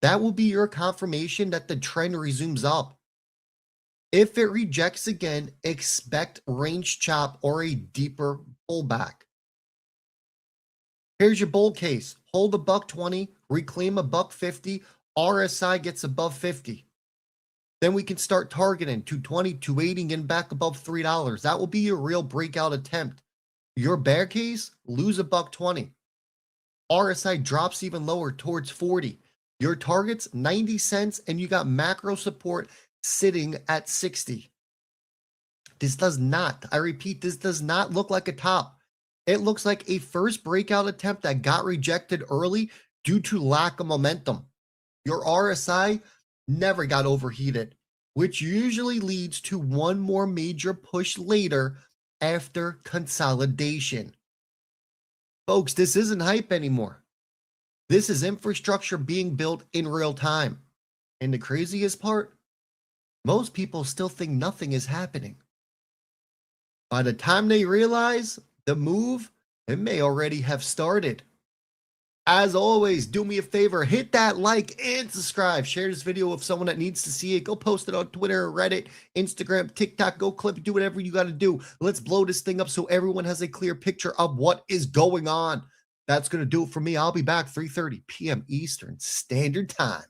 That will be your confirmation that the trend resumes up. If it rejects again, expect range chop or a deeper pullback. Here's your bull case. Hold a $1.20, reclaim a $1.50, RSI gets above 50. Then we can start targeting 220, 280, and back above $3. That will be your real breakout attempt. Your bear case, lose a $1.20. RSI drops even lower towards 40. Your target's 90 cents, and you got macro support sitting at 60. This does not, I repeat, this does not look like a top. It looks like a first breakout attempt that got rejected early due to lack of momentum. Your RSI never got overheated, which usually leads to one more major push later after consolidation. Folks, this isn't hype anymore. This is infrastructure being built in real time. And the craziest part, most people still think nothing is happening. By the time they realize the move, it may already have started. As always, do me a favor, hit that like and subscribe. Share this video with someone that needs to see it. Go post it on Twitter, Reddit, Instagram, TikTok. Go clip it, do whatever you got to do. Let's blow this thing up so everyone has a clear picture of what is going on. That's going to do it for me. I'll be back 3:30 p.m. Eastern Standard Time.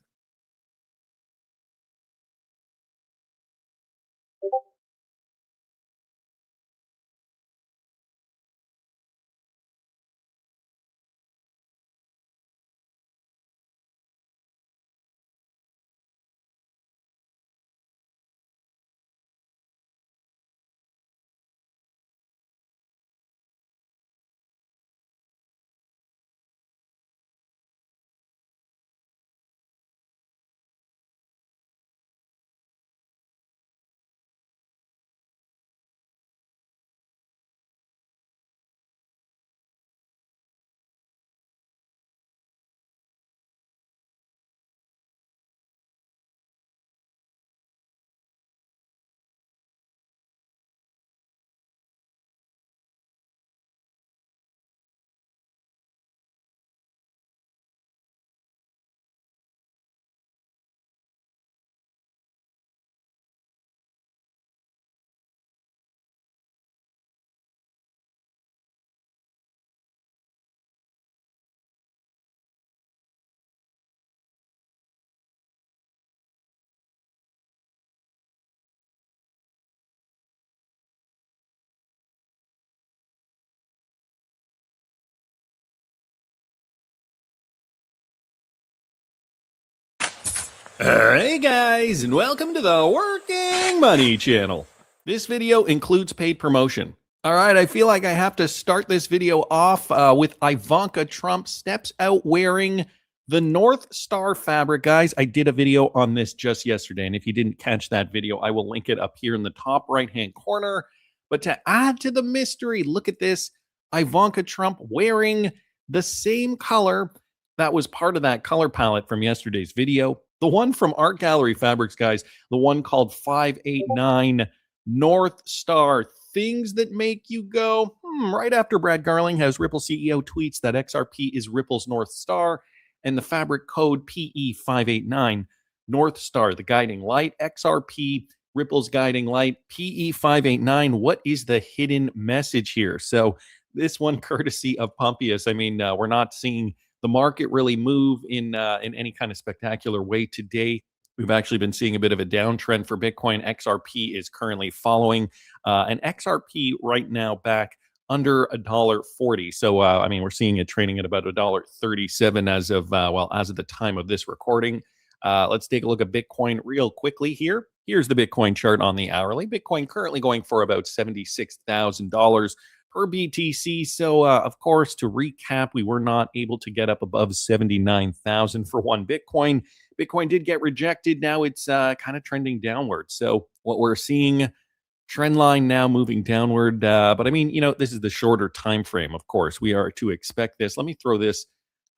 Hey guys, and welcome to the Working Money channel. This video includes paid promotion. All right, I feel like I have to start this video off with Ivanka Trump steps out wearing the North Star fabric. Guys, I did a video on this just yesterday, and if you didn't catch that video, I will link it up here in the top right-hand corner. But to add to the mystery, look at this. Ivanka Trump wearing the same color that was part of that color palette from yesterday's video. The one from Art Gallery Fabrics, guys, the one called 589 North Star. Things that make you go, right after Brad Garlinghouse, Ripple CEO, tweets that XRP is Ripple's North Star and the fabric code PE589 North Star, the guiding light. XRP, Ripple's guiding light, PE589. What is the hidden message here? So this one courtesy of Pompeius. I mean, we're not seeing the market really move in any kind of spectacular way today. We've actually been seeing a bit of a downtrend for Bitcoin. XRP is currently following, and XRP right now back under $1.40. So, I mean, we're seeing it trading at about $1.37 as of, as of the time of this recording. Let's take a look at Bitcoin real quickly here. Here's the Bitcoin chart on the hourly. Bitcoin currently going for about $76,000 per BTC. So, of course, to recap, we were not able to get up above 79,000 for one Bitcoin. Bitcoin did get rejected. Now it's kind of trending downward. So what we're seeing, trend line now moving downward. But I mean, you know, this is the shorter time frame. Of course, we are to expect this. Let me throw this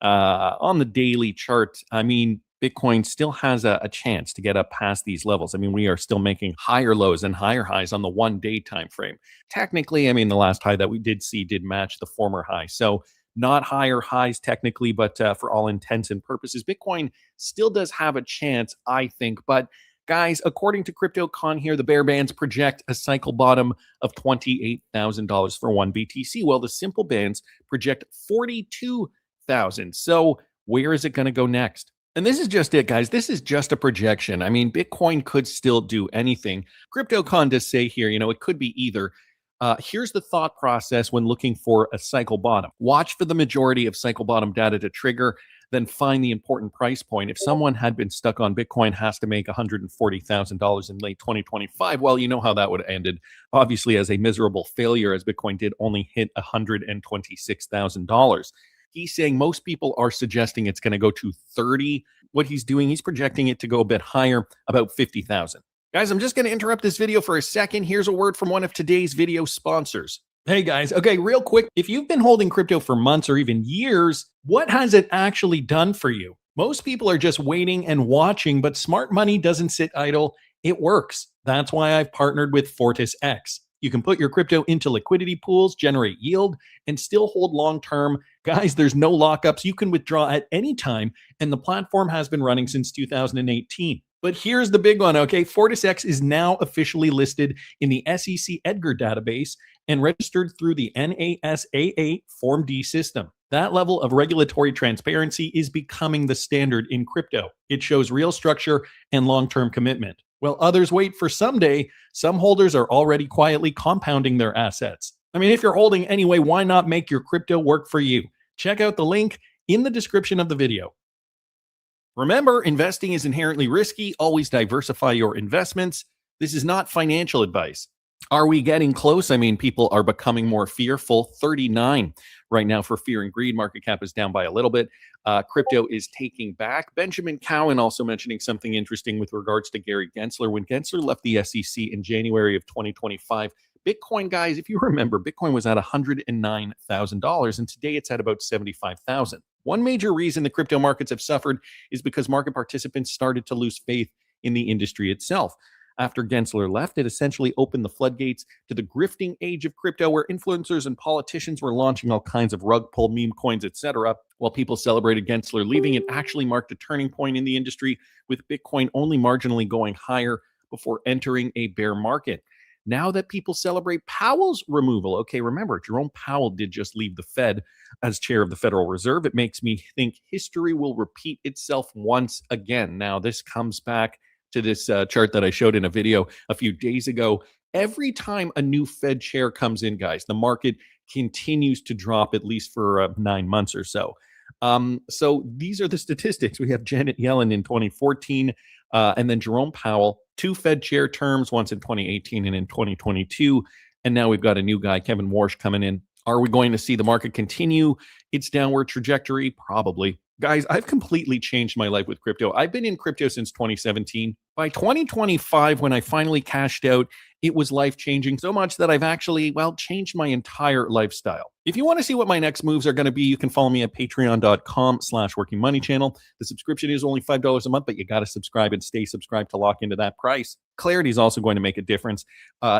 on the daily chart. I mean, Bitcoin still has a chance to get up past these levels. I mean, we are still making higher lows and higher highs on the 1 day time frame. Technically, I mean, the last high that we did see did match the former high. So not higher highs technically, but for all intents and purposes, Bitcoin still does have a chance, I think. But Guys, according to CryptoCon here, the bear bands project a cycle bottom of $28,000 for one BTC, while the simple bands project 42,000. So where is it going to go next? And this is just it, guys. This is just a projection. I mean, Bitcoin could still do anything. CryptoCon does say here, it could be either. Here's the thought process when looking for a cycle bottom. Watch for the majority of cycle bottom data to trigger, then find the important price point. If someone had been stuck on Bitcoin, has to make $140,000 in late 2025, well, you know how that would have ended. Obviously, as a miserable failure, as Bitcoin did only hit $126,000. He's saying most people are suggesting it's going to go to 30. What he's doing, he's projecting it to go a bit higher, about 50,000. Guys, I'm just going to interrupt this video for a second. Here's a word from one of today's video sponsors. Hey guys, okay, real quick, if you've been holding crypto for months or even years, what has it actually done for you? Most people are just waiting and watching, but smart money doesn't sit idle. It works. That's why I've partnered with Fortis X. You can put your crypto into liquidity pools, generate yield, and still hold long-term. Guys, there's no lockups. You can withdraw at any time, and the platform has been running since 2018. But here's the big one, okay? Fortis X is now officially listed in the SEC Edgar database and registered through the NASAA Form D system. That level of regulatory transparency is becoming the standard in crypto. It shows real structure and long-term commitment. While others wait for someday, some holders are already quietly compounding their assets. I mean, if you're holding anyway, why not make your crypto work for you? Check out the link in the description of the video. Remember, investing is inherently risky. Always diversify your investments. This is not financial advice. Are we getting close? I mean, people are becoming more fearful. 39 right now for fear and greed. Market cap is down by a little bit. Crypto is taking back. Benjamin Cowen also mentioning something interesting with regards to Gary Gensler. When Gensler left the SEC in January of 2025, Bitcoin, guys, if you remember, Bitcoin was at $109,000, and today it's at about $75,000. One major reason the crypto markets have suffered is because market participants started to lose faith in the industry itself. After Gensler left, it essentially opened the floodgates to the grifting age of crypto, where influencers and politicians were launching all kinds of rug pull meme coins, etc. While people celebrated Gensler leaving, it actually marked a turning point in the industry, with Bitcoin only marginally going higher before entering a bear market. Now that people celebrate Powell's removal, okay, remember, Jerome Powell did just leave the Fed as chair of the Federal Reserve. It makes me think history will repeat itself once again. Now, this comes back to this chart that I showed in a video a few days ago. Every time a new Fed chair comes in, guys, the market continues to drop, at least for 9 months or so. So these are the statistics. We have Janet Yellen in 2014, and then Jerome Powell, 2 Fed chair terms, once in 2018 and in 2022. And now we've got a new guy, Kevin Warsh, coming in. Are we going to see the market continue its downward trajectory? Probably. Guys, I've completely changed my life with crypto. I've been in crypto since 2017. By 2025, when I finally cashed out, it was life-changing, so much that I've actually, changed my entire lifestyle. If you want to see what my next moves are going to be, you can follow me at patreon.com/workingmoneychannel. The subscription is only $5 a month, but you got to subscribe and stay subscribed to lock into that price. Clarity is also going to make a difference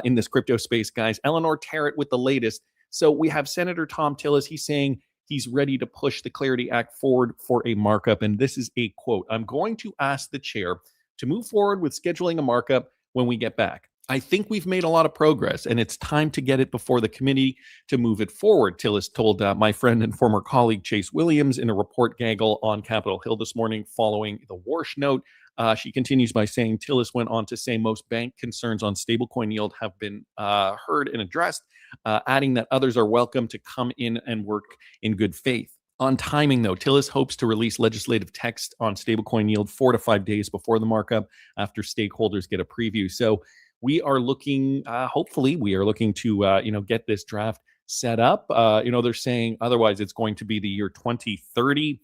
in this crypto space, guys. Eleanor Tarrant with the latest. So we have Senator Tom Tillis. He's saying he's ready to push the Clarity Act forward for a markup. And this is a quote: "I'm going to ask the chair to move forward with scheduling a markup when we get back. I think we've made a lot of progress, and it's time to get it before the committee to move it forward," Tillis told my friend and former colleague Chase Williams in a report gaggle on Capitol Hill this morning following the Warsh note. She continues by saying, Tillis went on to say most bank concerns on stablecoin yield have been heard and addressed, adding that others are welcome to come in and work in good faith. On timing, though, Tillis hopes to release legislative text on stablecoin yield 4 to 5 days before the markup, after stakeholders get a preview. So we are looking, hopefully, we are looking to, get this draft set up. They're saying otherwise it's going to be the year 2030.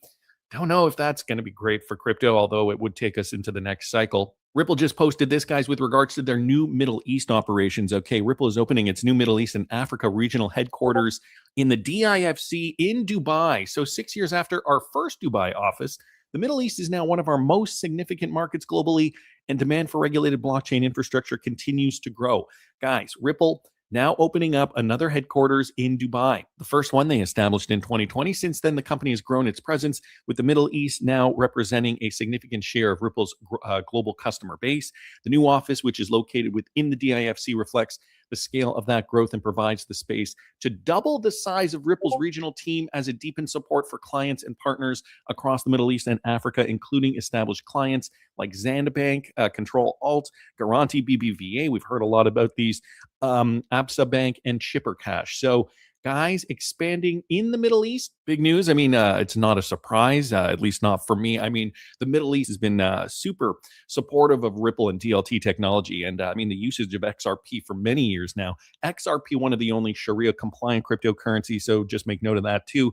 Don't know if that's going to be great for crypto, although it would take us into the next cycle. Ripple just posted this, guys, with regards to their new Middle East operations. Okay, Ripple is opening its new Middle East and Africa regional headquarters in the DIFC in Dubai. So 6 years after our first Dubai office, the Middle East is now one of our most significant markets globally, and demand for regulated blockchain infrastructure continues to grow. Guys, Ripple now opening up another headquarters in Dubai. The first one they established in 2020. Since then, the company has grown its presence, with the Middle East now representing a significant share of Ripple's global customer base. The new office, which is located within the DIFC, reflects the scale of that growth and provides the space to double the size of Ripple's regional team as it deepens support for clients and partners across the Middle East and Africa, including established clients like Zebec, Control Alt, Garanti BBVA. We've heard a lot about these, Absa Bank, and Chipper Cash. So guys, expanding in the Middle East, big news. I mean, it's not a surprise, at least not for me. I mean, the Middle East has been super supportive of Ripple and DLT technology. And I mean, the usage of XRP for many years now. XRP, one of the only Sharia compliant cryptocurrencies. So just make note of that too.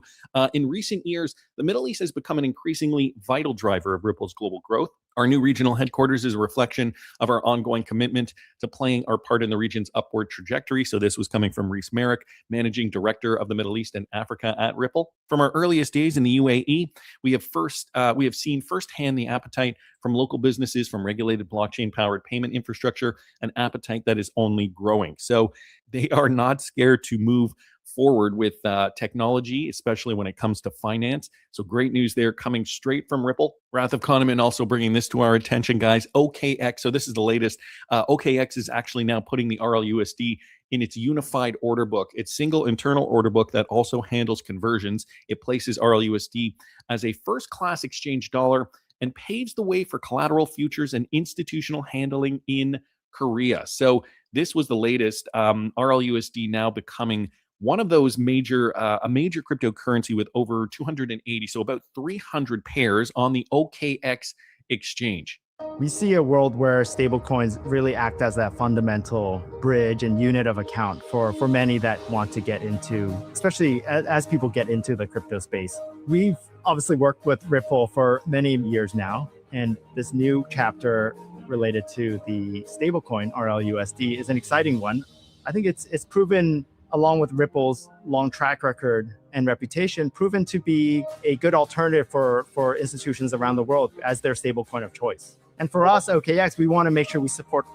In recent years, the Middle East has become an increasingly vital driver of Ripple's global growth. Our new regional headquarters is a reflection of our ongoing commitment to playing our part in the region's upward trajectory. So this was coming from Reese Merrick, Managing Director of the Middle East and Africa at Ripple. From our earliest days in the UAE, we have seen firsthand the appetite from local businesses, from regulated blockchain-powered payment infrastructure, an appetite that is only growing. So they are not scared to move forward with technology, especially when it comes to finance. So great news there coming straight from Ripple. Wrath of Kahneman also bringing this to our attention, guys. OKX. So this is the latest. OKX is actually now putting the RLUSD in its unified order book, its single internal order book that also handles conversions. It places RLUSD as a first-class exchange dollar and paves the way for collateral futures and institutional handling in Korea. So this was the latest. RLUSD now becoming one of those major, a major cryptocurrency with over 280, so about 300 pairs on the OKX exchange. We see a world where stablecoins really act as that fundamental bridge and unit of account for many that want to get into, especially as people get into the crypto space. We've obviously worked with Ripple for many years now, and this new chapter related to the stablecoin RLUSD is an exciting one. I think it's proven, along with Ripple's long track record and reputation, proven to be a good alternative for institutions around the world as their stablecoin of choice. And for us, OKX, we want to make sure we support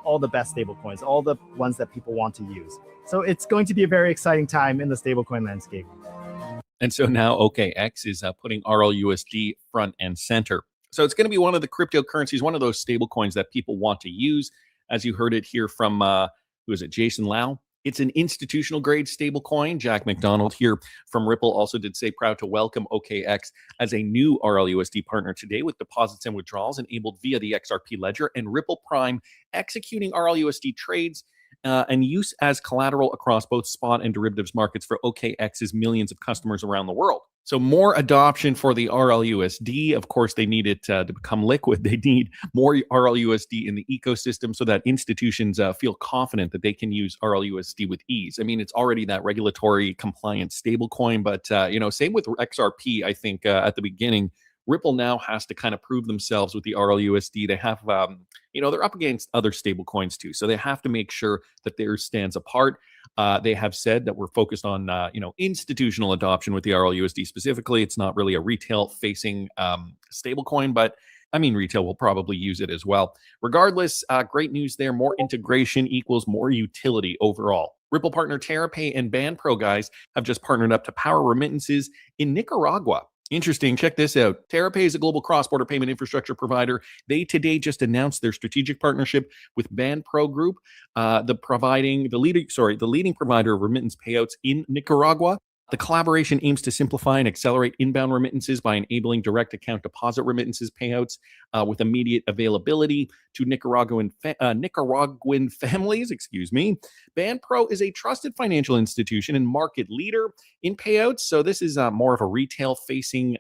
all the best stablecoins, all the ones that people want to use. So it's going to be a very exciting time in the stablecoin landscape. And so now OKX is putting RLUSD front and center. So it's going to be one of the cryptocurrencies, one of those stablecoins that people want to use. As you heard it here from, who is it, Jason Lau? It's an institutional grade stablecoin. Jack McDonald here from Ripple also did say proud to welcome OKX as a new RLUSD partner today, with deposits and withdrawals enabled via the XRP Ledger and Ripple Prime, executing RLUSD trades and use as collateral across both spot and derivatives markets for OKX's millions of customers around the world. So more adoption for the RLUSD. Of course, they need it to become liquid. They need more RLUSD in the ecosystem so that institutions feel confident that they can use RLUSD with ease. I mean, it's already that regulatory compliant stablecoin, but same with XRP. I think at the beginning, Ripple now has to kind of prove themselves with the RLUSD. They have, they're up against other stablecoins too, so they have to make sure that theirs stands apart. They have said that we're focused on, institutional adoption with the RLUSD specifically. It's not really a retail-facing stablecoin, but I mean, retail will probably use it as well. Regardless, great news there. More integration equals more utility overall. Ripple partner TerraPay and BanPro, guys, have just partnered up to power remittances in Nicaragua. Interesting. Check this out. TerraPay is a global cross-border payment infrastructure provider. They today just announced their strategic partnership with BanPro Group, the leading provider of remittance payouts in Nicaragua. The collaboration aims to simplify and accelerate inbound remittances by enabling direct account deposit remittances payouts with immediate availability to Nicaraguan families. BanPro is a trusted financial institution and market leader in payouts. So this is more of a retail-facing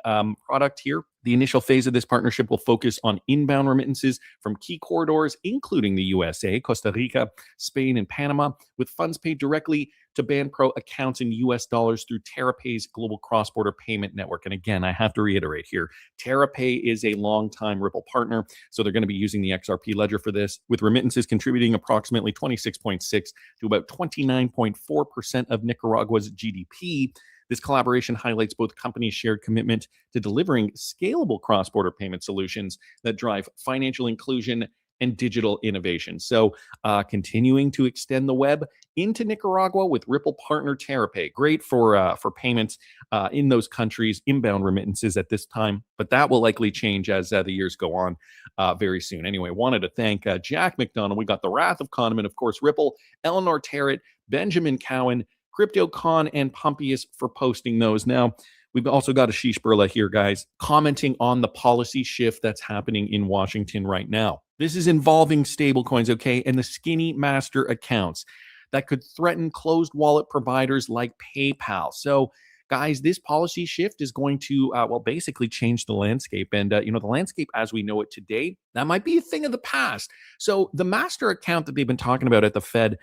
product here. The initial phase of this partnership will focus on inbound remittances from key corridors, including the USA, Costa Rica, Spain, and Panama, with funds paid directly to BanPro accounts in US dollars through TerraPay's global cross-border payment network. And again, I have to reiterate here, TerraPay is a longtime Ripple partner, so they're going to be using the XRP Ledger for this, with remittances contributing approximately 26.6 to about 29.4% of Nicaragua's GDP. This collaboration highlights both companies' shared commitment to delivering scalable cross-border payment solutions that drive financial inclusion and digital innovation. So continuing to extend the web into Nicaragua with Ripple partner TerraPay. Great for payments in those countries, inbound remittances at this time, but that will likely change as the years go on very soon. Anyway, wanted to thank Jack McDonald. We got the Wrath of Kahneman, of course, Ripple, Eleanor Terrett, Benjamin Cowan, CryptoCon, and Pompeius for posting those. Now, we've also got Ashish Birla here, guys, commenting on the policy shift that's happening in Washington right now. This is involving stablecoins, okay, and the skinny master accounts that could threaten closed wallet providers like PayPal. So, guys, this policy shift is going to, basically change the landscape. And, the landscape as we know it today, that might be a thing of the past. So the master account that they've been talking about at the Fed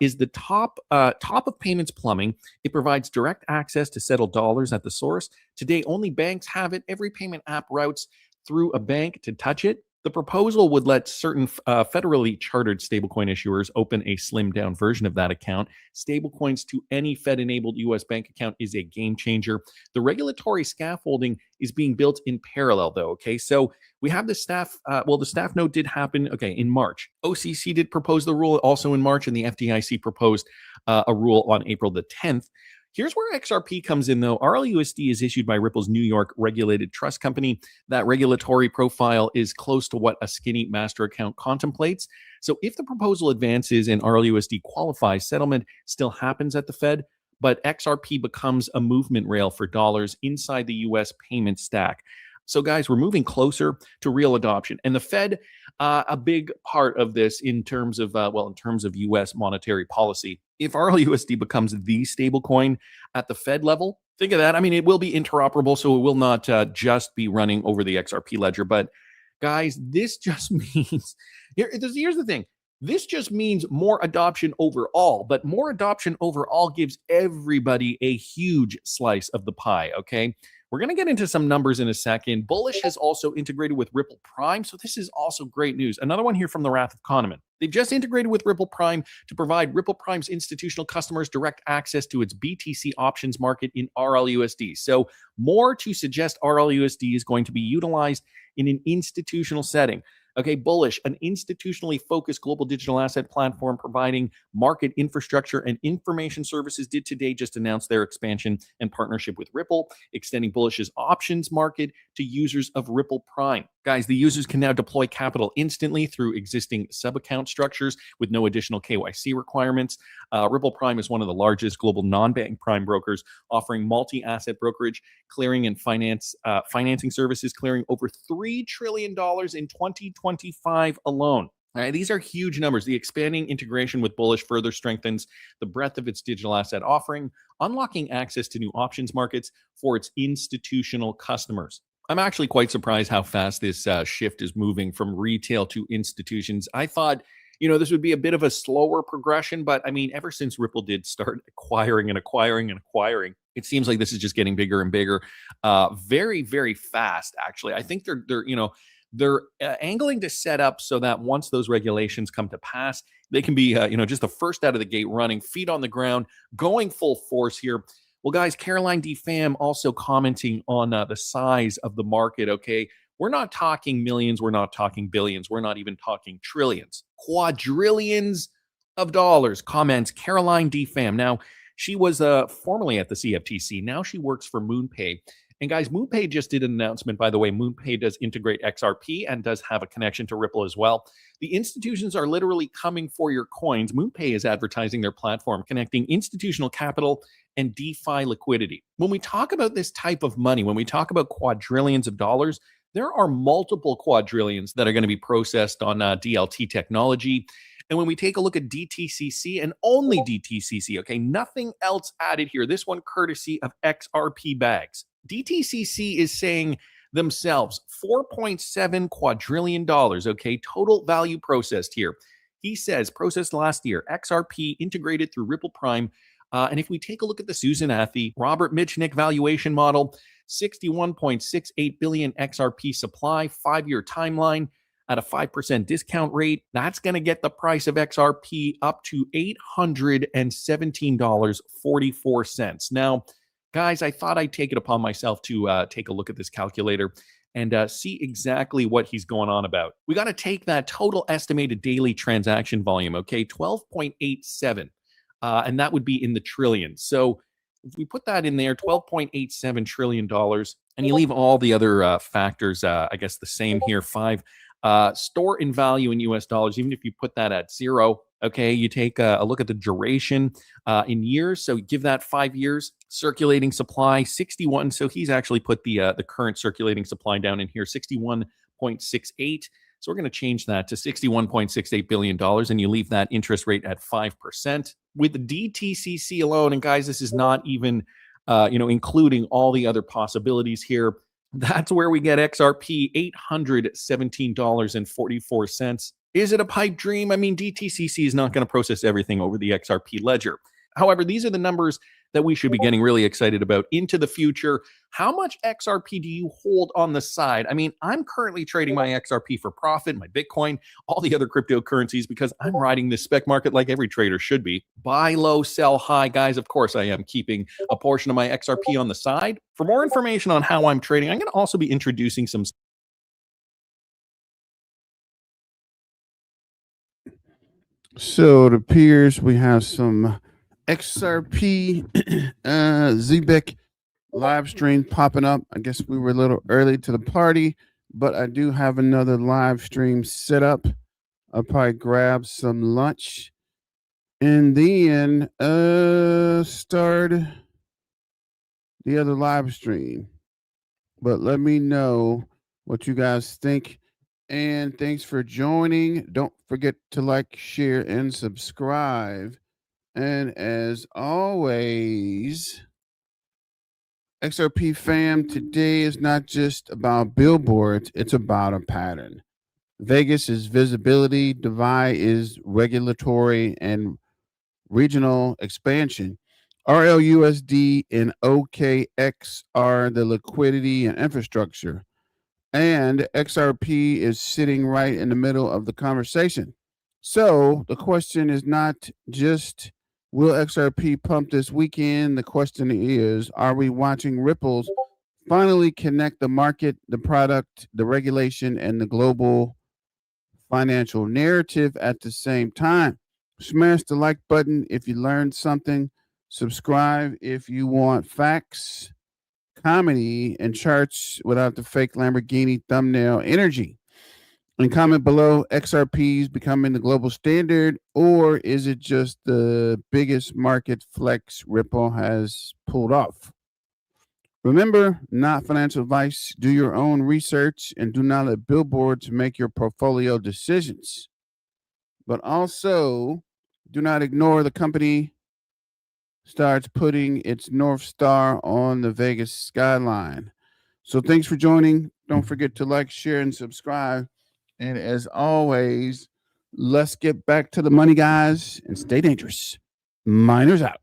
is the top of payments plumbing. It provides direct access to settle dollars at the source. Today, only banks have it. Every payment app routes through a bank to touch it. The proposal would let certain federally chartered stablecoin issuers open a slimmed-down version of that account. Stablecoins to any Fed-enabled U.S. bank account is a game changer. The regulatory scaffolding is being built in parallel, though, okay? So we have the staff, the staff note did happen, in March. OCC did propose the rule also in March, and the FDIC proposed a rule on April the 10th. Here's where XRP comes in, though. RLUSD is issued by Ripple's New York regulated trust company. That regulatory profile is close to what a skinny master account contemplates. So if the proposal advances and RLUSD qualifies, settlement still happens at the Fed, but XRP becomes a movement rail for dollars inside the U.S. payment stack. So, guys, we're moving closer to real adoption. And the Fed, a big part of this in terms of U.S. monetary policy. If RLUSD becomes the stablecoin at the Fed level, think of that. I mean, it will be interoperable, so it will not just be running over the XRP ledger. But, guys, this just means here's the thing. This just means more adoption overall, but more adoption overall gives everybody a huge slice of the pie, okay? We're going to get into some numbers in a second. Bullish has also integrated with Ripple Prime, so this is also great news. Another one here from the Wrath of Kahneman. They've just integrated with Ripple Prime to provide Ripple Prime's institutional customers direct access to its BTC options market in RLUSD. So more to suggest RLUSD is going to be utilized in an institutional setting. Okay, Bullish, an institutionally focused global digital asset platform providing market infrastructure and information services, did today just announce their expansion and partnership with Ripple, extending Bullish's options market to users of Ripple Prime. Guys, the users can now deploy capital instantly through existing sub-account structures with no additional KYC requirements. Ripple Prime is one of the largest global non-bank prime brokers, offering multi-asset brokerage, clearing, and financing services, clearing over $3 trillion in 2025 alone. All right, these are huge numbers. The expanding integration with Bullish further strengthens the breadth of its digital asset offering, unlocking access to new options markets for its institutional customers. I'm actually quite surprised how fast this shift is moving from retail to institutions. I thought, this would be a bit of a slower progression, but I mean, ever since Ripple did start acquiring, it seems like this is just getting bigger and bigger, very, very fast. Actually, I think they're angling to set up so that once those regulations come to pass, they can be, just the first out of the gate running, feet on the ground, going full force here. Well, guys, Caroline D. Pham also commenting on the size of the market, okay? We're not talking millions. We're not talking billions. We're not even talking trillions. Quadrillions of dollars, comments Caroline D. Pham. Now, she was formerly at the CFTC. Now she works for MoonPay. And guys, MoonPay just did an announcement. By the way, MoonPay does integrate XRP and does have a connection to Ripple as well. The institutions are literally coming for your coins. MoonPay is advertising their platform, connecting institutional capital and DeFi liquidity. When we talk about this type of money, when we talk about quadrillions of dollars, there are multiple quadrillions that are going to be processed on DLT technology. And when we take a look at DTCC and only DTCC, okay, nothing else added here. This one courtesy of XRP Bags. DTCC is saying themselves $4.7 quadrillion, okay, total value processed here. He says processed last year, XRP integrated through Ripple Prime. And if we take a look at the Susan Athey, Robert Mitchnick valuation model, 61.68 billion XRP supply, 5-year timeline at a 5% discount rate. That's going to get the price of XRP up to $817.44. Now, guys, I thought I'd take it upon myself to take a look at this calculator and see exactly what he's going on about. We got to take that total estimated daily transaction volume, okay, 12.87, and that would be in the trillions. So if we put that in there, $12.87 trillion, and you leave all the other factors, I guess the same here, 5 store in value in US dollars, even if you put that at 0, okay, you take a look at the duration in years. So give that 5 years. Circulating supply, 61. So he's actually put the current circulating supply down in here, 61.68. So we're going to change that to $61.68 billion, and you leave that interest rate at 5%. With the DTCC alone, and guys, this is not even, including all the other possibilities here, that's where we get XRP, $817.44. Is it a pipe dream? I mean, DTCC is not going to process everything over the XRP Ledger. However, these are the numbers that we should be getting really excited about into the future. How much XRP do you hold on the side? I mean, I'm currently trading my XRP for profit, my Bitcoin, all the other cryptocurrencies, because I'm riding this spec market like every trader should be. Buy low, sell high. Guys, of course, I am keeping a portion of my XRP on the side. For more information on how I'm trading, I'm going to also be introducing some. So it appears we have some XRP Zebec live stream popping up. I guess we were a little early to the party, but I do have another live stream set up. I'll probably grab some lunch and then start the other live stream. But let me know what you guys think. And thanks for joining. Don't forget to like, share, and subscribe. And as always, XRP fam, today is not just about billboards, it's about a pattern. Vegas is visibility, Dubai is regulatory and regional expansion. RLUSD and OKX are the liquidity and infrastructure. And XRP is sitting right in the middle of the conversation. So the question is not just, will XRP pump this weekend? The question is, are we watching Ripple's finally connect the market, the product, the regulation, and the global financial narrative at the same time? Smash the like button if you learned something. Subscribe if you want facts, comedy, and charts without the fake Lamborghini thumbnail energy. And comment below, XRP's becoming the global standard, or is it just the biggest market flex Ripple has pulled off? Remember, not financial advice. Do your own research and do not let billboards make your portfolio decisions. But also, do not ignore the company starts putting its North Star on the Vegas skyline. So thanks for joining. Don't forget to like, share, and subscribe. And as always, let's get back to the money, guys, and stay dangerous. Miners out.